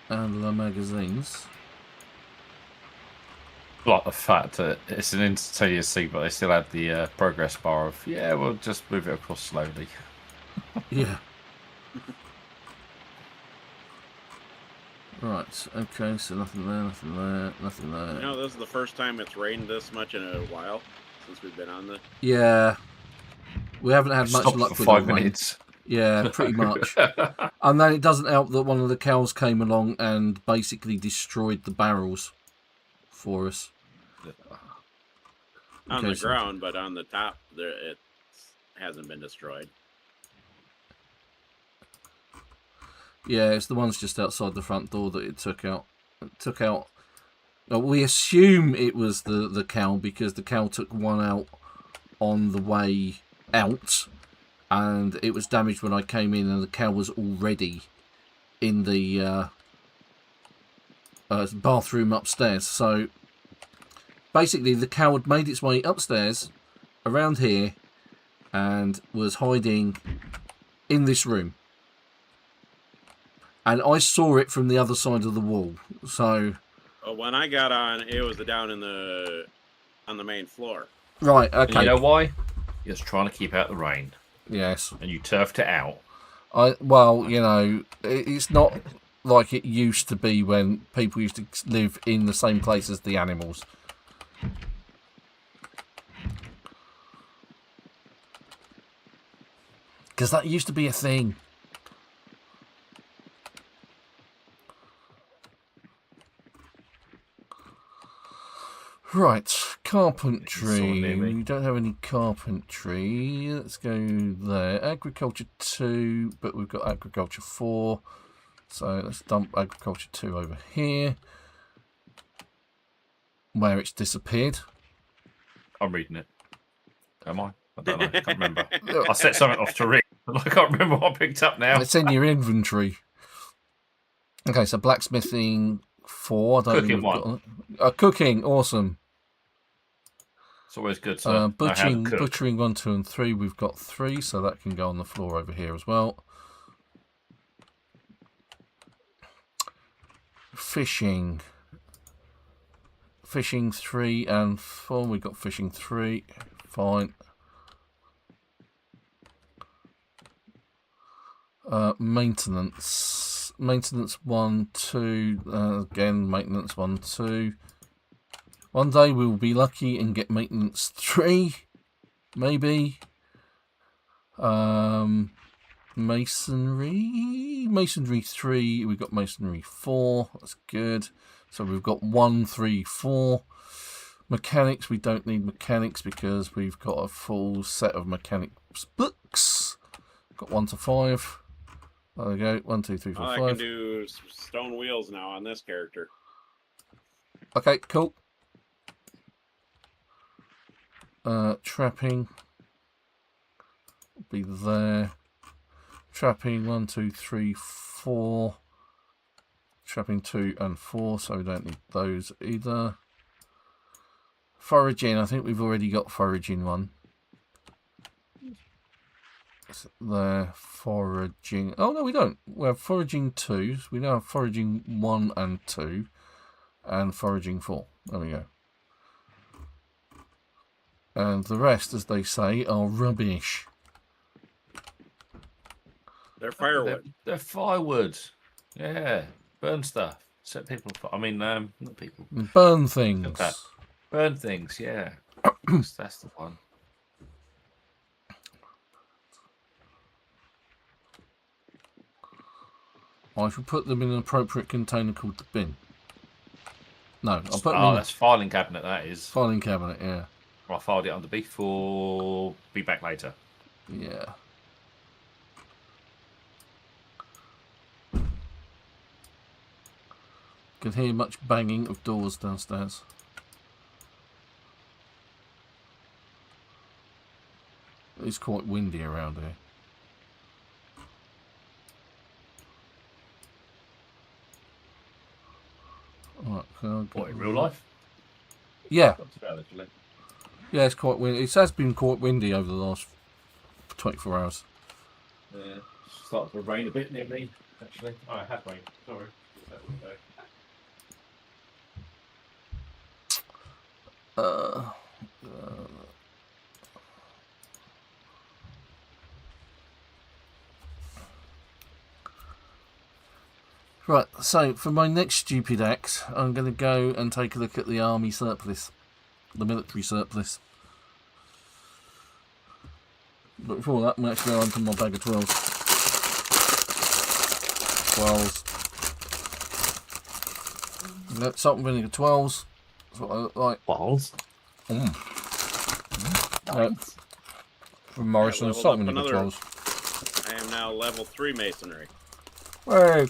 And the magazines. Like the fact that it's an instantaneous scene, but they still had the progress bar of, yeah, we'll just move it across slowly. Yeah. Right, okay, so nothing there, nothing there, nothing there. You know, this is the first time it's rained this much in a while since we've been on the... Yeah. We haven't had much Stopped luck for with 5 the rain. minutes. Yeah, pretty much. And then it doesn't help that one of the cows came along and basically destroyed the barrels for us. On Okay, the so- ground, but on the top, there it hasn't been destroyed. Yeah, it's the ones just outside the front door that it took out. Well, we assume it was the cow because the cow took one out on the way out, and it was damaged when I came in, and the cow was already in the bathroom upstairs. So basically, the cow had made its way upstairs, around here, and was hiding in this room. And I saw it from the other side of the wall. So When I got on, it was down on the main floor. right, And okay, you know why? You're just trying to keep out the rain. yes. And you turfed it out. Well, you know, it's not like it used to be when people used to live in the same place as the animals. Because that used to be a thing. Right, carpentry. near me. We don't have any carpentry. Let's go there. Agriculture 2, but we've got agriculture 4. So let's dump agriculture 2 over here. Where it's disappeared. I'm reading it. Am I? I don't know. I can't remember. I set something off to read. I can't remember what I picked up now. It's in your inventory. Okay, so blacksmithing 4. I don't Cooking think we've 1. got cooking, awesome. It's always good to know how to cook. Butchering 1, 2, and 3. We've got 3, so that can go on the floor over here as well. Fishing. Fishing 3 and 4. We've got fishing 3. Fine. Maintenance. Maintenance 1, 2. Again, maintenance 1, 2. One day we'll be lucky and get maintenance 3. Maybe. Yeah, Masonry. Masonry 3. We've got masonry 4. That's good. So we've got 1, 3, 4. Mechanics. We don't need mechanics because we've got a full set of mechanics books. Got 1 to 5. There we go. 1, 2, 3, 4, 5. I can do stone wheels now on this character. Okay, cool. Trapping. Be there. Trapping 1, 2, 3, 4. Trapping 2 and 4, so we don't need those either. Foraging, I think we've already got foraging 1. There, foraging. Oh no, we don't. We have foraging 2. We now have foraging 1 and 2, and foraging 4. There we go. And the rest, as they say, are rubbish. They're firewood. They're firewood. Yeah. Burn stuff. Set people. I mean, not people. Burn things. Burn things. Yeah. That's the one. I should put them in an appropriate container called the bin. No, I'll put them Oh, in that's filing cabinet. That is. filing cabinet. Yeah. I filed it under B for be back later. Yeah. Can hear much banging of doors downstairs. It's quite windy around here. Right, What, in real life? Yeah. Not too bad, actually. Yeah, it's quite windy. It has been quite windy over the last 24 hours. Yeah, it's starting to rain a bit near me, actually. Oh, it had rained. Sorry. Right, so for my next stupid act, I'm going to go and take a look at the army surplus, the military surplus. But before that, I'm actually going to open my bag of 12s. 12s. Yep, salt and vinegar 12s. That's what I look like. Balls. Nice. From Morrison, leveled salt up and vinegar another- 12s. I am now level 3 masonry. Hey.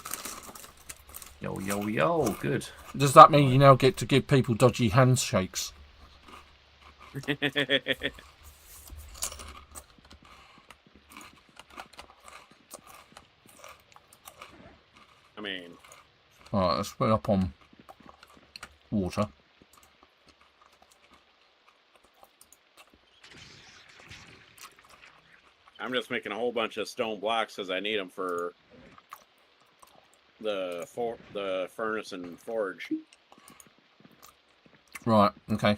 Yo, yo, yo. Good. Does that mean you now get to give people dodgy handshakes? I mean, Alright, let's put it up on water. I'm just making a whole bunch of stone blocks because I need them for the furnace and forge. Right, okay.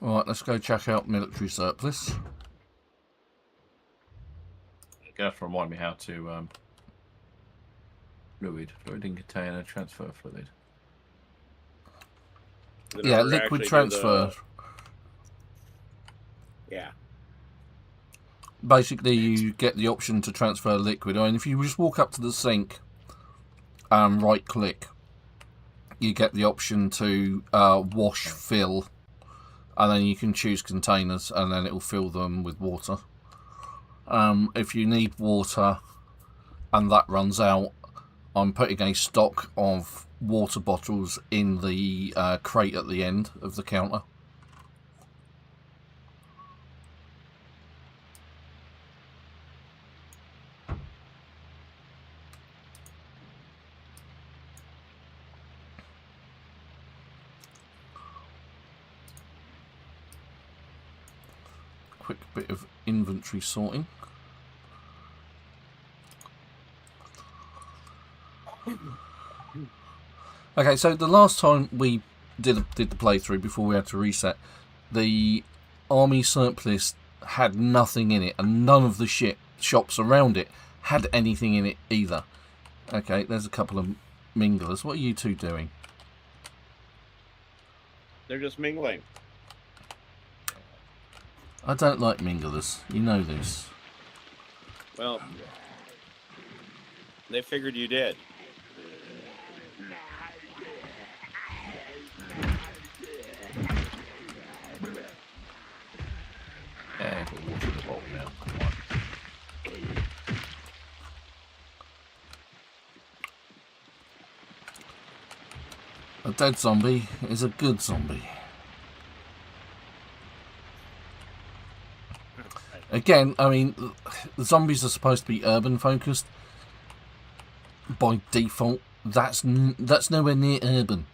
Right, let's go check out military surplus. You're going to have to remind me how to fluid in container, transfer fluid. In Yeah, order to liquid actually do transfer. Yeah. Basically, you get the option to transfer liquid. I mean, if you just walk up to the sink and right-click, you get the option to wash, fill, and then you can choose containers, and then it will fill them with water. If you need water and that runs out, I'm putting a stock of water bottles in the crate at the end of the counter. Quick bit of inventory sorting. Okay, so the last time we did the playthrough before we had to reset, the army surplus had nothing in it, and none of the shops around it had anything in it either. Okay, there's a couple of minglers. What are you two doing? They're just mingling. I don't like minglers. You know this. Well, they figured you did. Yeah, got water in the bottle now. Come on. A dead zombie is a good zombie. Again, I mean, the zombies are supposed to be urban focused. By default, that's nowhere near urban.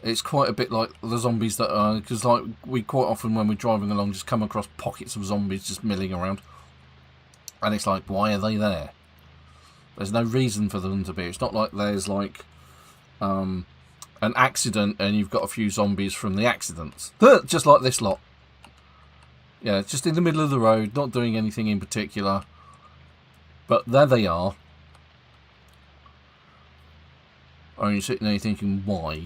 It's quite a bit like the zombies that are, because like we quite often when we're driving along just come across pockets of zombies just milling around, and it's like, why are they there? There's no reason for them to be. It's not like there's like an accident and you've got a few zombies from the accidents, just like this lot. Yeah, just in the middle of the road, not doing anything in particular. But there they are. And you're sitting there thinking, why?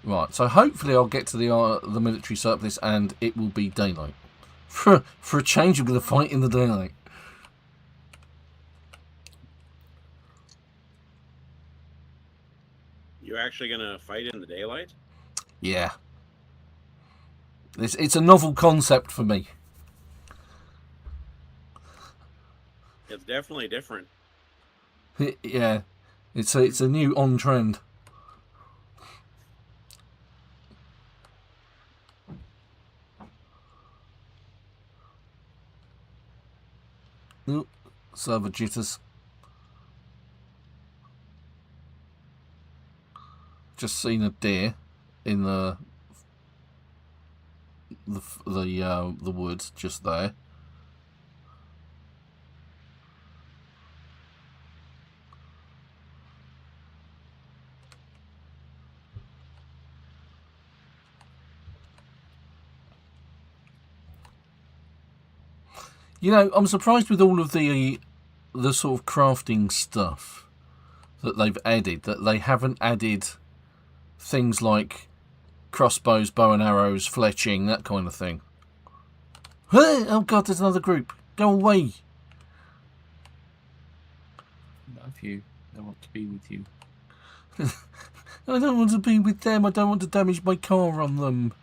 Right, so hopefully I'll get to the military surplus and it will be daylight. For a change, we're going to fight in the daylight. You actually gonna fight in the daylight? Yeah. It's a novel concept for me. It's definitely different. Yeah, it's a new on trend. Ooh, server jitters. Just seen a deer in the woods just there. You know, I'm surprised with all of the sort of crafting stuff that they've added, that they haven't added things like crossbows, bow and arrows, fletching, that kind of thing. Oh god, there's another group. Go away. Love you. I want to be with you. I don't want to be with them. I don't want to damage my car on them.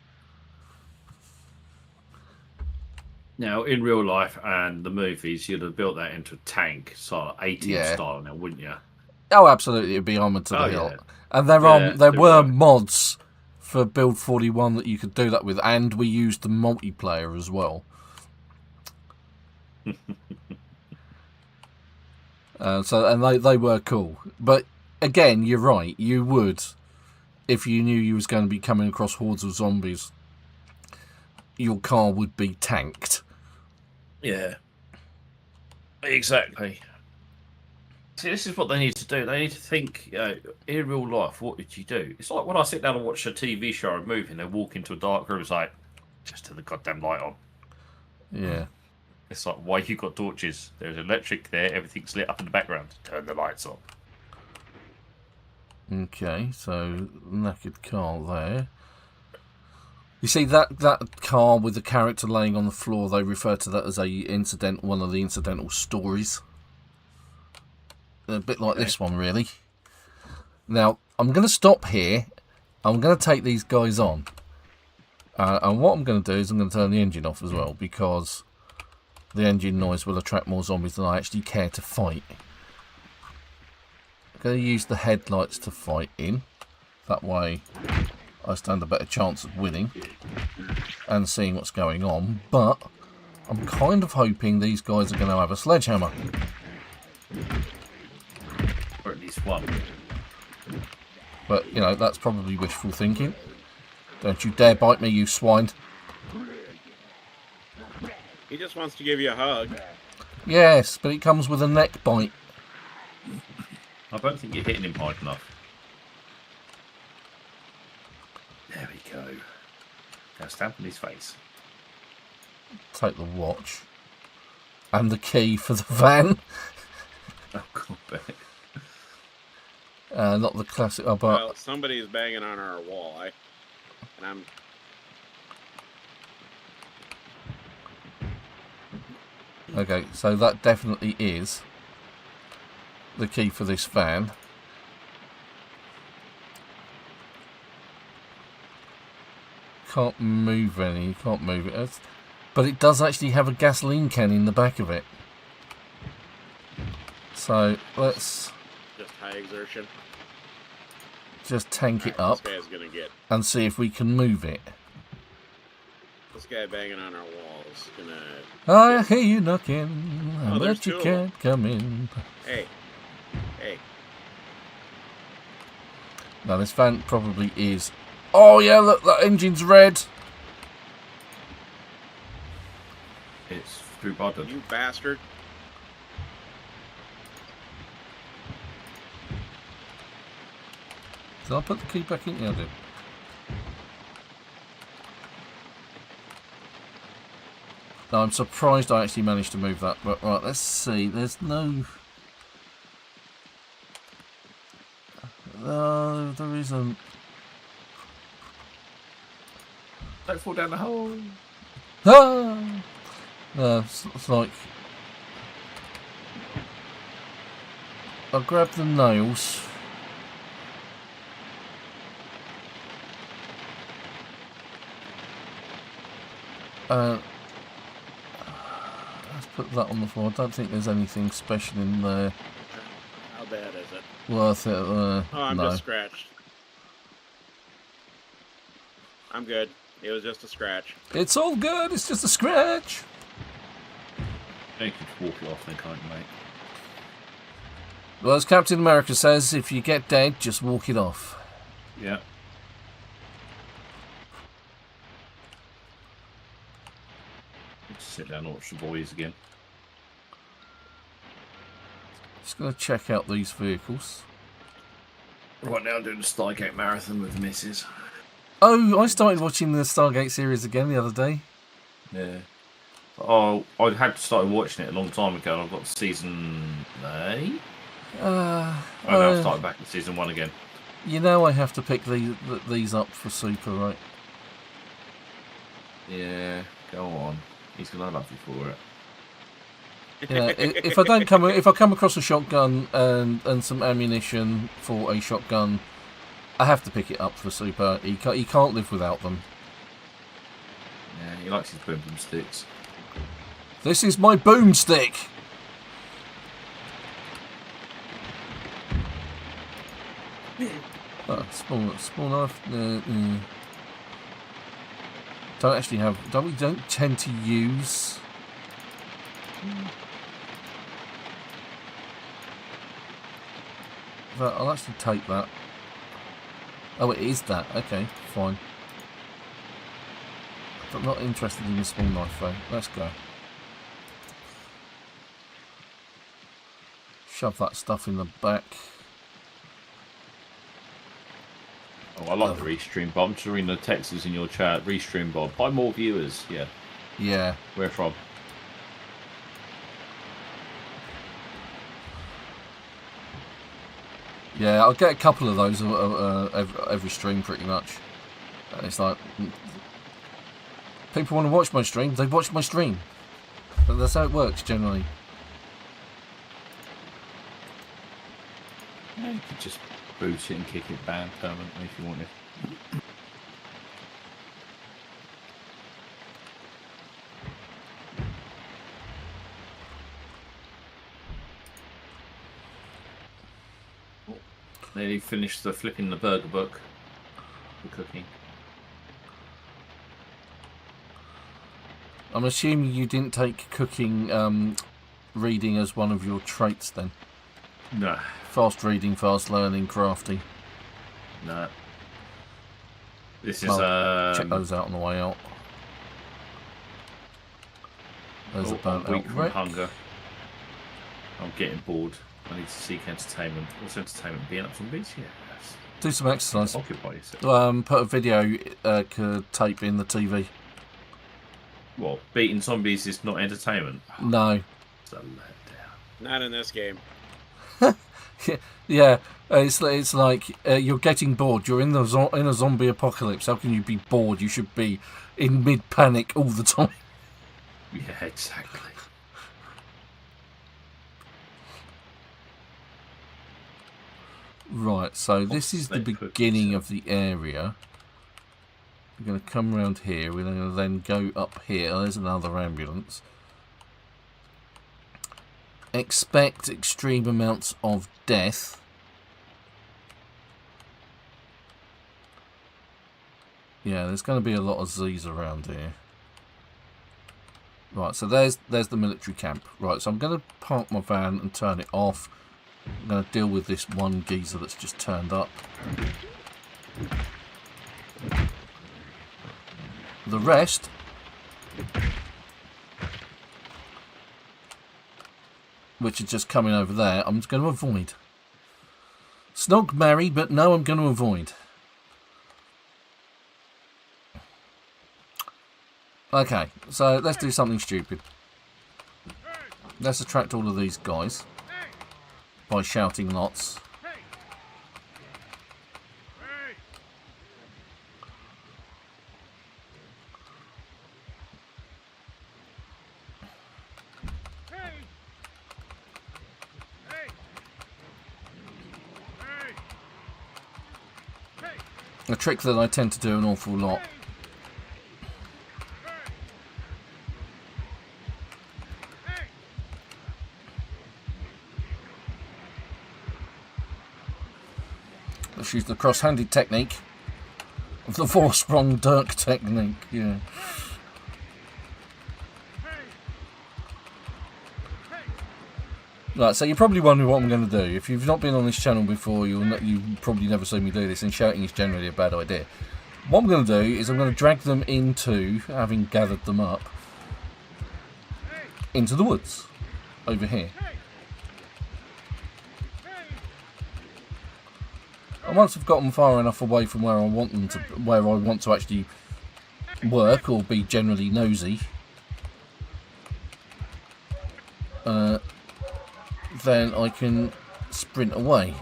Now, in real life and the movies, you'd have built that into a tank, sort of 18 style now, wouldn't you? Oh, absolutely. It'd be armoured to the hill. Yeah. And there were mods for Build 41 that you could do that with, and we used the multiplayer as well. And they were cool. But again, you're right. You would, if you knew you was going to be coming across hordes of zombies, your car would be tanked. Yeah. Exactly. See, this is what they need to do. They need to think, in real life, what did you do? It's like when I sit down and watch a TV show or a movie and they walk into a dark room, it's like, just turn the goddamn light on. Yeah. It's like, why you got torches? There's electric there, everything's lit up in the background. Turn the lights on. Okay, so naked car there. You see that car with the character laying on the floor, they refer to that as one of the incidental stories. A bit like this one, really. Now, I'm going to stop here. I'm going to take these guys on. And what I'm going to do is I'm going to turn the engine off as well, because the engine noise will attract more zombies than I actually care to fight. I'm going to use the headlights to fight in. That way I stand a better chance of winning and seeing what's going on. But I'm kind of hoping these guys are going to have a sledgehammer. Or at least one. But, you know, that's probably wishful thinking. Don't you dare bite me, you swine. He just wants to give you a hug. Yes, but it comes with a neck bite. I don't think you're hitting him hard enough. There we go. Now stamp in his face. Take the watch. And the key for the van. Oh, God, Not the classic. Oh, but well, somebody's banging on our wall. And I'm. okay, so that definitely is the key for this van. Can't move any. Can't move it. But it does actually have a gasoline can in the back of it. So let's Just high exertion. just tank it up This guy's gonna get. and see if we can move it. This guy banging on our wall is gonna. I hear you knocking, Oh, there's but you two of them. can't come in. Hey. Hey. Now this van probably is. Oh yeah, look, that engine's red. It's through bothered. You bastard. Did I put the key back in? Yeah, I did. No, I'm surprised I actually managed to move that. But right, let's see. There's no. There isn't. Don't fall down the hole. Ah! No, it's like. I'll grab the nails. Let's put that on the floor. I don't think there's anything special in there How bad is it? worth it. Oh, I'm no. just scratched. I'm good. It was just a scratch. It's all good. It's just a scratch. You can walk it off then, can't you, mate? Well, as Captain America says, if you get dead, just walk it off. Yeah. Just sit down and watch the boys again. Just going to check out these vehicles. Right now I'm doing the Stargate Marathon with the missus. Oh, I started watching the Stargate series again the other day. Yeah. Oh, I had started watching it a long time ago and I've got season 8. Uh, I now I've started back to season 1 again. You know I have to pick these up for Super, right? Yeah, go on. He's gonna love you for it. Yeah, if I come across a shotgun and some ammunition for a shotgun, I have to pick it up for Super. He can't live without them. Yeah, he likes his boom sticks. This is my boomstick. Small knife. Don't actually have. We don't tend to use. But I'll actually take that. Oh, it is that. Okay, fine. I'm not interested in the small knife though. Let's go. Shove that stuff in the back. Oh, I like the Restream Bob. I'm just reading the texts in your chat. Restream Bob. Buy more viewers. Yeah. Yeah. Where from? Yeah, I'll get a couple of those every stream pretty much. It's like, people want to watch my stream, they watch my stream. That's how it works generally. Yeah, you could just boot it and kick it down permanently if you wanted. Nearly finished the flipping the burger book for cooking. I'm assuming you didn't take cooking reading as one of your traits then? No. Fast reading, fast learning, crafty. No. This is check those out on the way out. There's a burnt weak out from wreck. hunger. I'm getting bored. I need to seek entertainment. What's entertainment? Being up zombies? Yes. Do some exercise. Occupy yourself. Put a video tape in the TV. What? Beating zombies is not entertainment? No. It's a letdown. Not in this game. Yeah, it's like you're getting bored. You're in in a zombie apocalypse. How can you be bored? You should be in mid panic all the time. Yeah, exactly. Right, so this is the beginning of the area. We're going to come around here. We're going to then go up here. There's another ambulance. Expect extreme amounts of death. Yeah, there's going to be a lot of Z's around here. Right, so there's the military camp. Right, so I'm going to park my van and turn it off. I'm going to deal with this one geezer that's just turned up. The rest, which are just coming over there, I'm just going to avoid. Snog marry, but no, I'm going to avoid. Okay, so let's do something stupid. Let's attract all of these guys by shouting lots. A trick that I tend to do an awful lot. Let's use the cross-handed technique of the four-sprung dirk technique, yeah. Right, so you're probably wondering what I'm going to do. If you've not been on this channel before, you've probably never seen me do this, and shouting is generally a bad idea. What I'm going to do is I'm going to drag them into, having gathered them up, into the woods, over here. And once I've got them far enough away from where I want them to, where I want to actually work or be generally nosy, then I can sprint away.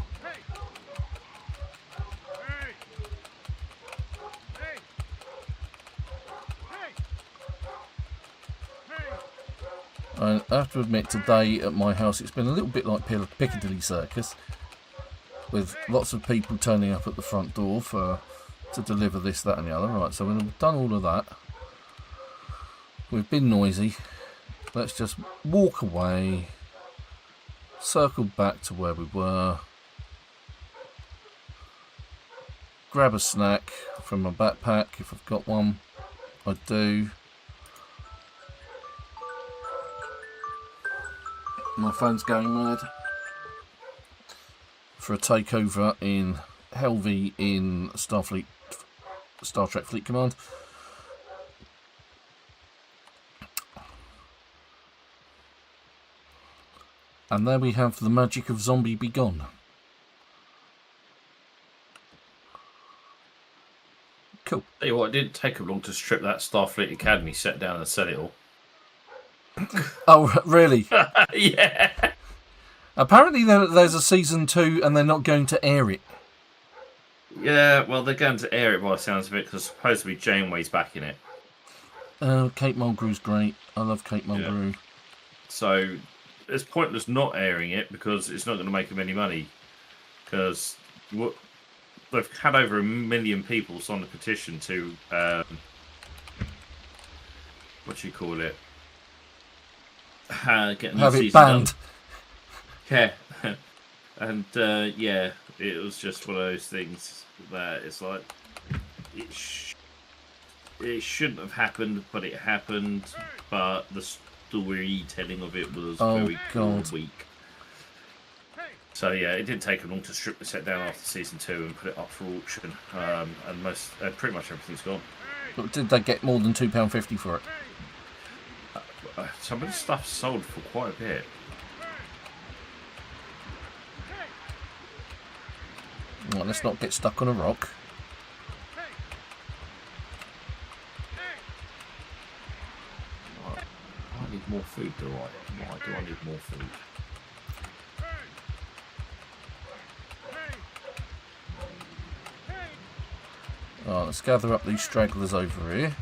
And I have to admit, today at my house it's been a little bit like Piccadilly Circus, with lots of people turning up at the front door to deliver this, that and the other. Right, so when we've done all of that, we've been noisy, let's just walk away, circle back to where we were, grab a snack from my backpack if I've got one. I do. My phone's going mad for a takeover in Helvey in Star Trek Fleet Command. And there we have the magic of Zombie Be Gone. Cool. Tell you what, it didn't take them long to strip that Starfleet Academy set down and sell it all. Oh, really? Yeah. Apparently there's a season 2 and they're not going to air it. Yeah, well, they're going to air it by the sounds of it because supposedly Janeway's back in it. Kate Mulgrew's great. I love Kate Mulgrew. Yeah. So it's pointless not airing it because it's not going to make them any money. Because they've had over 1 million people sign a petition to what do you call it? Get a new Have it season banned. done. Yeah, and yeah, it was just one of those things that it's like it shouldn't have happened, but it happened. But the storytelling of it was very weak. So yeah, it didn't take long to strip the set down after season 2 and put it up for auction, and pretty much everything's gone. But did they get more than £2.50 for it? Some of the stuff sold for quite a bit. Well, let's not get stuck on a rock. I need more food, do I? Why do I need more food? Right, let's gather up these stragglers over here.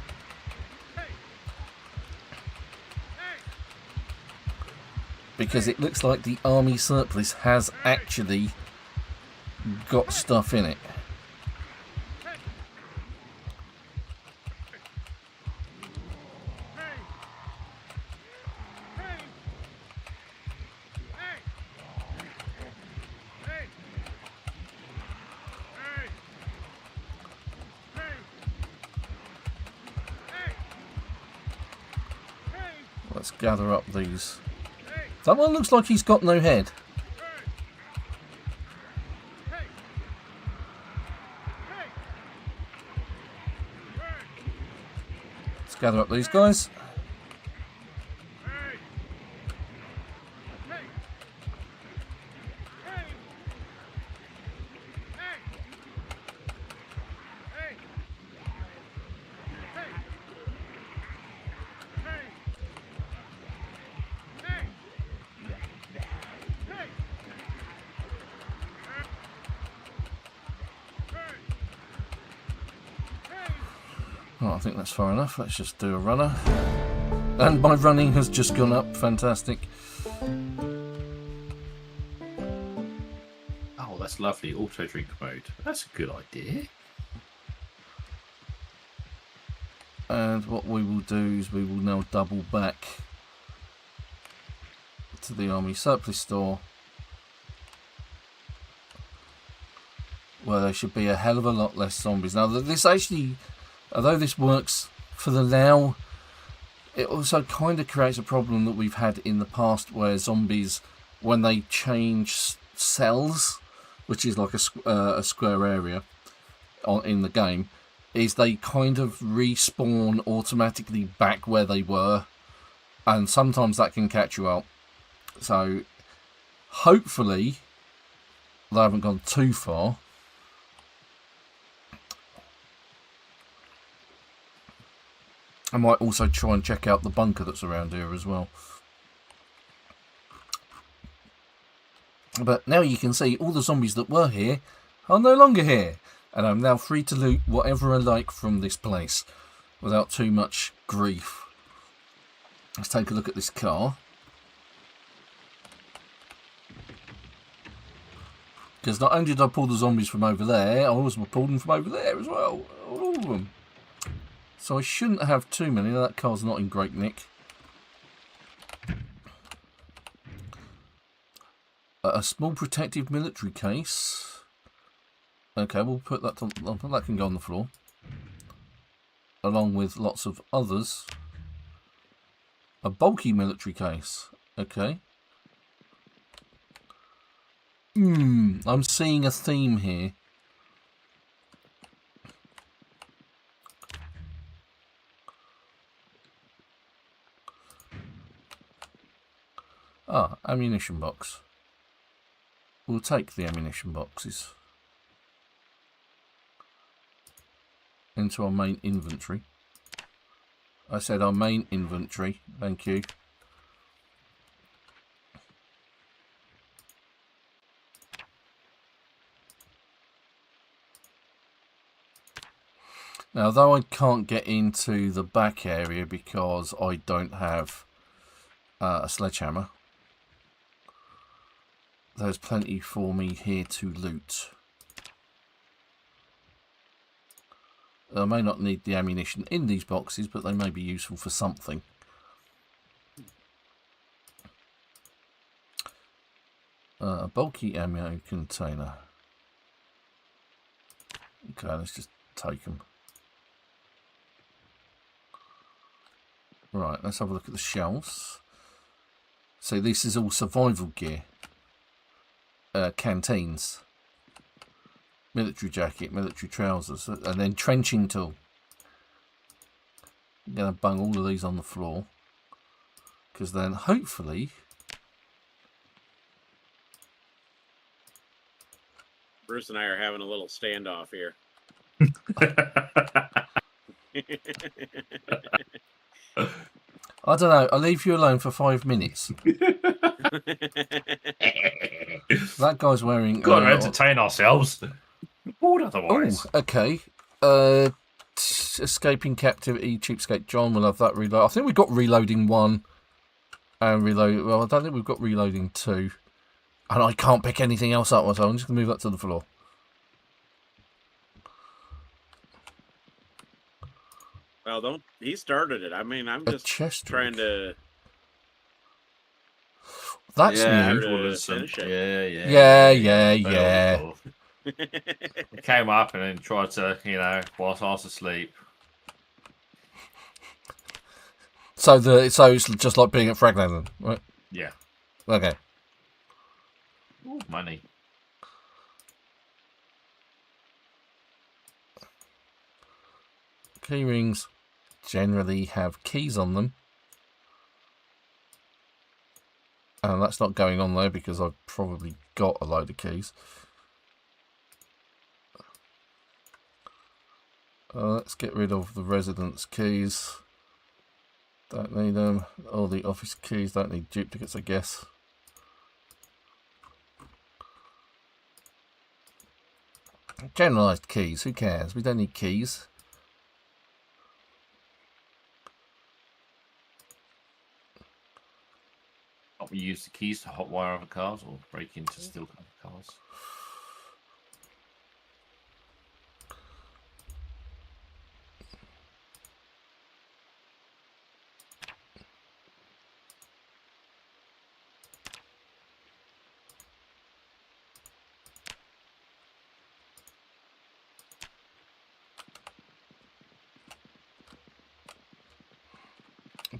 Because it looks like the army surplus has actually got stuff in it. Let's gather up these. That one looks like he's got no head. Let's gather up these guys. Oh, I think that's far enough. Let's just do a runner. And my running has just gone up. Fantastic. Oh, that's lovely. Auto drink mode. That's a good idea. And what we will do is we will now double back to the army surplus store, where there should be a hell of a lot less zombies. Now, this actually, although this works for the now, it also kind of creates a problem that we've had in the past where zombies, when they change cells, which is like a square area in the game, is they kind of respawn automatically back where they were, and sometimes that can catch you out. So hopefully they haven't gone too far. I might also try and check out the bunker that's around here as well. But now you can see all the zombies that were here are no longer here. And I'm now free to loot whatever I like from this place without too much grief. Let's take a look at this car. Because not only did I pull the zombies from over there, I also pulled them from over there as well. All of them. So I shouldn't have too many. That car's not in great nick. A small protective military case. Okay, we'll put that on. That can go on the floor, along with lots of others. A bulky military case. Okay. I'm seeing a theme here. Ah, ammunition box. We'll take the ammunition boxes into our main inventory. I said our main inventory. Thank you. Now, though I can't get into the back area because I don't have a sledgehammer, there's plenty for me here to loot. I may not need the ammunition in these boxes, but they may be useful for something. A bulky ammo container. Okay, let's just take them. Right, let's have a look at the shelves. So this is all survival gear. Canteens. Military jacket, military trousers, and then trenching tool. I'm going to bung all of these on the floor. Because then hopefully... Bruce and I are having a little standoff here. I don't know. I'll leave you alone for 5 minutes. That guy's wearing... Got to entertain ourselves. Bored otherwise. Oh, okay. Escaping captivity, cheapskate John will have that reload. I think we've got reloading 1 and reload. Well, I don't think we've got reloading 2. And I can't pick anything else up, so I'm just going to move that to the floor. Well, don't. He started it. I mean, I'm just trying to. That's yeah, new. Yeah. Came up and then tried to, whilst I was asleep. So it's just like being at Fragland, right? Yeah. Okay. Ooh, money. Key rings generally have keys on them. And that's not going on there because I've probably got a load of keys. Let's get rid of the residence keys. Don't need them. All the office keys don't need duplicates, I guess. Generalised keys, who cares? We don't need keys. Can't we use the keys to hotwire other cars or break into steal cars?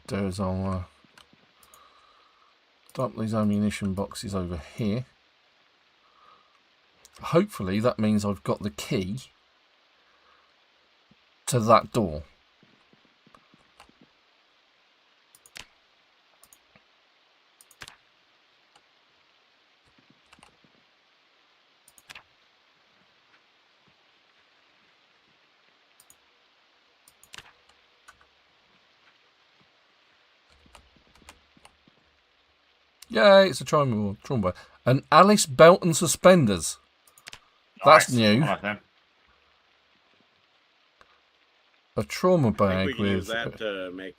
There's our dump these ammunition boxes over here. Hopefully that means I've got the key to that door. Yay, it's a trauma. An Alice belt and suspenders. Nice. That's new. I like that. A trauma I bag think we can with... use that to make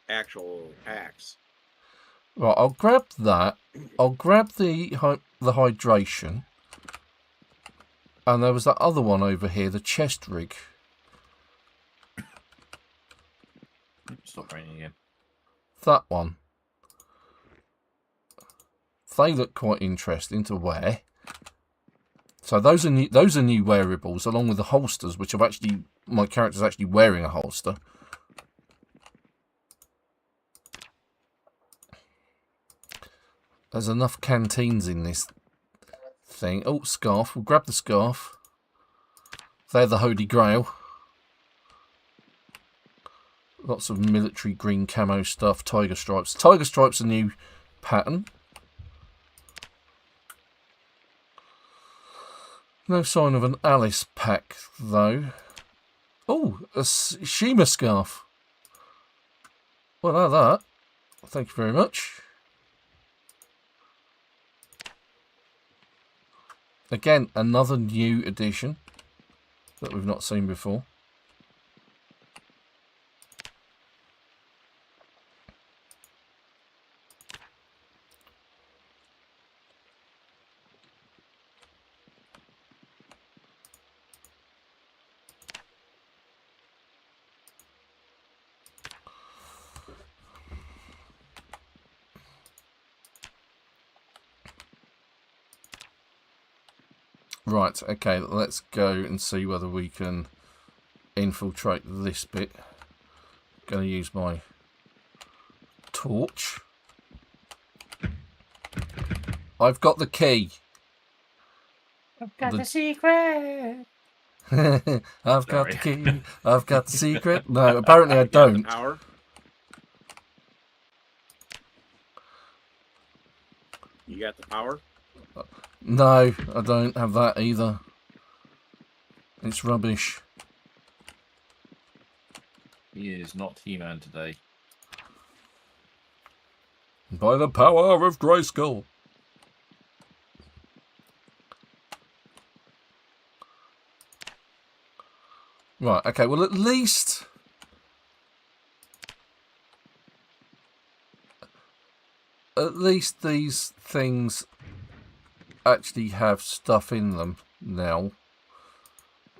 actual packs. Right, I'll grab that. I'll grab the hydration. And there was that other one over here, the chest rig. Stop raining again. That one. They look quite interesting to wear. So those are new wearables, along with the holsters, which my character's actually wearing a holster. There's enough canteens in this thing. Oh, scarf. We'll grab the scarf. They're the Holy Grail. Lots of military green camo stuff. Tiger stripes. Tiger stripes a new pattern. No sign of an Alice pack, though. Oh, a Shima scarf. Well, now that. Thank you very much. Again, another new addition that we've not seen before. Right, okay, let's go and see whether we can infiltrate this bit. Going to use my torch. I've got the key. I've got the secret. I've got the key. I've got the secret. No, apparently I don't. Power. You got the power? No, I don't have that either. It's rubbish. He is not He-Man today. By the power of Grayskull. Right, okay, well at least these things actually have stuff in them now.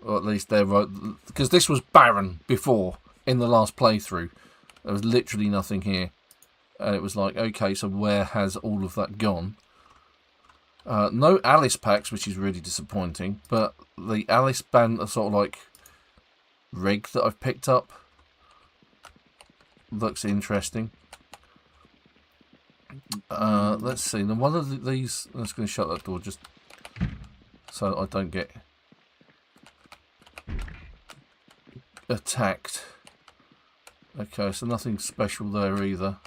Or at least they're right, because this was barren before in the last playthrough. There was literally nothing here. And it was like, okay, so where has all of that gone? No Alice packs, which is really disappointing. But the Alice band are sort of like rig that I've picked up looks interesting. Let's see. Now, one of these. I'm just going to shut that door just so I don't get attacked. Okay, so nothing special there either.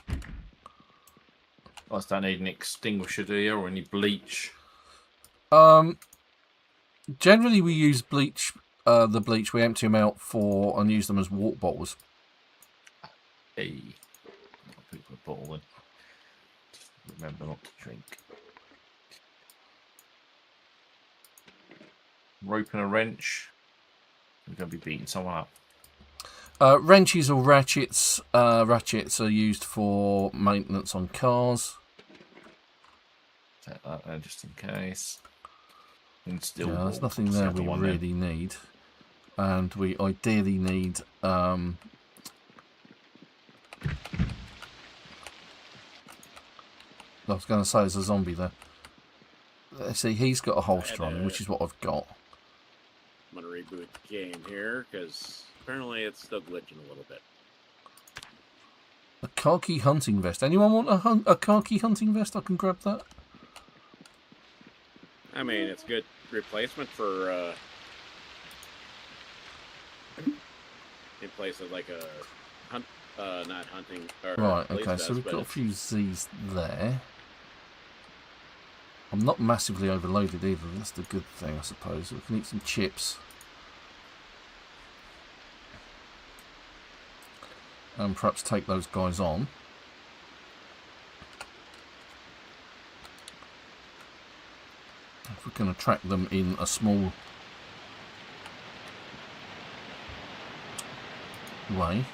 I just don't need an extinguisher, do you, or any bleach? Generally we use bleach. The bleach, we empty them out and use them as water bottles. Hey, I'll put the bottle in. Just remember not to drink. Rope and a wrench. We're going to be beating someone up. Wrenches or ratchets. Ratchets are used for maintenance on cars. Take that there just in case. And still, yeah, there's nothing there we really need. And we ideally need I was going to say there's a zombie there. Let's see, he's got a holster on him, which is what I've got. I'm going to reboot the game here, because apparently it's still glitching a little bit. A khaki hunting vest. Anyone want a khaki hunting vest? I can grab that. I mean, it's a good replacement for in place of like a hunt, not hunting. Or right. police Okay. vest, So we've but got a few Z's there. I'm not massively overloaded either. That's the good thing, I suppose. We can eat some chips. And perhaps take those guys on. If we can attract them in a small way.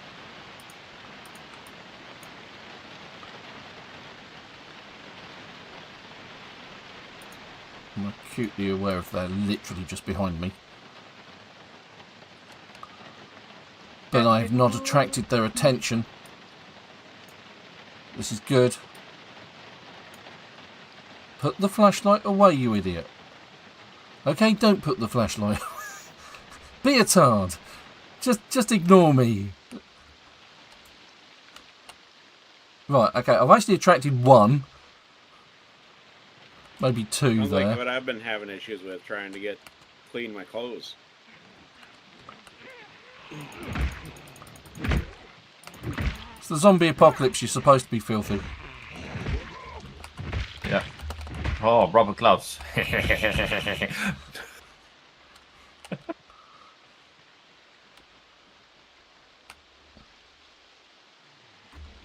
I'm acutely aware if they're literally just behind me. But I have not attracted their attention. This is good. Put the flashlight away, you idiot. Okay, don't put the flashlight away. Be a tard. Just ignore me. Right, okay, I've actually attracted one. Maybe two sounds there. like what I've been having issues with trying to clean my clothes. It's the zombie apocalypse, you're supposed to be filthy. Yeah. Oh, rubber gloves.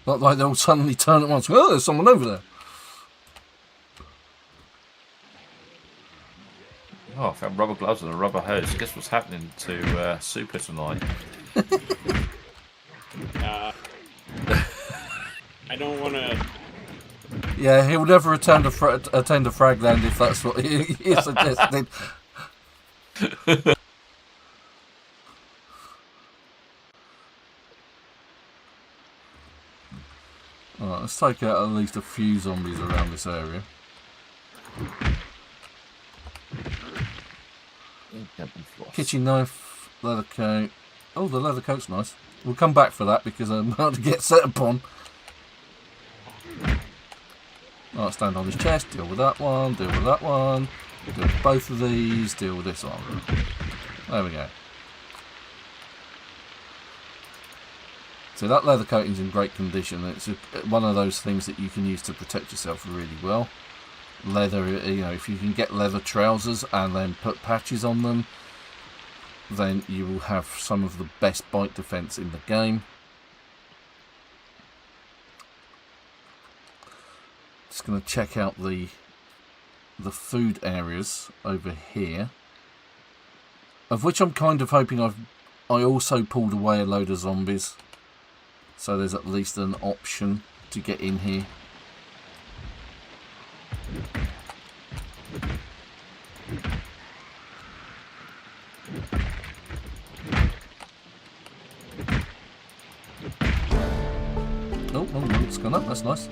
Not like they'll suddenly turn at once. Oh, there's someone over there. Oh, I found rubber gloves and a rubber hose. Guess what's happening to Super tonight? I don't want to. Yeah, he'll never attend a Fragland if that's what he suggested. Alright, let's take out at least a few zombies around this area. Kitchen knife, leather coat. Oh, the leather coat's nice. We'll come back for that because I'm about to get set upon. Alright, stand on his chest, deal with that one, deal with that one, deal with both of these, deal with this one. There we go. So that leather coating's in great condition. It's one of those things that you can use to protect yourself really well. Leather, you know, if you can get leather trousers and then put patches on them, then you will have some of the best bite defense in the game. Just going to check out the the food areas over here, of which I'm kind of hoping I also pulled away a load of zombies, so there's at least an option to get in here. Oh, it's gone up, that's nice.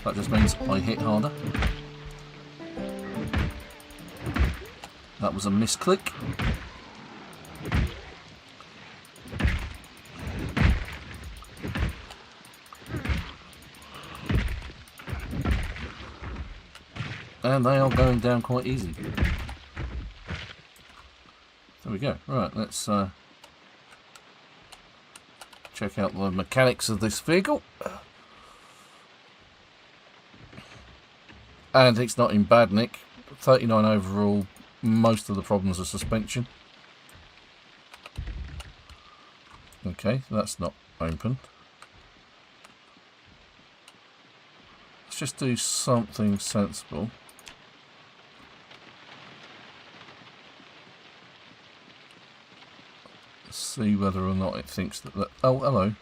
That just means I hit harder. That was a misclick. And they are going down quite easy. There we go. Right, let's check out the mechanics of this vehicle. And it's not in bad nick. 39 overall. Most of the problems are suspension. Okay, that's not open. Let's just do something sensible. See whether or not it thinks that... Oh, hello.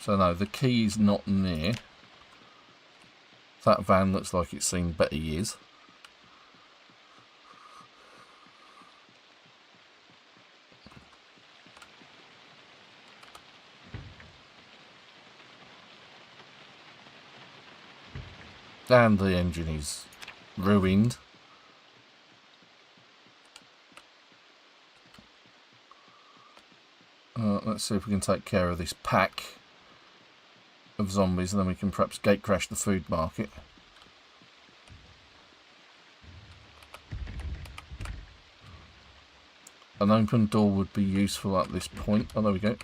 So no, the key is not near. That van looks like it's seen better years. And the engine is ruined. Let's see if we can take care of this pack of zombies, and then we can perhaps gate crash the food market. An open door would be useful at this point. Oh, there we go.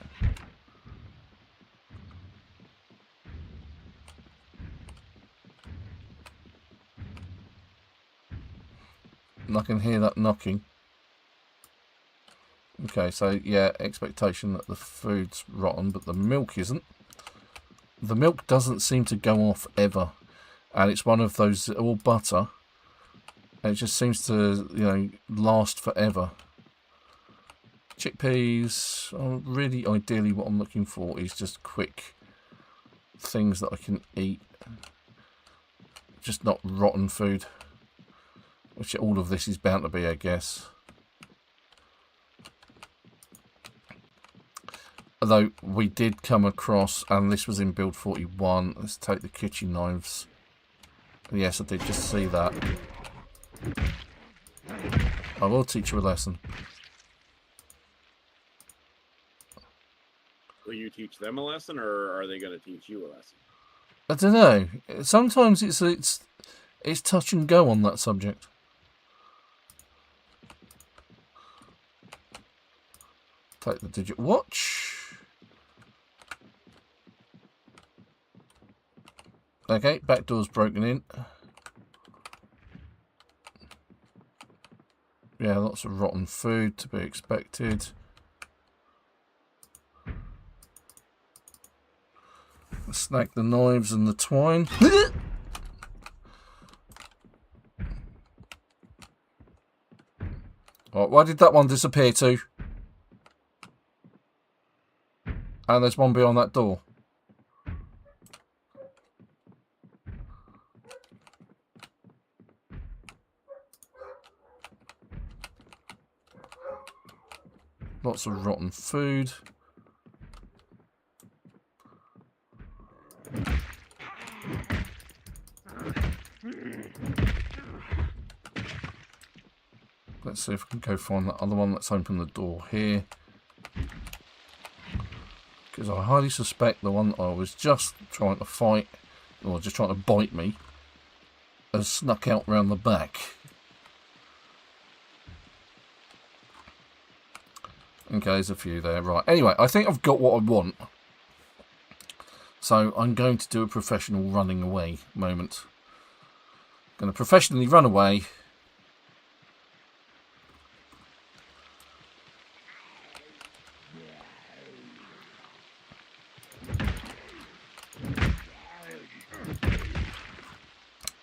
And I can hear that knocking. Okay, so yeah, expectation that the food's rotten, but the milk isn't. The milk doesn't seem to go off ever, and it's one of those, all butter, and it just seems to, you know, last forever. Chickpeas, really ideally what I'm looking for is just quick things that I can eat, just not rotten food, which all of this is bound to be, I guess. Although we did come across, and this was in build 41, let's take the kitchen knives. Yes, I did just see that. I will teach you a lesson. Will you teach them a lesson, or are they going to teach you a lesson? I don't know. Sometimes it's touch and go on that subject. Take the digit watch. Okay, back door's broken in. Yeah, lots of rotten food to be expected. Snag the knives and the twine. Oh, why did that one disappear too? And there's one behind that door. Lots of rotten food. Let's see if we can go find that other one. Let's open the door here. Because I highly suspect the one I was just trying to fight, or just trying to bite me, has snuck out round the back. Okay, there's a few there. Right, anyway, I think I've got what I want. So I'm going to do a professional running away moment. Going to professionally run away.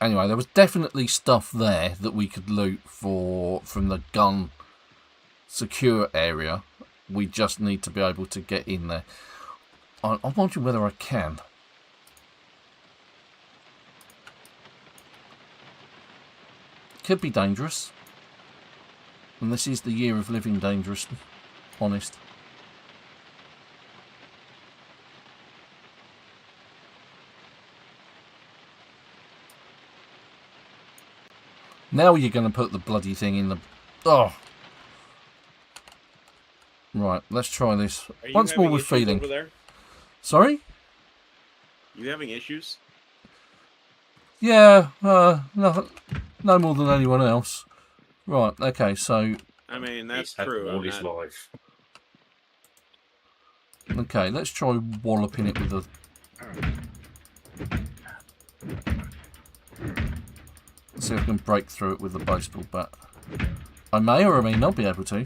Anyway, there was definitely stuff there that we could loot from the gun secure area. We just need to be able to get in there. I'm wondering whether I can. Could be dangerous. And this is the year of living dangerous, honest. Now you're going to put the bloody thing in the... Oh! Right, let's try this. Once more with feeling. Over there? Sorry? You having issues? Yeah, no more than anyone else. Right, okay, so... I mean, that's He's had true. all his life. Okay, let's try walloping it with a... Let's see if I can break through it with the baseball bat. I may or I may not be able to.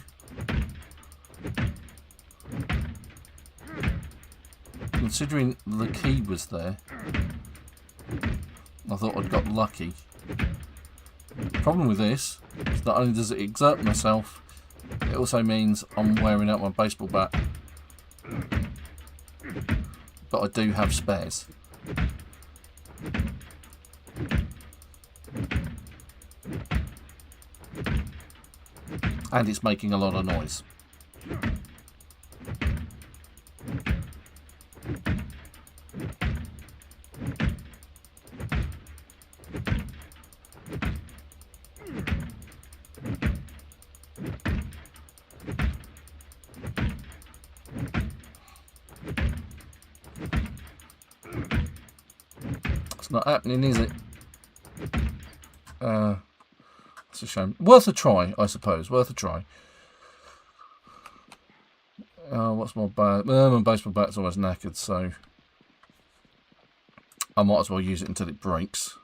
Considering the key was there, I thought I'd got lucky. Problem with this is not only does it exert myself, it also means I'm wearing out my baseball bat. But I do have spares. And it's making a lot of noise. It's not happening, is it? It's a shame. Worth a try, I suppose. Worth a try. What's my bat? My baseball bat's always knackered, so I might as well use it until it breaks.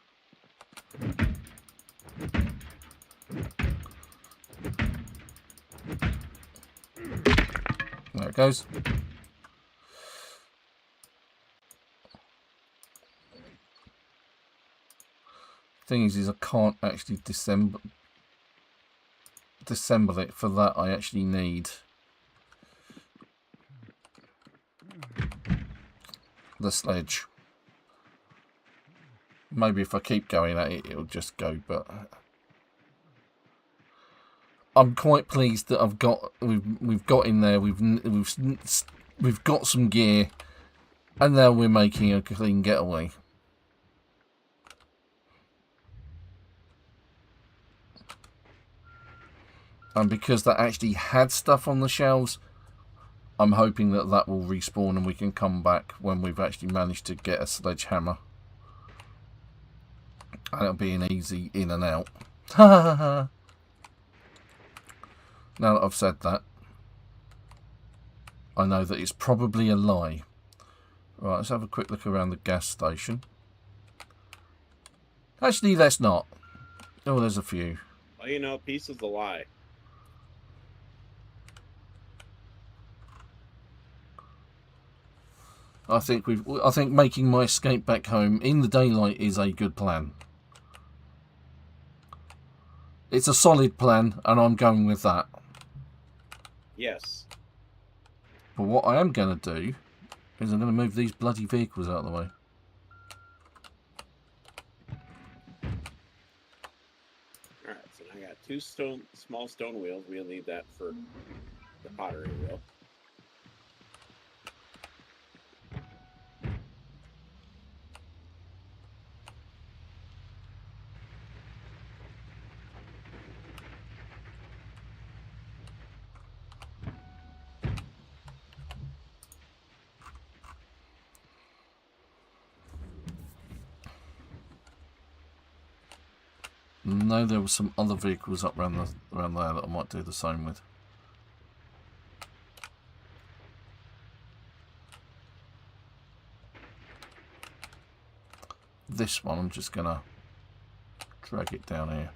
There it goes. Thing is I can't actually disassemble it. For that I actually need the sledge. Maybe if I keep going at it, it'll just go. But I'm quite pleased that we've got in there. We've got some gear, and now we're making a clean getaway. And because that actually had stuff on the shelves, I'm hoping that that will respawn and we can come back when we've actually managed to get a sledgehammer. And it'll be an easy in and out. Now that I've said that, I know that it's probably a lie. Right, let's have a quick look around the gas station. Actually, let's not. Oh, there's a few. Well, you know, peace is a lie. I think making my escape back home in the daylight is a good plan. It's a solid plan, and I'm going with that. Yes. But what I am going to do is I'm going to move these bloody vehicles out of the way. Alright, so I got two small stone wheels. We'll need that for the pottery wheel. No, there were some other vehicles up around there that I might do the same with. This one I'm just gonna drag it down here.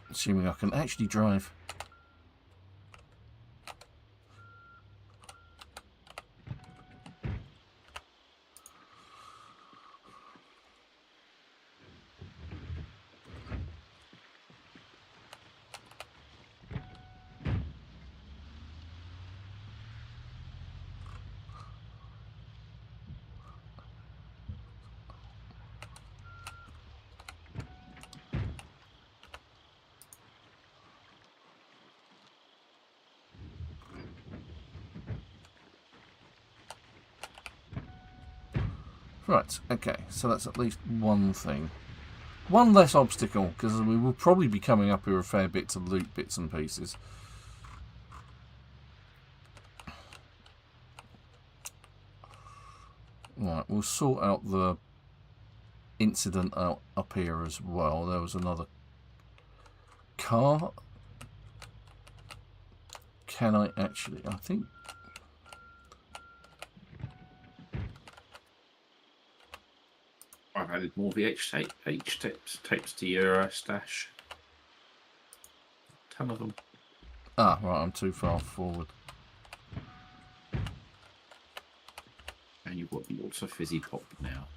Assuming I can actually drive. Right, okay, so that's at least one thing. One less obstacle, because we will probably be coming up here a fair bit to loot bits and pieces. Right, we'll sort out the incident out up here as well. There was another car. Can I actually... I think... I've added more VH tapes to your stash. Ton of them. Ah, right, I'm too far forward. And you've got lots of fizzy pop now.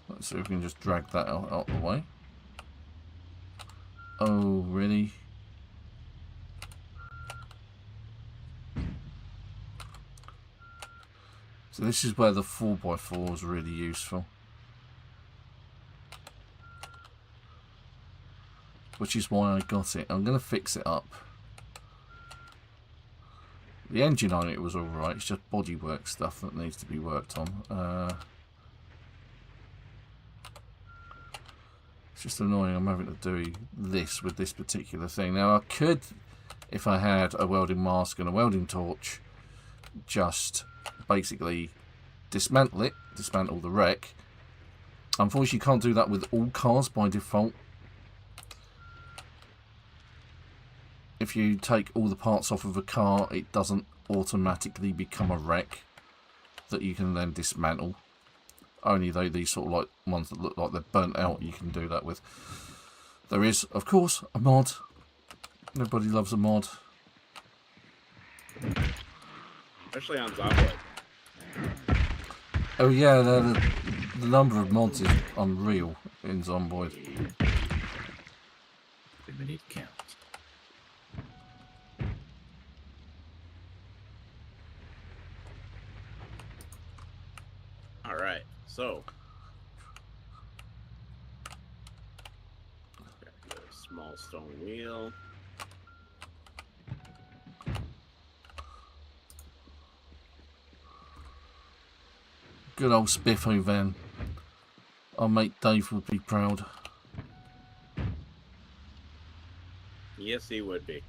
Let's see if we can just drag that out the way. Oh, really? So this is where the 4x4 is really useful. Which is why I got it. I'm going to fix it up. The engine on it was alright, it's just bodywork stuff that needs to be worked on. It's just annoying I'm having to do this with this particular thing. Now I could, if I had a welding mask and a welding torch, just basically dismantle it, dismantle the wreck. Unfortunately you can't do that with all cars by default. If you take all the parts off of a car, it doesn't automatically become a wreck that you can then dismantle. Only though these sort of like ones that look like they're burnt out, you can do that with. There is, of course, a mod. Everybody loves a mod. Especially on Zomboid. Oh yeah, the number of mods is unreal in Zomboid. We need count. All right, so got a small stone wheel. Good old Spiffo van. Our mate Dave would be proud. Yes, he would be.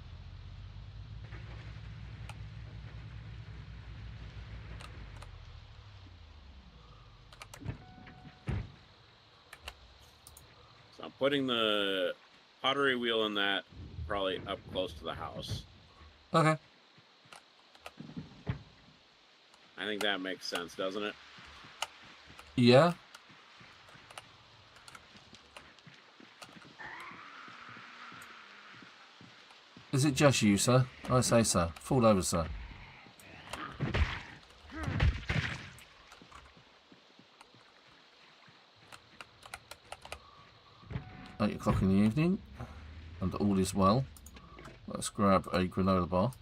So I'm putting the pottery wheel in that probably up close to the house. Okay. I think that makes sense, doesn't it? Yeah. Is it just you, sir? I say, sir. Fall over, sir. 8 o'clock in the evening, and all is well. Let's grab a granola bar.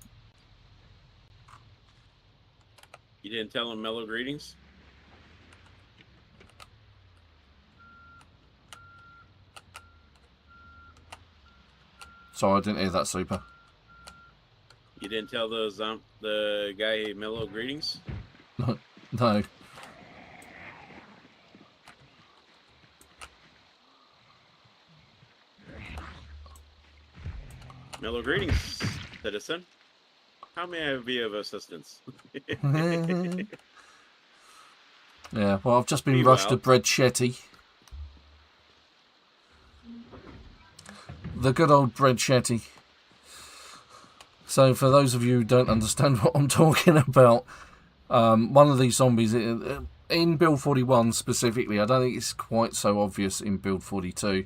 You didn't tell him mellow greetings? Sorry, I didn't hear that, Super. You didn't tell the guy mellow greetings? No. Mellow greetings, citizen. How may I be of assistance? Yeah, well, I've just been Be rushed well. to bread shetty. The good old bread shetty. So for those of you who don't understand what I'm talking about, One of these zombies in build 41 specifically, I don't think it's quite so obvious in build 42,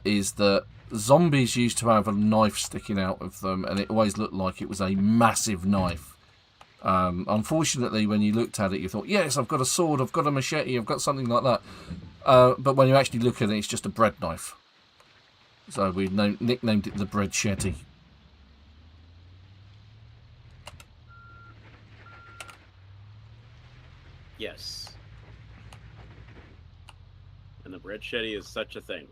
is that zombies used to have a knife sticking out of them, and it always looked like it was a massive knife. Unfortunately, when you looked at it, you thought, yes, I've got a sword, I've got a machete, I've got something like that. But when you actually look at it, it's just a bread knife. So we nicknamed it the bread shetty. Yes. And the bread shetty is such a thing.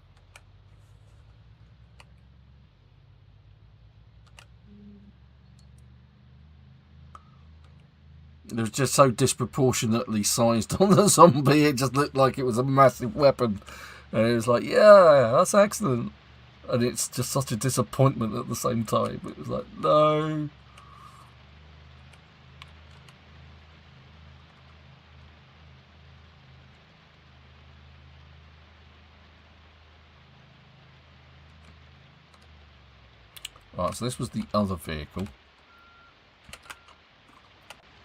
It was just so disproportionately sized on the zombie, it just looked like it was a massive weapon. And it was like, yeah, that's excellent. And it's just such a disappointment at the same time. It was like, no. Right, so this was the other vehicle.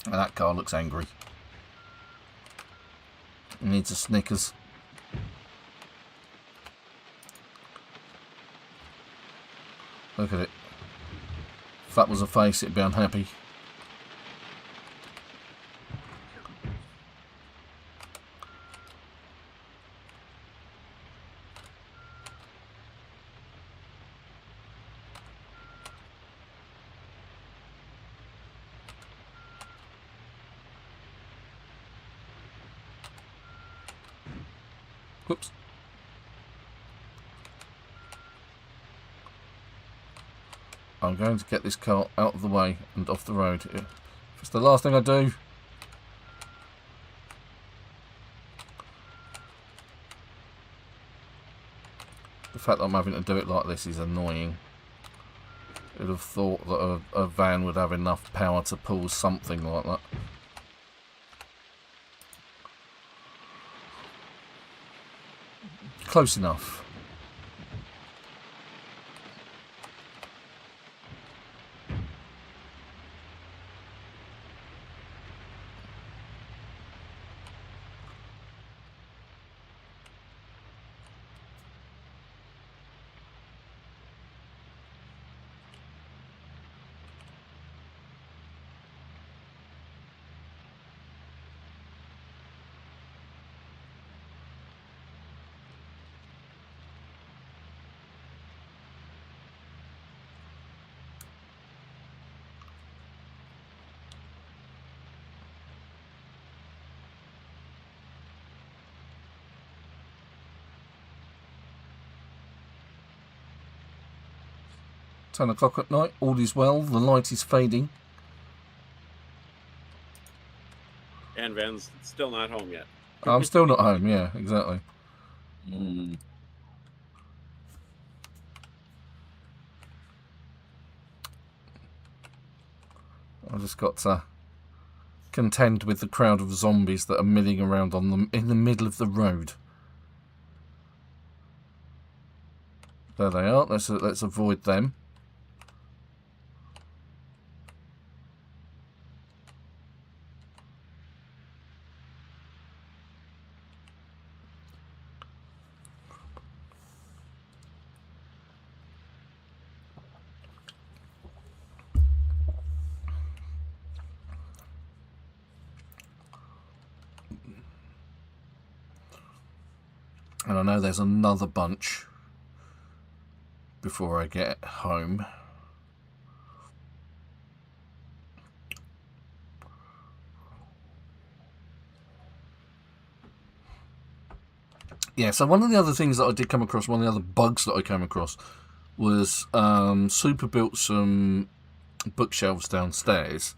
And that car looks angry. It needs a Snickers. Look at it. If that was a face, it'd be unhappy. Whoops. I'm going to get this car out of the way and off the road. If it's the last thing I do. The fact that I'm having to do it like this is annoying. I'd have thought that a van would have enough power to pull something like that. Close enough. Ten o'clock at night, all is well, the light is fading. And Van's still not home yet. I'm still not home, yeah, exactly. I've just got to contend with the crowd of zombies that are milling around on them in the middle of the road. There they are, let's avoid them. And I know there's another bunch before I get home. Yeah, so one of the other things that I did come across, one of the other bugs that I came across was Super built some bookshelves downstairs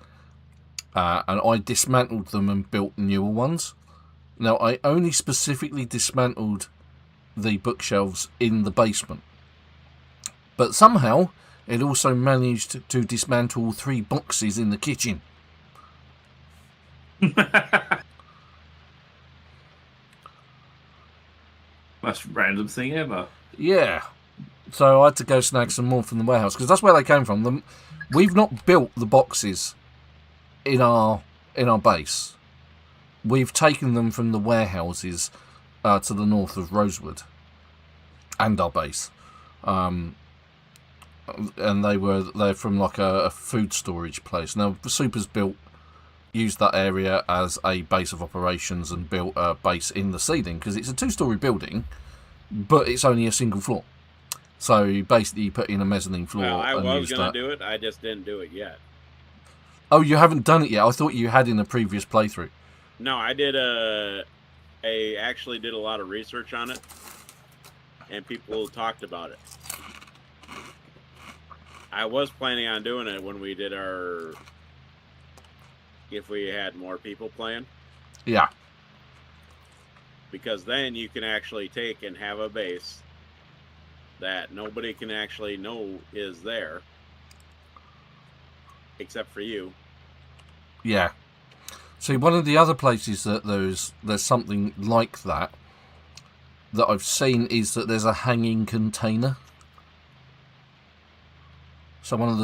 and I dismantled them and built newer ones. Now, I only specifically dismantled the bookshelves in the basement. But somehow, it also managed to dismantle 3 boxes in the kitchen. Most random thing ever. Yeah. So I had to go snag some more from the warehouse, because that's where they came from. We've not built the boxes in our in our base. We've taken them from the warehouses to the north of Rosewood and our base. And they're from like a food storage place. Now, the Super's used that area as a base of operations and built a base in the ceiling because it's a 2-story building, but it's only a single floor. So basically, you put in a mezzanine floor. Well, I and was going to do it. I just didn't do it yet. Oh, you haven't done it yet? I thought you had in a previous playthrough. No, I did I actually did a lot of research on it, and people talked about it. I was planning on doing it when we did if we had more people playing. Yeah. Because then you can actually take and have a base that nobody can actually know is there, except for you. Yeah. See, one of the other places that there's something like that I've seen is that there's a hanging container. So one of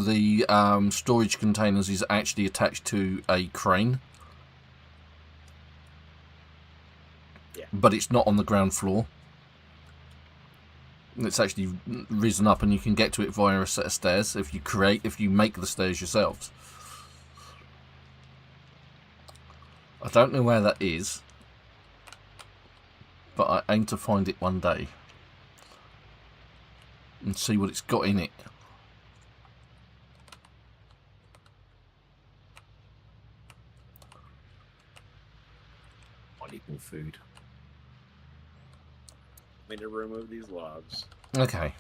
the storage containers is actually attached to a crane. Yeah. But it's not on the ground floor. It's actually risen up, and you can get to it via a set of stairs if you make the stairs yourselves. I don't know where that is, but I aim to find it one day and see what it's got in it. I need more food. Need to remove these logs. Okay.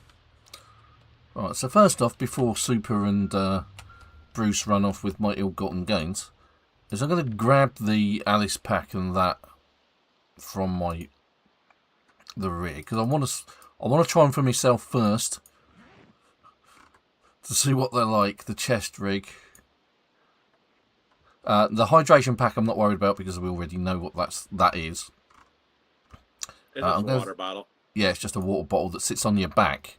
Alright, so first off, before Super and Bruce run off with my ill-gotten gains, is I'm going to grab the Alice pack and that from the rear, because I want to try them for myself first to see what they're like. The chest rig, the hydration pack, I'm not worried about because we already know what that is. It's a water bottle. Yeah, it's just a water bottle that sits on your back.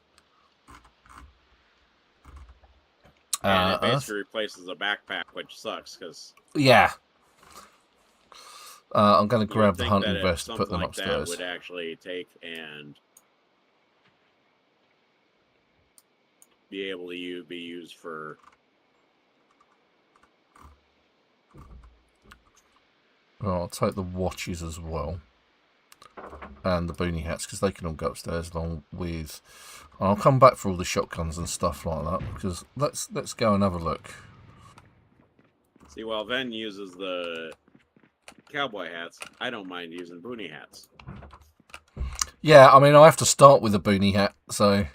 And it basically replaces a backpack, which sucks because. Yeah. I'm going to grab the hunting vest and put them upstairs. upstairs. That would actually take and be able to be used for. Well, I'll take the watches as well. And the boonie hats, because they can all go upstairs along with... I'll come back for all the shotguns and stuff like that, because let's go and have a look. See, while Ven uses the cowboy hats, I don't mind using boonie hats. Yeah, I mean, I have to start with a boonie hat, so...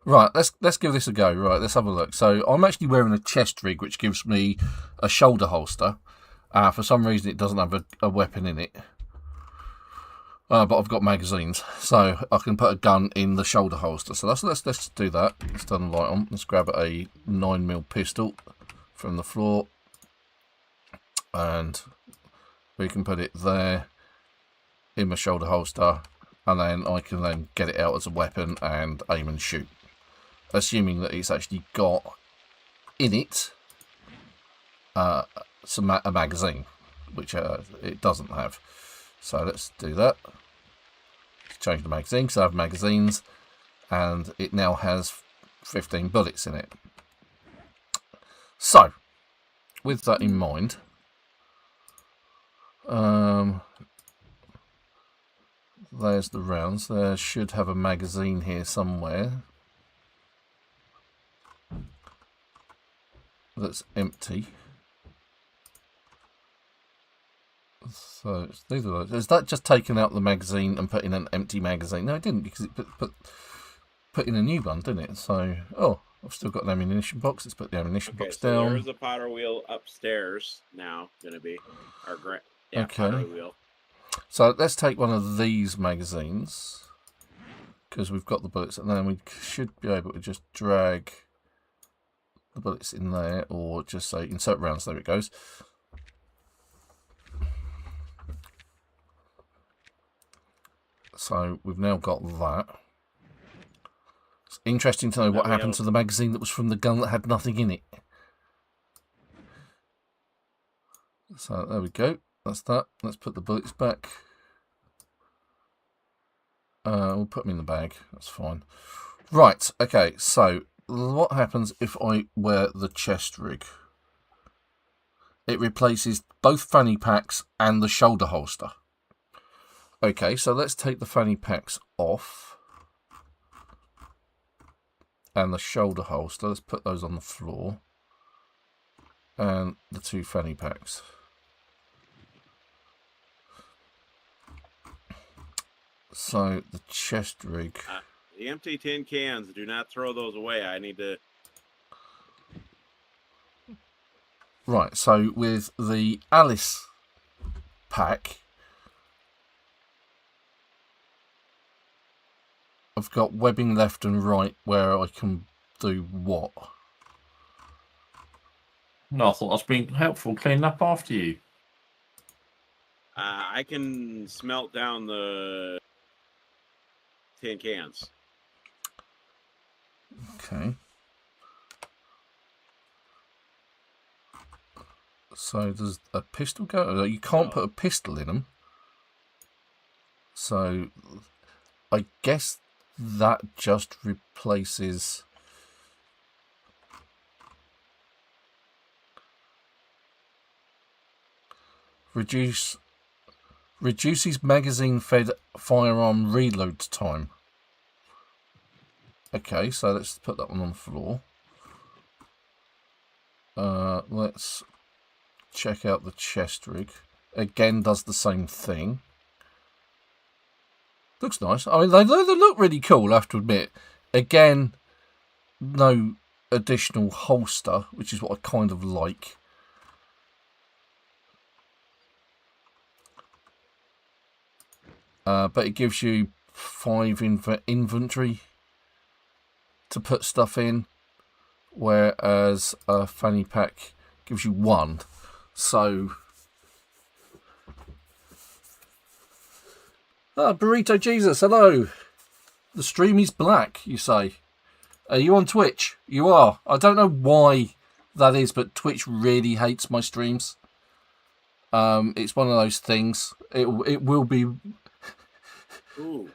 Right, let's give this a go. Right, let's have a look. So, I'm actually wearing a chest rig, which gives me a shoulder holster. For some reason, it doesn't have a weapon in it. But I've got magazines, so I can put a gun in the shoulder holster. So let's do that. Let's turn the light on. Let's grab a 9mm pistol from the floor, and we can put it there in my shoulder holster, and then I can then get it out as a weapon and aim and shoot, assuming that it's actually got in it a magazine, which it doesn't have. So let's do that. Change the magazine because I have magazines, and it now has 15 bullets in it. So, with that in mind, there's the rounds. There should have a magazine here somewhere that's empty. So these are those. Is that just taking out the magazine and putting an empty magazine? No, it didn't, because it put in a new one, didn't it? So, I've still got an ammunition box. Let's put the ammunition box down. There is a powder wheel upstairs now. Going to be our okay. Powder wheel. So let's take one of these magazines because we've got the bullets, and then we should be able to just drag the bullets in there, or just say insert rounds. There it goes. So we've now got that. It's interesting to know what happened to the magazine that was from the gun that had nothing in it. So there we go. That's that. Let's put the bullets back. We'll put them in the bag. That's fine. Right. Okay. So what happens if I wear the chest rig? It replaces both fanny packs and the shoulder holster. Okay. So let's take the fanny packs off. And the shoulder holster. Let's put those on the floor. And the 2 fanny packs. So the chest rig. The empty tin cans, do not throw those away. I need to. Right, so with the Alice pack, I've got webbing left and right where I can do what? No, I thought I was being helpful cleaning up after you. I can smelt down the tin cans. Okay. So does a pistol go? You can't put a pistol in them. So I guess that just replaces... Reduces magazine-fed firearm reload time. Okay, so let's put that one on the floor. Let's check out the chest rig. Again, does the same thing. Looks nice. I mean, they look really cool, I have to admit. Again, no additional holster, which is what I kind of like. But it gives you 5 inventory to put stuff in, whereas a fanny pack gives you 1. So, Burrito Jesus, hello. The stream is black, you say. Are you on Twitch? You are. I don't know why that is, but Twitch really hates my streams. It's one of those things. It will be. Ooh.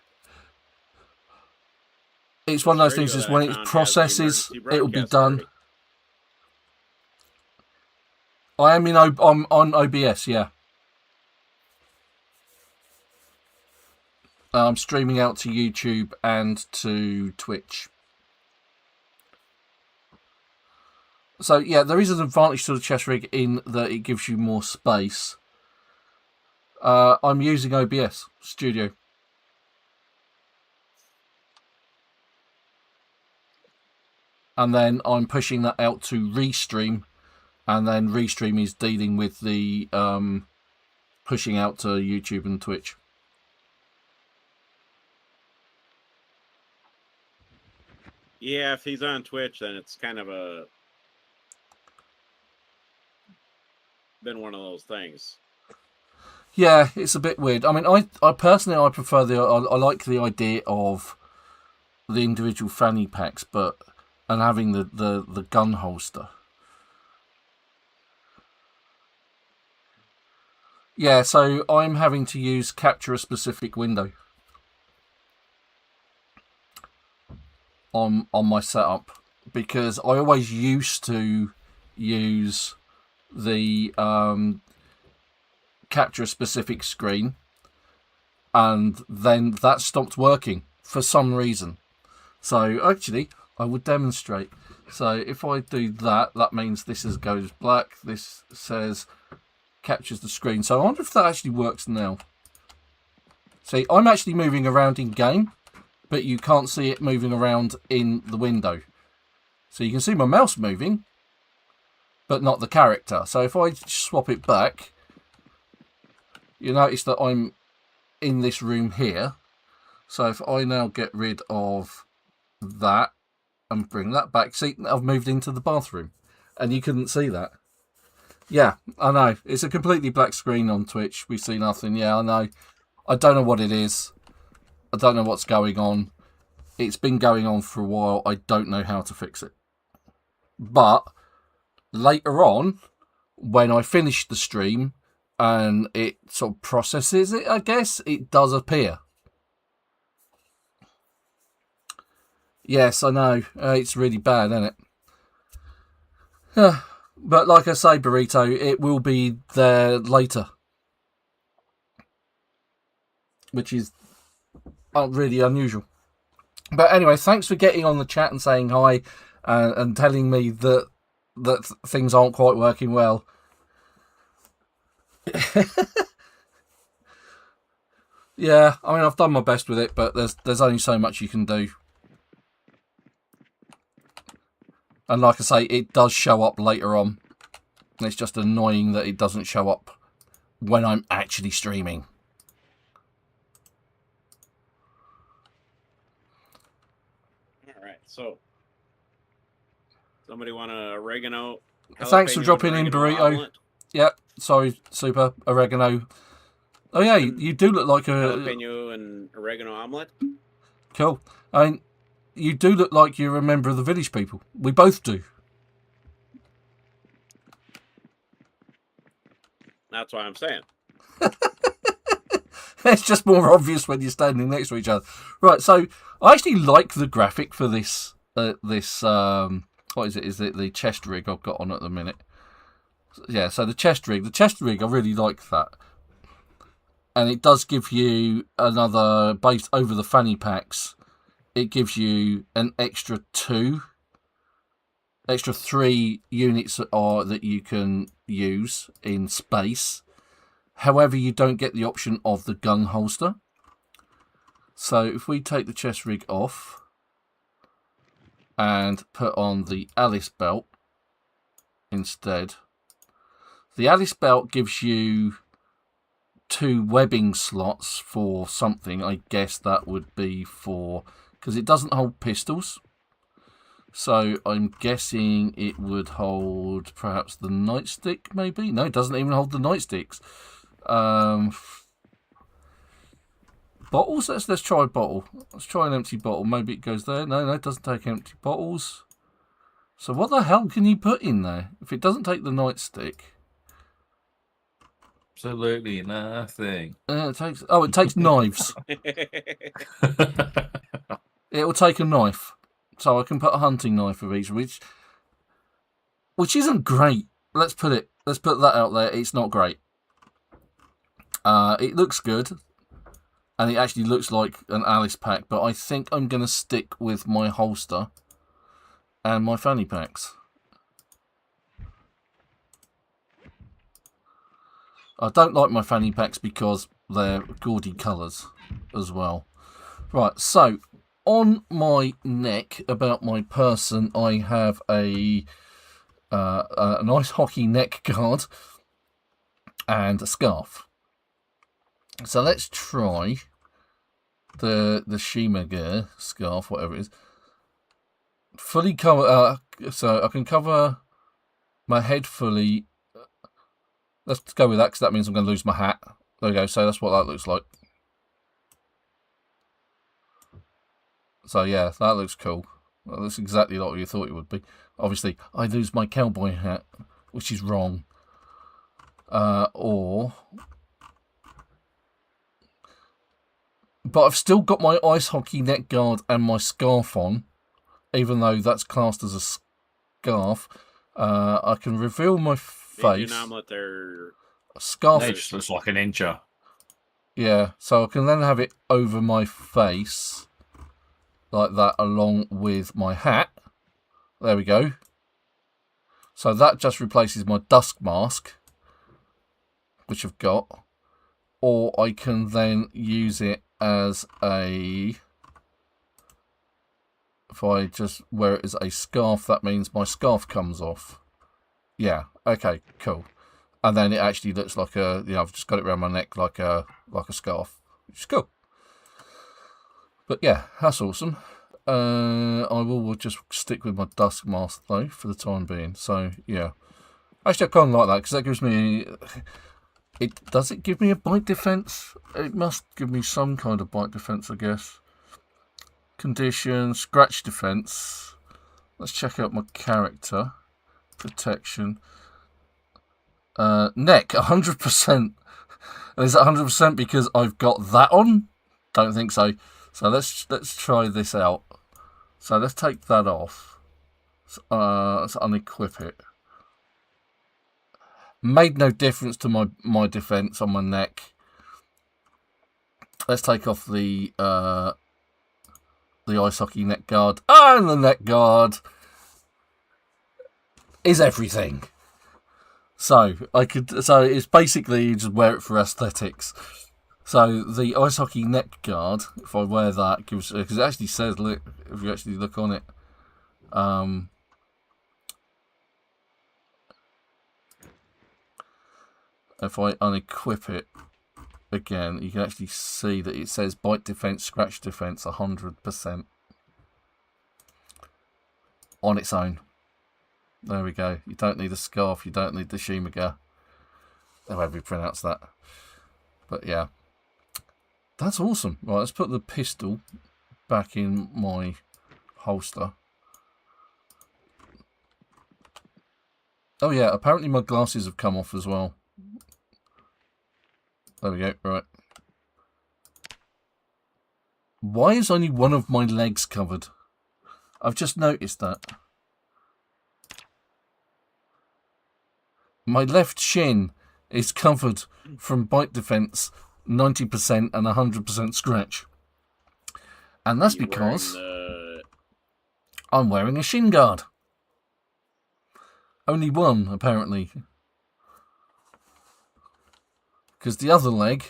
It's one of those things. Is when it processes, it will be done. I am I'm on OBS, yeah. I'm streaming out to YouTube and to Twitch. So yeah, there is an advantage to the chest rig in that it gives you more space. I'm using OBS Studio. And then I'm pushing that out to Restream. And then Restream is dealing with the pushing out to YouTube and Twitch. Yeah, if he's on Twitch, then it's kind of been one of those things. Yeah, it's a bit weird. I mean, I personally, I prefer I like the idea of the individual fanny packs, and having the gun holster. Yeah, so I'm having to use capture a specific window on my setup, because I always used to use the capture a specific screen, and then that stopped working for some reason. So actually, I would demonstrate. So if I do that, that means this goes black. This says captures the screen. So I wonder if that actually works now. See, I'm actually moving around in game, but you can't see it moving around in the window. So you can see my mouse moving, but not the character. So if I swap it back, you notice that I'm in this room here. So if I now get rid of that and bring that back, see, I've moved into the bathroom, and you couldn't see that. Yeah, I know. It's a completely black screen on Twitch. We see nothing. Yeah, I know. I don't know what it is. I don't know what's going on. It's been going on for a while. I don't know how to fix it. But later on, when I finish the stream and it sort of processes it, I guess, it does appear. Yes, I know. It's really bad, isn't it? But like I say, Burrito, it will be there later. Which is really unusual. But anyway, thanks for getting on the chat and saying hi and telling me that things aren't quite working well. Yeah, I mean, I've done my best with it, but there's only so much you can do. And like I say, it does show up later on. It's just annoying that it doesn't show up when I'm actually streaming. All right, so somebody want a oregano? Thanks for dropping in, Burrito. Omelet? Yep, sorry, super oregano. Oh yeah, you do look like a jalapeno and oregano omelet. Cool. I mean, you do look like you're a member of the Village People. We both do. That's what I'm saying. It's just more obvious when you're standing next to each other. Right, so I actually like the graphic for this. What is it? Is it the chest rig I've got on at the minute? Yeah, so the chest rig. The chest rig, I really like that. And it does give you another, based over the fanny packs, it gives you an extra 3 units that you can use in space. However, you don't get the option of the gun holster. So if we take the chest rig off and put on the Alice belt instead, the Alice belt gives you 2 webbing slots for something. I guess that would be for, because it doesn't hold pistols. So I'm guessing it would hold perhaps the nightstick, maybe? No, it doesn't even hold the nightsticks. Bottles? Let's try a bottle. Let's try an empty bottle. Maybe it goes there. No, it doesn't take empty bottles. So what the hell can you put in there if it doesn't take the nightstick? Absolutely nothing. It takes knives. It will take a knife. So I can put a hunting knife of each, which isn't great. Let's put that out there. It's not great. It looks good, and it actually looks like an Alice pack, but I think I'm going to stick with my holster and my fanny packs. I don't like my fanny packs because they're gaudy colours as well. Right, so on my neck, about my person, I have an ice hockey neck guard and a scarf. So let's try the Shimager scarf, whatever it is. Fully cover, so I can cover my head fully. Let's go with that, because that means I'm going to lose my hat. There we go, so that's what that looks like. So yeah, that looks cool. Well, that's exactly like what you thought it would be. Obviously, I lose my cowboy hat, which is wrong. But I've still got my ice hockey neck guard and my scarf on, even though that's classed as a scarf. I can reveal my face. Scarf. It just looks like an incher. Yeah, so I can then have it over my face, like that, along with my hat. There we go. So that just replaces my dusk mask, which I've got. Or I can then use it as a... If I just wear it as a scarf, that means my scarf comes off. Yeah, okay, cool. And then it actually looks like a, I've just got it around my neck like a scarf, which is cool. But yeah, that's awesome. I will just stick with my dusk mask though for the time being. So yeah, actually I kind of like that because that gives me. Does it give me a bite defense? It must give me some kind of bite defense, I guess. Condition, scratch defense. Let's check out my character. Protection. Neck, 100%. Is it 100% because I've got that on? Don't think so. So let's try this out. So let's take that off. Let's unequip it. Made no difference to my defense on my neck. Let's take off the ice hockey neck guard. And the neck guard is everything. So it's basically you just wear it for aesthetics. So the ice hockey neck guard, if I wear that, gives, because it actually says, look, if you actually look on it, if I unequip it again, you can actually see that it says bite defense, scratch defense, 100% on its own. There we go. You don't need a scarf. You don't need the shimaga. However you pronounce that. But yeah. That's awesome. Right, let's put the pistol back in my holster. Oh yeah, apparently my glasses have come off as well. There we go, right. Why is only one of my legs covered? I've just noticed that. My left shin is covered from bite defense, 90% and 100% scratch. And that's because I'm wearing a shin guard. Only one, apparently. Because the other leg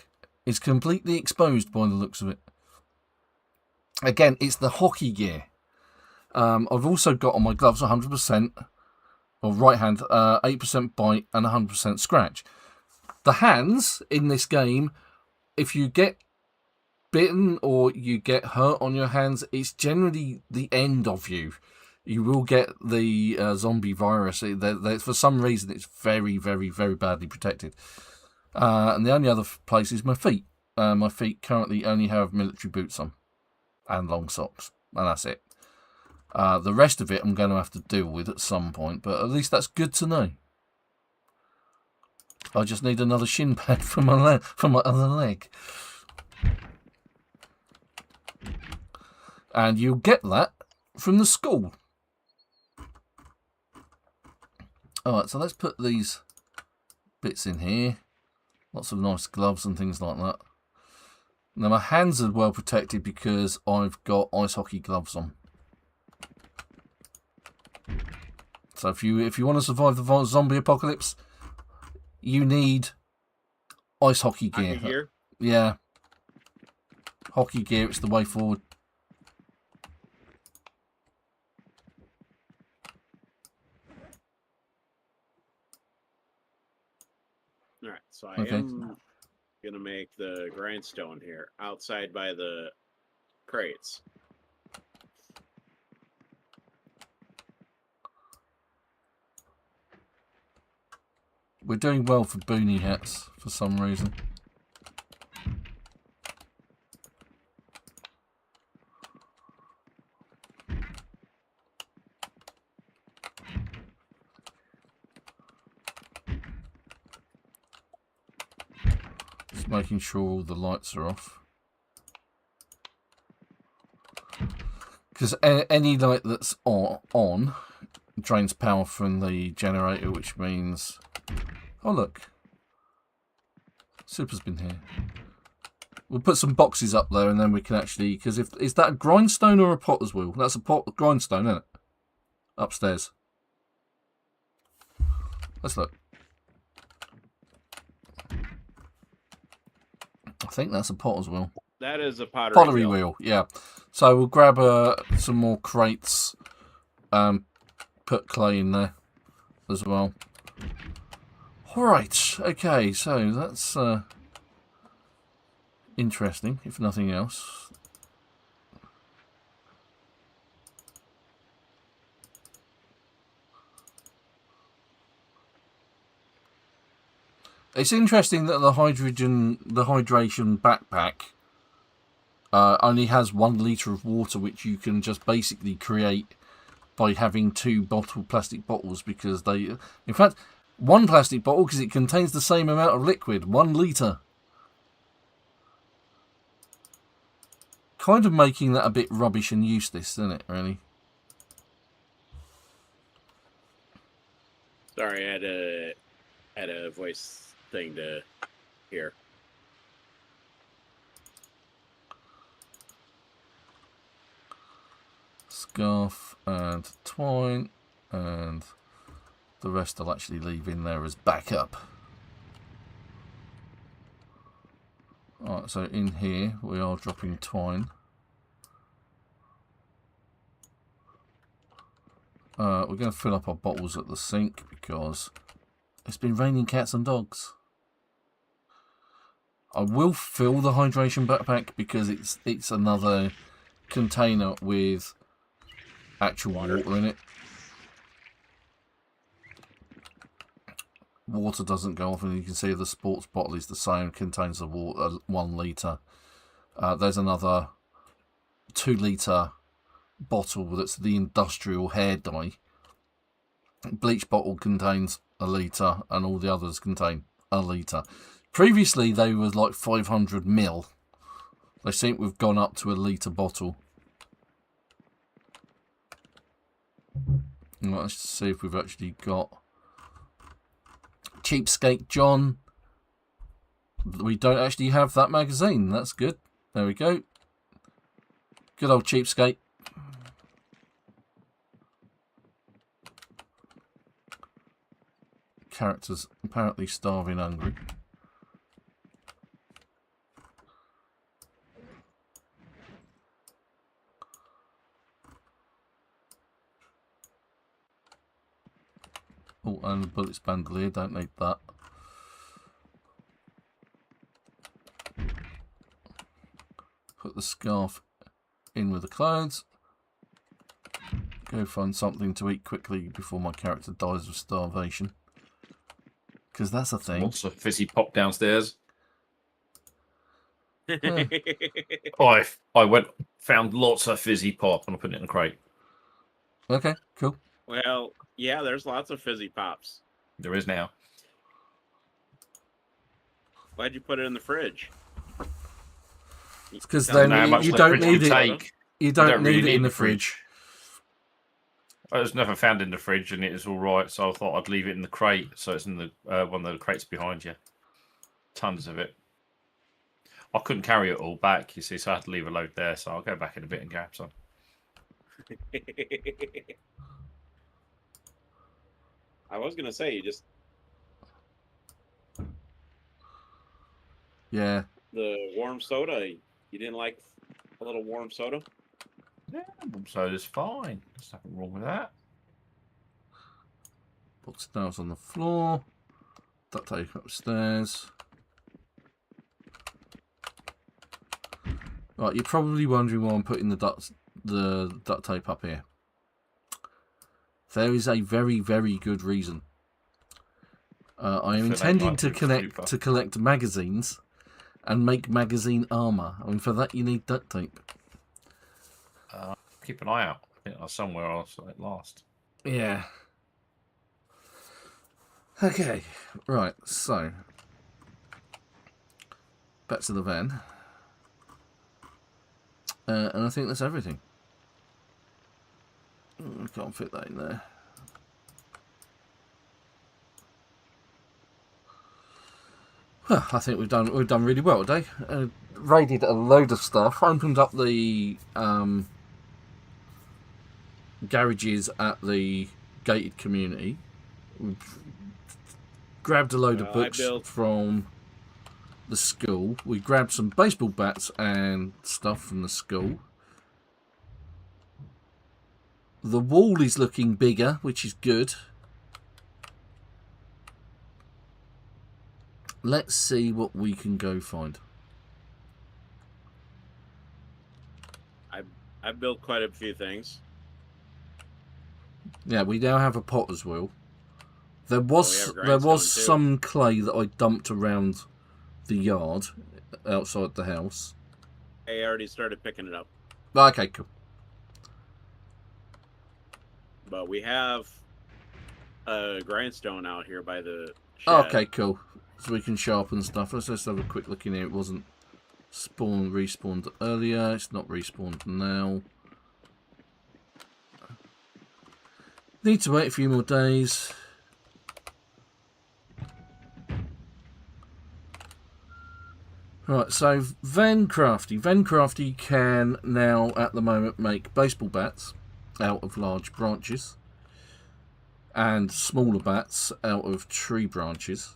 is completely exposed by the looks of it. Again, it's the hockey gear. I've also got on my gloves 100%, or right hand, 8% bite and 100% scratch. The hands in this game, if you get bitten or you get hurt on your hands, it's generally the end of you. You will get the zombie virus. For some reason, it's very, very, very badly protected. And the only other place is my feet. My feet currently only have military boots on and long socks, and that's it. The rest of it I'm going to have to deal with at some point, but at least that's good to know. I just need another shin pad for my other leg. And you'll get that from the school. Alright, so let's put these bits in here. Lots of nice gloves and things like that. Now my hands are well protected because I've got ice hockey gloves on. So if you want to survive the zombie apocalypse, you need ice hockey gear. Hockey gear? Yeah. Hockey gear, it's the way forward. Alright, so I am going to make the grindstone here, outside by the crates. We're doing well for boonie hats for some reason. Just making sure all the lights are off. Because any light that's on drains power from the generator, which means... Oh, look. Super's been here. We'll put some boxes up there and then we can actually... Because is that a grindstone or a potter's wheel? That's a grindstone, isn't it? Upstairs. Let's look. I think that's a potter's wheel. That is a pottery wheel, yeah. So we'll grab some more crates. Put clay in there as well. Alright, okay, so that's interesting, if nothing else. It's interesting that the hydration backpack only has 1 litre of water, which you can just basically create by having 2 plastic bottles, because they... In fact, 1 plastic bottle because it contains the same amount of liquid, 1 litre. Kind of making that a bit rubbish and useless, isn't it, really? Sorry, I had a voice thing to hear. Scarf and twine, and the rest I'll actually leave in there as backup. Alright, so in here we are dropping twine. We're going to fill up our bottles at the sink because it's been raining cats and dogs. I will fill the hydration backpack because it's another container with actual water in it. Water doesn't go off, and you can see the sports bottle is the same, contains the water 1 litre. There's another 2 litre bottle that's the industrial hair dye. Bleach bottle contains 1 litre, and all the others contain 1 litre. Previously they were like 500 ml. They seem to have gone up to 1 litre bottle. Let's see if we've actually got Cheapskate John. We don't actually have that magazine. That's good. There we go. Good old Cheapskate. Characters apparently starving hungry. Oh, and the bullets bandolier, don't need that. Put the scarf in with the clothes. Go find something to eat quickly before my character dies of starvation. Because that's a thing. Lots of fizzy pop downstairs. Yeah. I found lots of fizzy pop and I put it in a crate. Okay, cool. Well, yeah, there's lots of fizzy pops. There is now. Why'd you put it in the fridge? It's because Tell me then how much you the don't fridge need would it. take. You don't really need it in the fridge. I was never found in the fridge and it is all right, so I thought I'd leave it in the crate. So it's in the one of the crates behind you. Tons of it. I couldn't carry it all back, you see, so I had to leave a load there. So I'll go back in a bit and grab some. I was gonna say, you just Yeah. the warm soda. You didn't like a little warm soda? Yeah, so it's fine. There's nothing wrong with that. Put snails on the floor. Duct tape upstairs. Right, you're probably wondering why I'm putting the duct tape up here. There is a very, very good reason. I am intending to collect magazines and make magazine armor. I mean, for that you need duct tape. Keep an eye out. I think somewhere else at last. Yeah. Okay, right, so back to the van. And I think that's everything. I can't fit that in there. Well, I think we've done really well today. Raided a load of stuff. Opened up the garages at the gated community. We've grabbed a load of books from the school. We grabbed some baseball bats and stuff from the school. The wall is looking bigger, which is good. Let's see what we can go find. I've built quite a few things. Yeah, we now have a potter's wheel. There was some clay that I dumped around the yard outside the house. I already started picking it up. Okay, cool. But we have a grindstone out here by the shed. Okay, cool. So we can sharpen stuff. Let's just have a quick look in here. It wasn't respawned earlier. It's not respawned now. Need to wait a few more days. Right, so Vencrafty. Vencrafty can now, at the moment, make baseball bats out of large branches and smaller bats out of tree branches.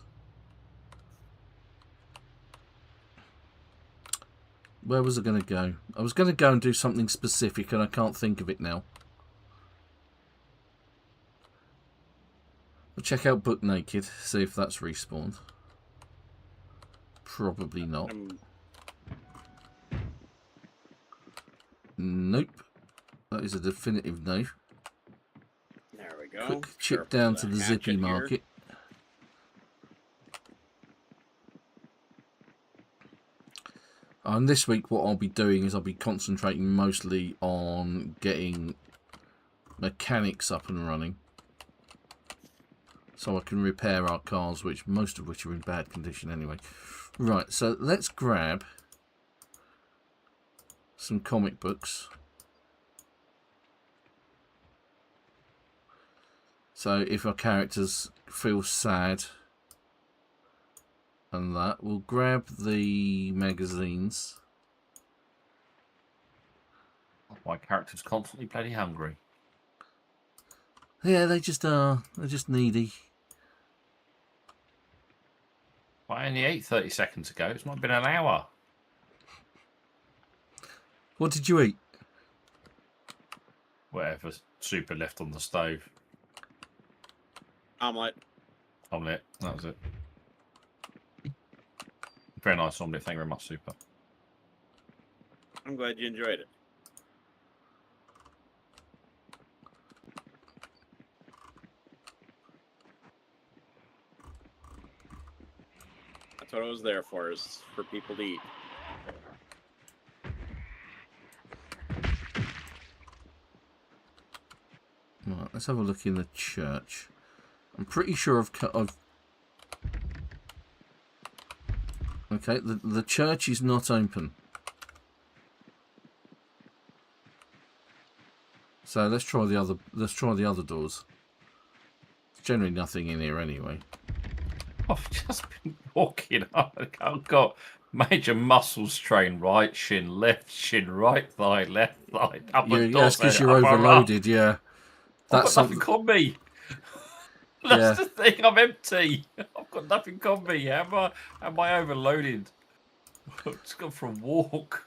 Where was I going to go? I was going to go and do something specific and I can't think of it now. We'll check out Book Naked, see if that's respawned. Probably not. Nope. That is a definitive no. There we go. Quick chip down to the Zippy Market. And this week what I'll be doing is I'll be concentrating mostly on getting mechanics up and running. So I can repair our cars, which most of which are in bad condition anyway. Right, so let's grab some comic books. So if our characters feel sad and that, we'll grab the magazines. My character's constantly bloody hungry. Yeah, they just are. They're just needy. I only ate 30 seconds ago. It's not been an hour. What did you eat? Whatever super left on the stove. Omelette. Omelette. That was it. Very nice omelette. Thank you very much, Super. I'm glad you enjoyed it. That's what it was there for, is for people to eat. Right, let's have a look in the church. I'm pretty sure I've okay, the church is not open. So let's try the other doors. There's generally nothing in here anyway. I've just been walking up. I've got major muscle strain. Right shin, left shin, right thigh, left thigh, upper torso. That's because you're overloaded, yeah. That's I've got nothing on me. That's the thing. I'm empty. I've got nothing on me. Am I overloaded? I've just gone for a walk.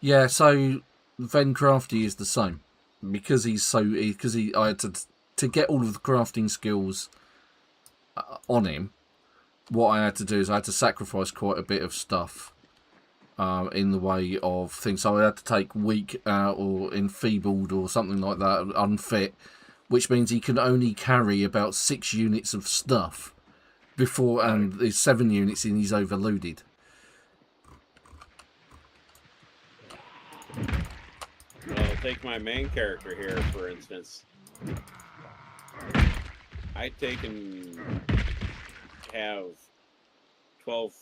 Yeah. So Vencrafty is the same because I had to get all of the crafting skills on him. What I had to do is I had to sacrifice quite a bit of stuff in the way of things. So I had to take weak or enfeebled or something like that, unfit, which means he can only carry about 6 units of stuff before, and there's 7 units in, he's overloaded. Well, take my main character here, for instance. I take and have 12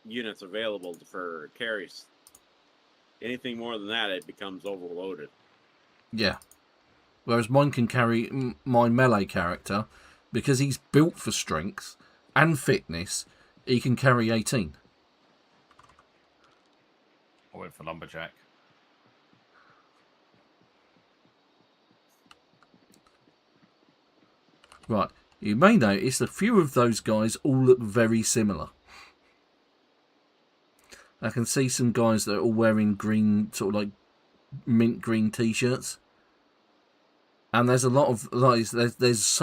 units available for carries. Anything more than that, it becomes overloaded. Yeah. Whereas mine can carry, my melee character, because he's built for strength and fitness, he can carry 18. I went for lumberjack. Right. You may notice a few of those guys all look very similar. I can see some guys that are all wearing green, sort of like mint green t-shirts. And there's a lot of, like, there's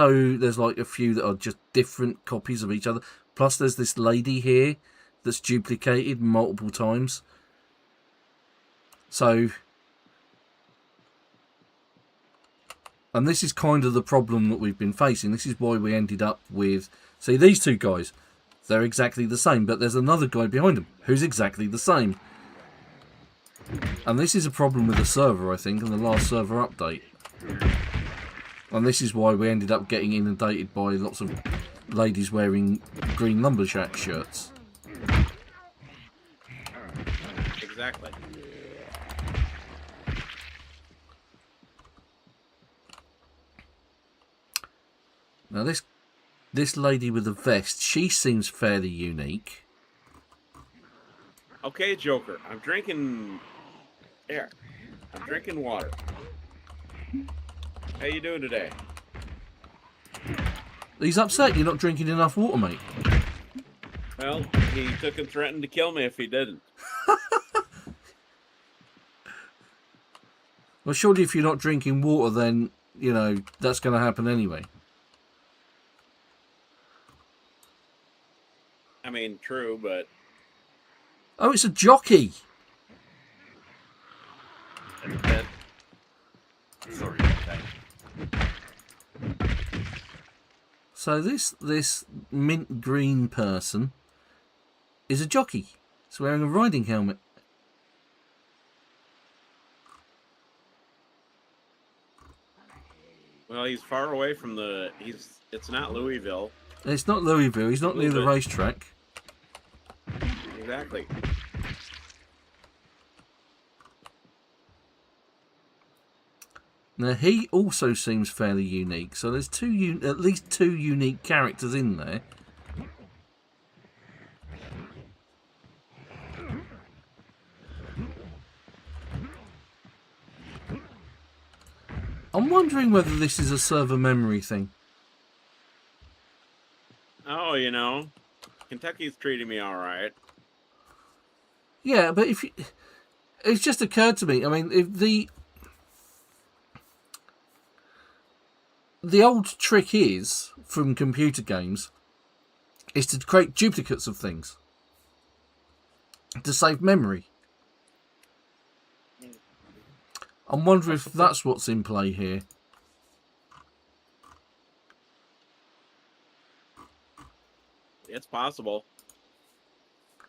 like a few that are just different copies of each other. Plus there's this lady here that's duplicated multiple times. So, and this is kind of the problem that we've been facing. This is why we ended up with, see, these two guys, they're exactly the same, but there's another guy behind them who's exactly the same. And this is a problem with the server, I think, in the last server update. And this is why we ended up getting inundated by lots of ladies wearing green lumberjack shirts. Exactly. Now this lady with the vest, she seems fairly unique. Okay, Joker. I'm drinking air. I'm drinking water. How you doing today? He's upset you're not drinking enough water, mate. Well, he took and threatened to kill me if he didn't. Well, surely if you're not drinking water, then, you know, that's going to happen anyway. I mean, true, but... Oh, it's a jockey! Sorry, okay. So this mint green person is a jockey. He's wearing a riding helmet. Well, he's far away from the... It's not Louisville. It's not Louisville. He's not near the racetrack. Exactly. Now, he also seems fairly unique. So there's at least two unique characters in there. I'm wondering whether this is a server memory thing. Oh, you know, Kentucky's treating me all right. Yeah, but if you, it's just occurred to me. I mean, if the old trick is from computer games is to create duplicates of things to save memory. I'm wondering if that's what's in play here. It's possible.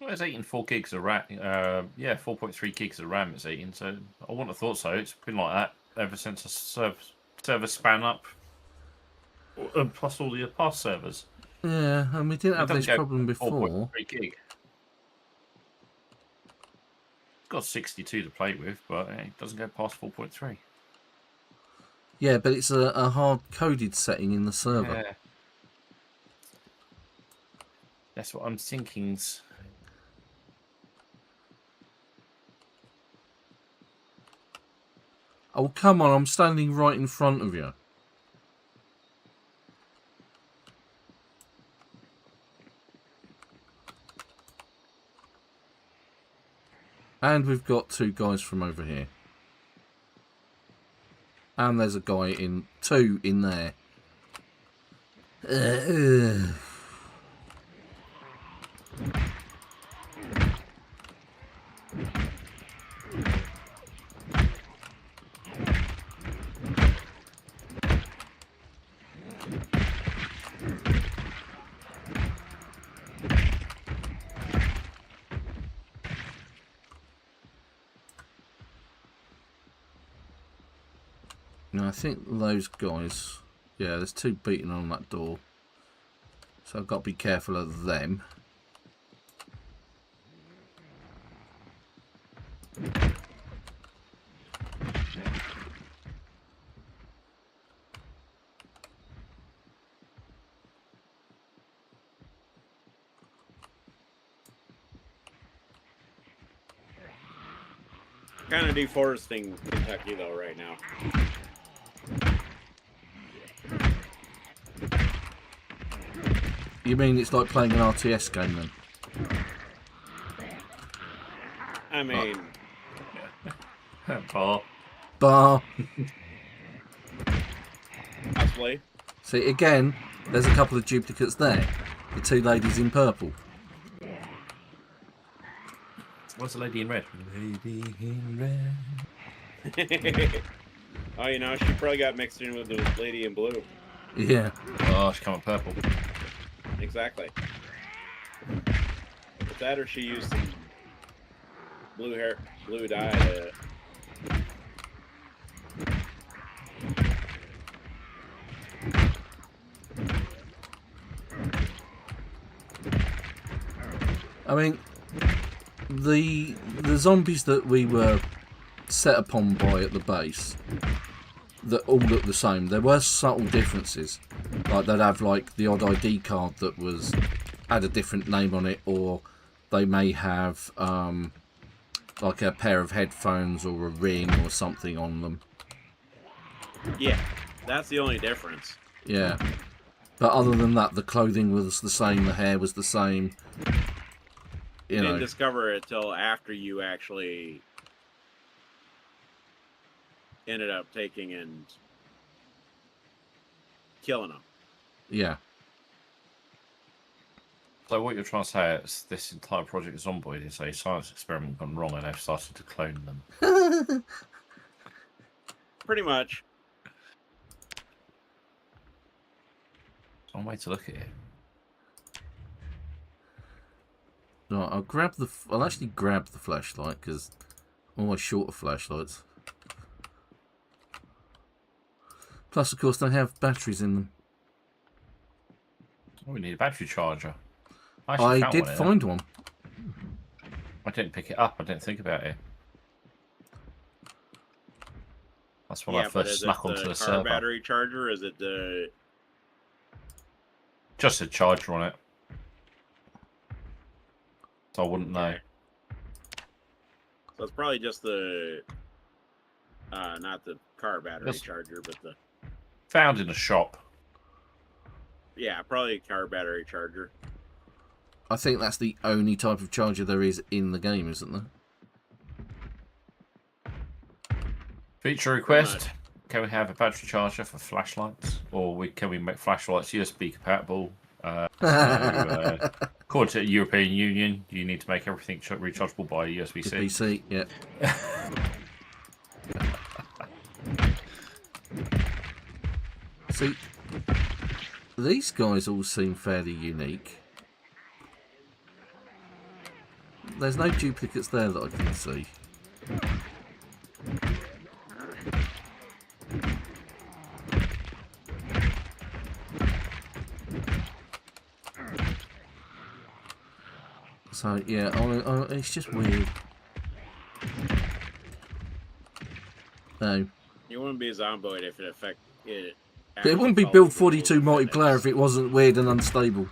Well, it's eating 4 gigs of RAM. Yeah, 4.3 gigs of RAM it's eating. So I wouldn't have thought so. It's been like that ever since the server span up. Plus all the past servers. Yeah, and we didn't have this problem before. 4.3 gig. It's got 62 to play with, but it doesn't go past 4.3. Yeah, but it's a hard-coded setting in the server. Yeah. That's what I'm thinking. Oh, come on, I'm standing right in front of you. And we've got 2 guys from over here. And there's a guy in 2 in there. Now I think those guys, yeah, there's 2 beating on that door, so I've got to be careful of them. Kind of deforesting Kentucky though right now. You mean it's like playing an RTS game then? I mean, Bar. possibly. See, again, there's a couple of duplicates there. The 2 ladies in purple. What's the lady in red? Lady in red. Oh, you know, she probably got mixed in with the lady in blue. Yeah. Oh, she's coming purple. Exactly. It's that or she used some blue dye to... I mean, the zombies that we were set upon by at the base, that all look the same. There were subtle differences, like they'd have like the odd ID card that had a different name on it, or they may have like a pair of headphones or a ring or something on them. Yeah, that's the only difference. Yeah, but other than that, the clothing was the same, the hair was the same. You Didn't know, discover it till after you actually ended up taking and killing them. yeah. So what you're trying to say is this entire project Zomboid is a science experiment gone wrong, and they've started to clone them. Pretty much. One way to look at it. Right, I'll actually grab the flashlight because I'm always short of flashlights. Plus, of course, they have batteries in them. Oh, we need a battery charger. I did find one. I didn't pick it up. I didn't think about it. That's when I first snuck onto the car server. battery charger? Is it the... Just a charger on it. So I wouldn't know. So it's probably just the... not the car battery charger, but the... Found in a shop. Yeah, probably a car battery charger. I think that's the only type of charger there is in the game, isn't there? Feature request. Can we have a battery charger for flashlights? Or can we make flashlights USB compatible? According to the European Union, you need to make everything rechargeable by USB-C. USB-C, yeah. See, these guys all seem fairly unique. There's no duplicates there that I can see. So yeah, it's just weird. No. You wouldn't be a Zomboid if it It wouldn't be Build 42 multiplayer if it wasn't weird and unstable.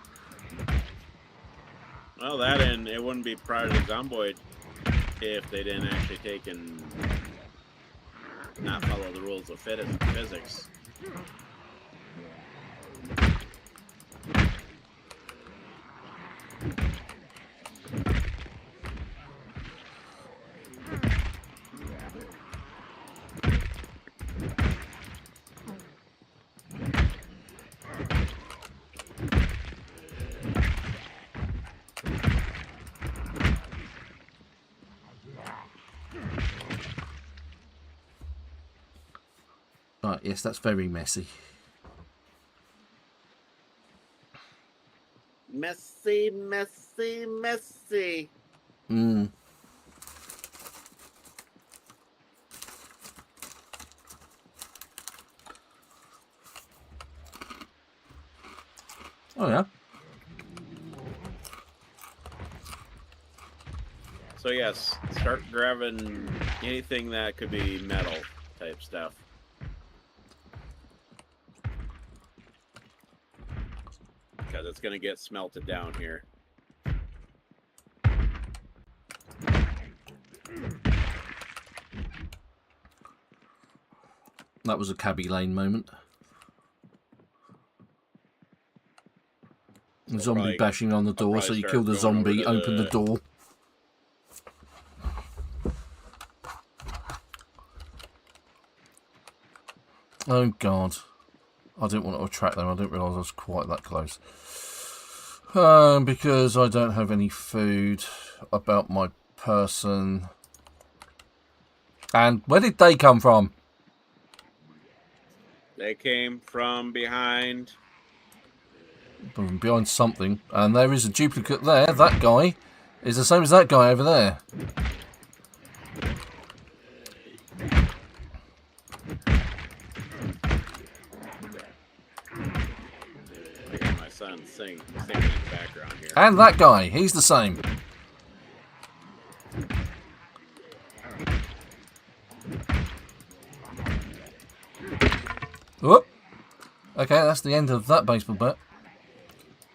Well, that and it wouldn't be Project Zomboid if they didn't actually take and not follow the rules of physics. Right, yes, that's very messy. Messy, messy, messy. Mm. Oh yeah. So yes, start grabbing anything that could be metal type stuff. Because it's going to get smelted down here. That was a Cabby Lane moment. The zombie bashing on the door, so you kill the zombie, open the door. Oh god. I didn't want to attract them, I didn't realise I was quite that close. Because I don't have any food about my person. And where did they come from? They came from behind. Behind something. And there is a duplicate there. That guy is the same as that guy over there. I got my son singing in the background here. And that guy, he's the same. Okay, that's the end of that baseball bat.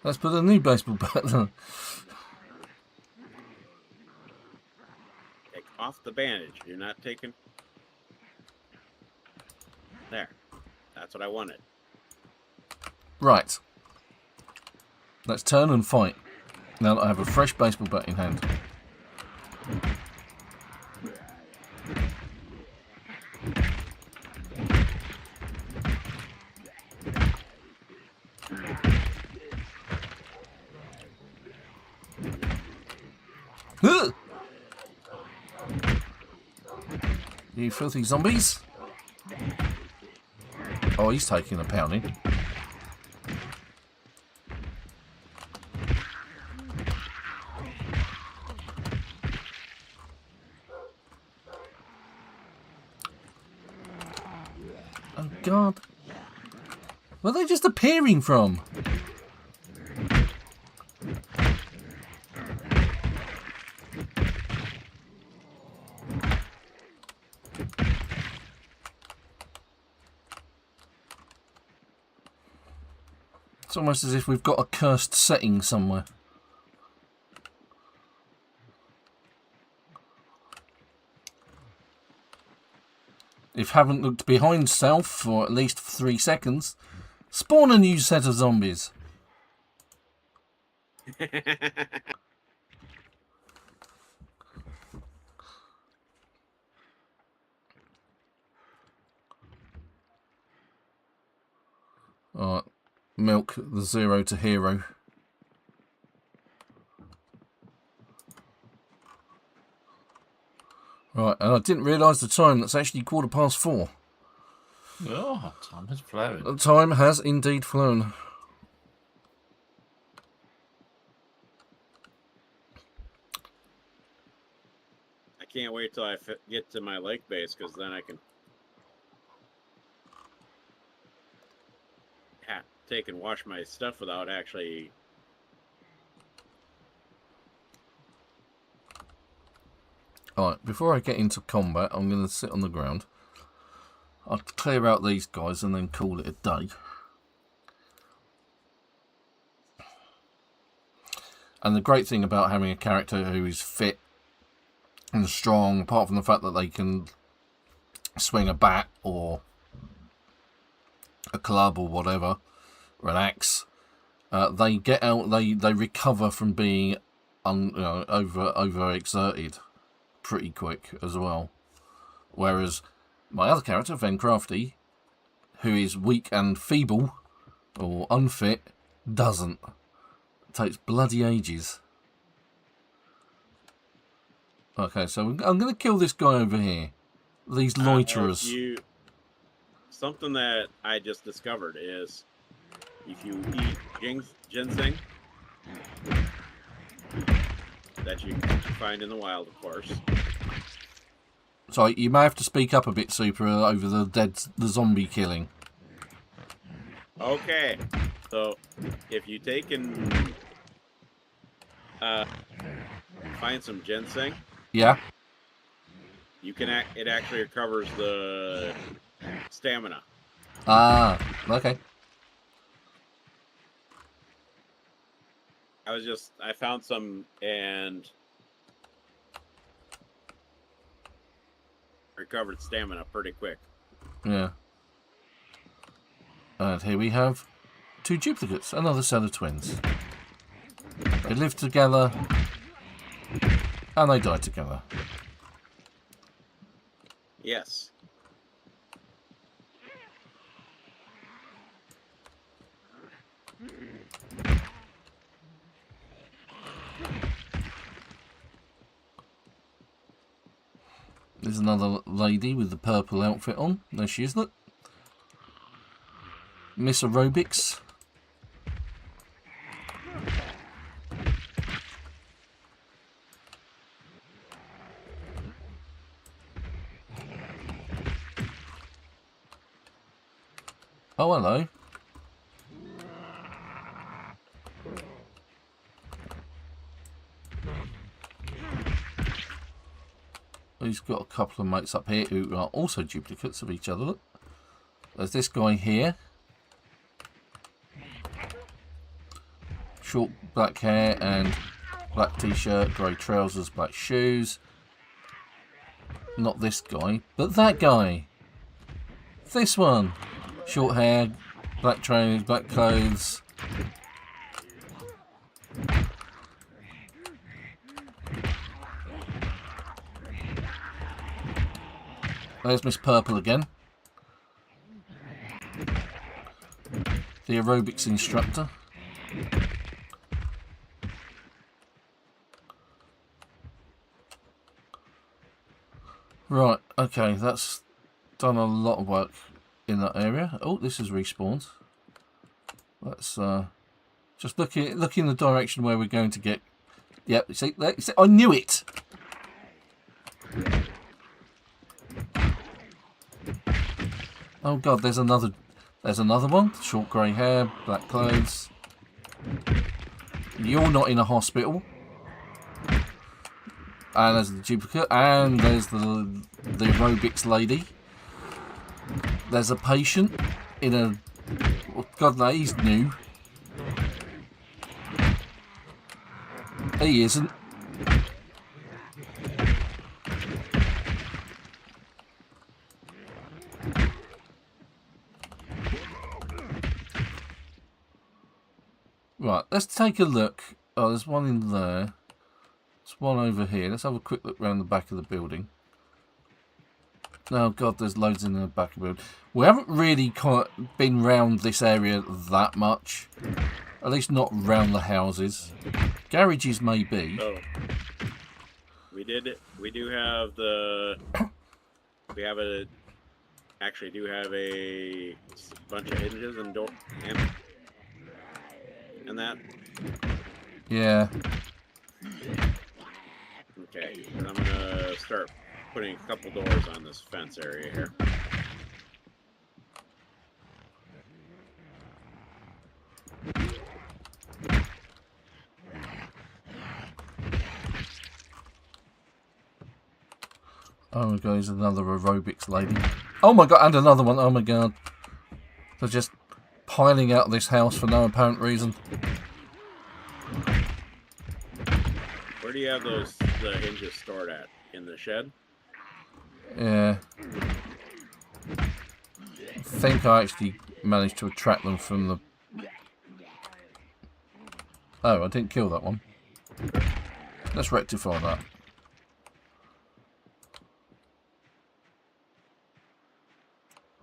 Let's put a new baseball bat on. Take off the bandage. You're not taking... There. That's what I wanted. Right. Let's turn and fight. Now that I have a fresh baseball bat in hand. You filthy zombies. Oh, he's taking a pounding. Oh, God. Where are they just appearing from? It's almost as if we've got a cursed setting somewhere. If haven't looked behind self for at least 3 seconds, spawn a new set of zombies. Alright, milk the 0 to hero. Right, and I didn't realise the time. That's actually 4:15. Oh, time has flown. The time has indeed flown. I can't wait till I get to my lake base, because then I can take and wash my stuff without actually... Alright, before I get into combat, I'm going to sit on the ground. I'll clear out these guys and then call it a day. And the great thing about having a character who is fit and strong, apart from the fact that they can swing a bat or a club or whatever, or an axe, they get out, they recover from being overexerted pretty quick as well. Whereas my other character, Ven Crafty, who is weak and feeble or unfit, doesn't. It takes bloody ages. Okay, so I'm going to kill this guy over here. These loiterers. Something that I just discovered is if you eat ginseng, that you can find in the wild, of course. Sorry, you may have to speak up a bit, Super, over the zombie killing. Okay, so if you take and find some ginseng, yeah, you can it actually recovers the stamina. Ah, okay. I found some and recovered stamina pretty quick. Yeah. And here we have 2 duplicates, another set of twins. They live together and they die together. Yes. There's another lady with the purple outfit on. There she is, look. Miss Aerobics. Oh, hello. He's got a couple of mates up here who are also duplicates of each other. Look. There's this guy here. short black hair and black t-shirt, grey trousers, black shoes. Not this guy, but that guy. This one. Short hair, black trousers, black clothes. There's Miss Purple again. The aerobics instructor. Right, okay, that's done a lot of work in that area. Oh, this is respawned. Let's just look in the direction where we're going to get. Yep, see, I knew it. Oh God, there's another one. Short grey hair, black clothes. You're not in a hospital. And there's the duplicate, and there's the aerobics lady. There's a patient in a... Oh God, no, he's new. He isn't. Right, let's take a look. Oh, there's one in there. There's one over here. Let's have a quick look around the back of the building. Oh God, there's loads in the back of the building. We haven't really been round this area that much. At least not round the houses. Garages maybe. Oh. We did it. We do have the... We have a... Actually do have a bunch of hinges and door... And that. Yeah. Okay, and I'm gonna start putting a couple doors on this fence area here. Oh my God, there's another aerobics lady. Oh my God, and another one. Oh my God. They're just piling out of this house for no apparent reason. Where do you have the hinges stored at? In the shed? Yeah. I think I actually managed to attract them from the... Oh, I didn't kill that one. Let's rectify that.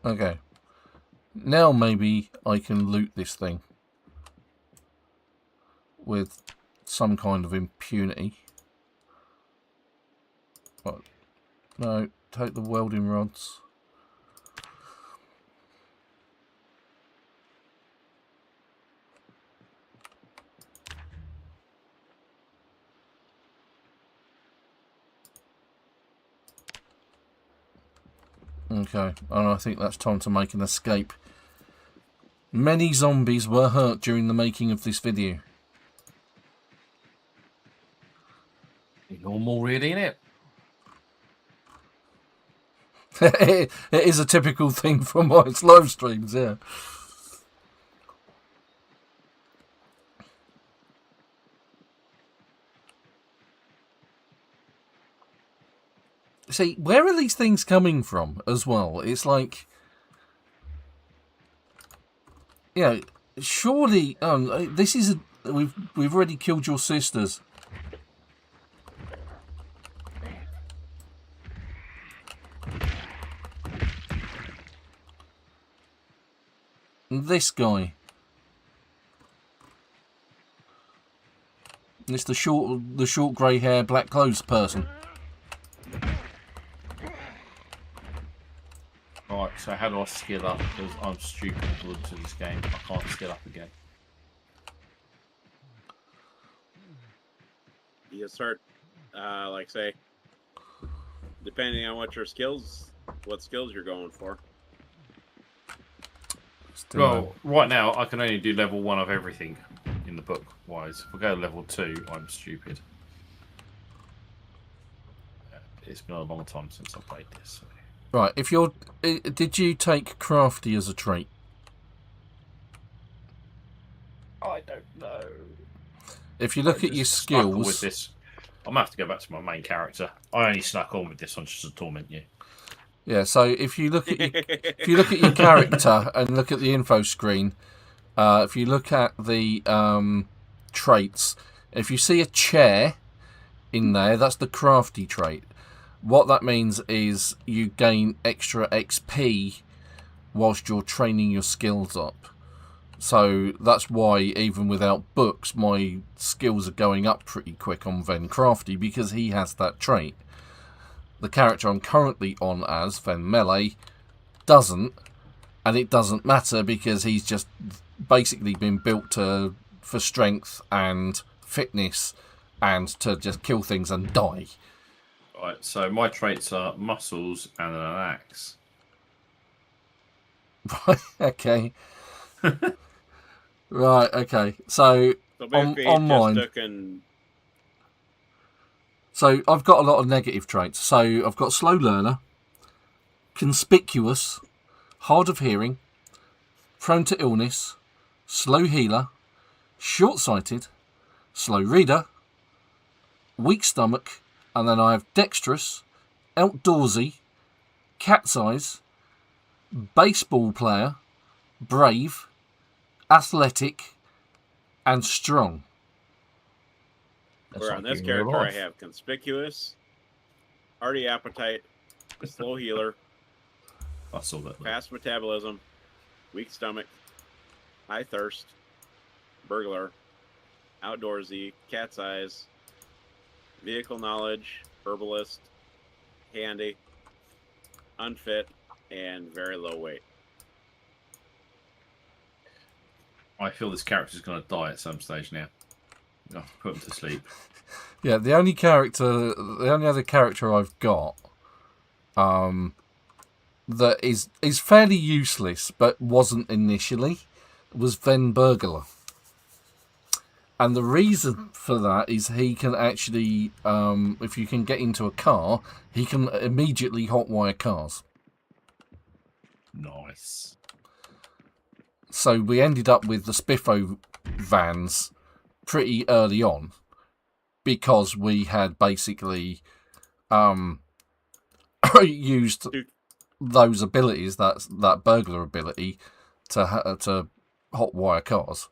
Okay. Now maybe I can loot this thing with some kind of impunity. What? No, take the welding rods. Okay, and I think that's time to make an escape. Many zombies were hurt during the making of this video. Normal, really, innit? It is a typical thing for my live streams, yeah. See, where are these things coming from as well? It's like, you know, surely this is we've already killed your sisters. And this guy. And it's the short grey hair, black clothes person. Right, so how do I skill up? Because I'm stupid to this game. I can't skill up again. You start, like say, depending on what skills you're going for. Well, right now I can only do level 1 of everything in the book wise. If I go level 2, I'm stupid. It's been a long time since I played this. So. Right, if you're... Did you take crafty as a trait? I don't know. If you look at your Snuck on with skills, this. I'm gonna have to go back to my main character. I only snuck on with this one just to torment you. yeah. So if you look at your character and look at the info screen, if you look at the traits, if you see a chair in there, that's the crafty trait. What that means is you gain extra XP whilst you're training your skills up. So that's why even without books, my skills are going up pretty quick on Ven Crafty, because he has that trait. The character I'm currently on as, Ven Melee, doesn't, and it doesn't matter because he's just basically been built for strength and fitness and to just kill things and die. Right, so my traits are muscles and an axe. Right, okay. Right, okay. So, on mine. So, I've got a lot of negative traits. So, I've got slow learner, conspicuous, hard of hearing, prone to illness, slow healer, short-sighted, slow reader, weak stomach, and then I have dexterous, outdoorsy, cat's eyes, baseball player, brave, athletic, and strong. Where on this character I have conspicuous, hearty appetite, slow healer, I saw that. fast metabolism, weak stomach, high thirst, burglar, outdoorsy, cat's eyes, vehicle knowledge, herbalist, handy, unfit, and very low weight. I feel this character's going to die at some stage now. I'll have to put him to sleep. Yeah, the only other character I've got that is fairly useless, but wasn't initially, was Ven Burglar. And the reason for that is he can actually, if you can get into a car, he can immediately hotwire cars. Nice. So we ended up with the Spiffo vans pretty early on because we had basically used those abilities, that burglar ability, to hotwire cars.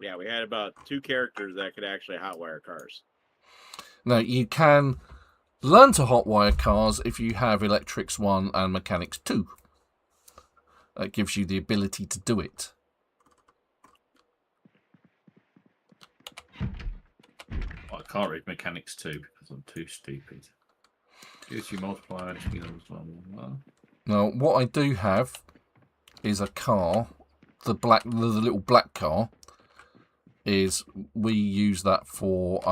Yeah, we had about 2 characters that could actually hotwire cars. Now, you can learn to hotwire cars if you have Electrics 1 and Mechanics 2. That gives you the ability to do it. I can't read Mechanics 2 because I'm too stupid. Gives you multiplier skills. Now, what I do have is a car, the little black car. Is we use that for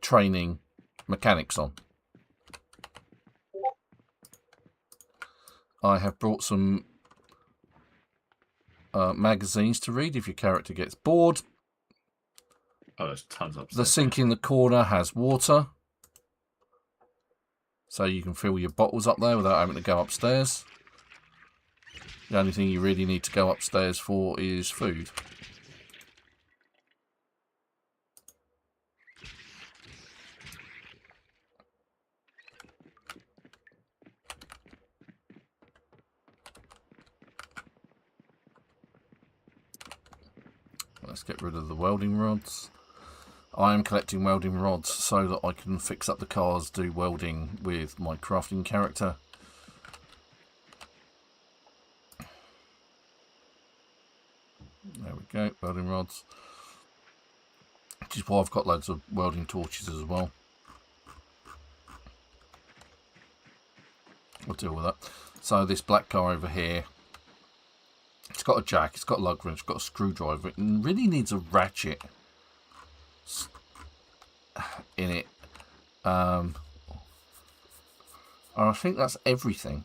training mechanics on. I have brought some magazines to read if your character gets bored. Oh, there's tons upstairs. The sink in the corner has water, so you can fill your bottles up there without having to go upstairs. The only thing you really need to go upstairs for is food. Let's get rid of the welding rods. I am collecting welding rods so that I can fix up the cars, do welding with my crafting character. There we go, welding rods. Which is why I've got loads of welding torches as well. We'll deal with that. So this black car over here, it's got a jack, it's got a lug wrench, it's got a screwdriver. It really needs a ratchet in it. I think that's everything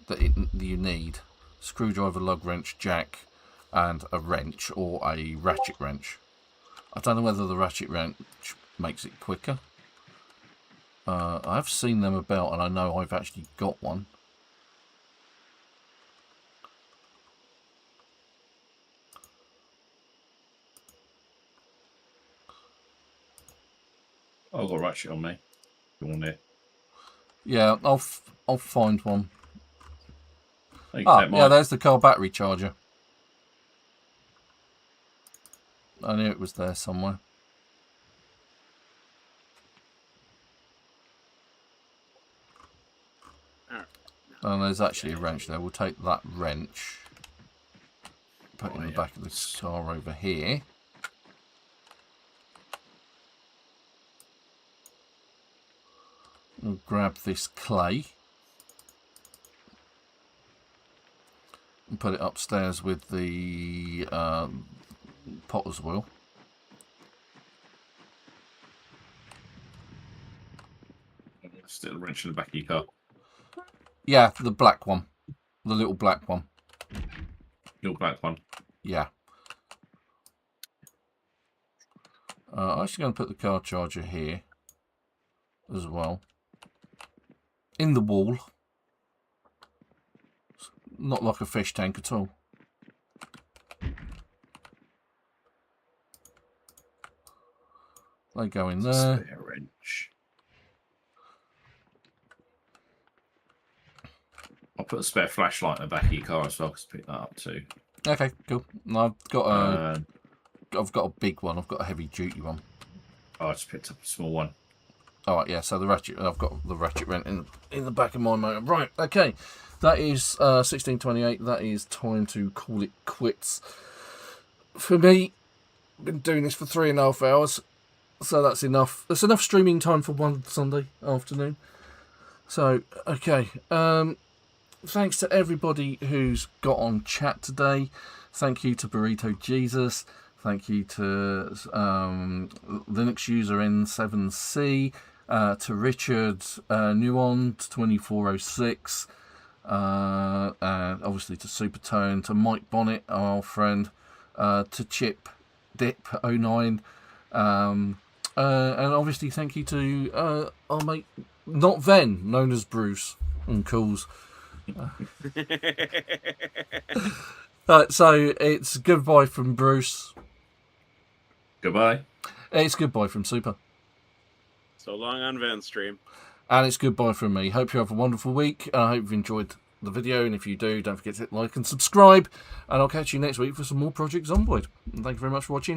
that you need. Screwdriver, lug wrench, jack, and a wrench, or a ratchet wrench. I don't know whether the ratchet wrench makes it quicker. I've seen them about, and I know I've actually got one. I've got a ratchet on me. You want it? Yeah, I'll find one. You can Ah, take yeah, mine. there's the car battery charger. I knew it was there somewhere. Alright. And there's actually a wrench there. We'll take that wrench. Put it in the back of this car over here. We'll grab this clay. And put it upstairs with the potter's wheel. Still a wrench in the back of your car. Yeah, the black one. The little black one. Your black one. Yeah. I'm actually going to put the car charger here as well. In the wall. Not like a fish tank at all. They go in there. Spare wrench. I'll put a spare flashlight in the back of your car as well, because pick that up too. Okay, cool. And I've got a big one. I've got a heavy duty one. Oh, I just picked up a small one. All right, yeah. So the ratchet, I've got the ratchet wrench in the back of my motor. Right, okay. That is 16:28. That is time to call it quits. For me, been doing this for 3.5 hours, so that's enough. That's enough streaming time for one Sunday afternoon. So, okay. Thanks to everybody who's got on chat today. Thank you to Burrito Jesus. Thank you to Linux user N7C. To Richard Nuond 2406. And obviously to Supertone. To Mike Bonnet, our old friend. To Chip Dip 09. And obviously thank you to our mate Not Ven, known as Bruce and Cools. So it's goodbye from Bruce. Goodbye. It's goodbye from Super. So long on Ven's stream. And it's goodbye from me. Hope you have a wonderful week. I hope you've enjoyed the video. And if you do, don't forget to hit like and subscribe. And I'll catch you next week for some more Project Zomboid. Thank you very much for watching.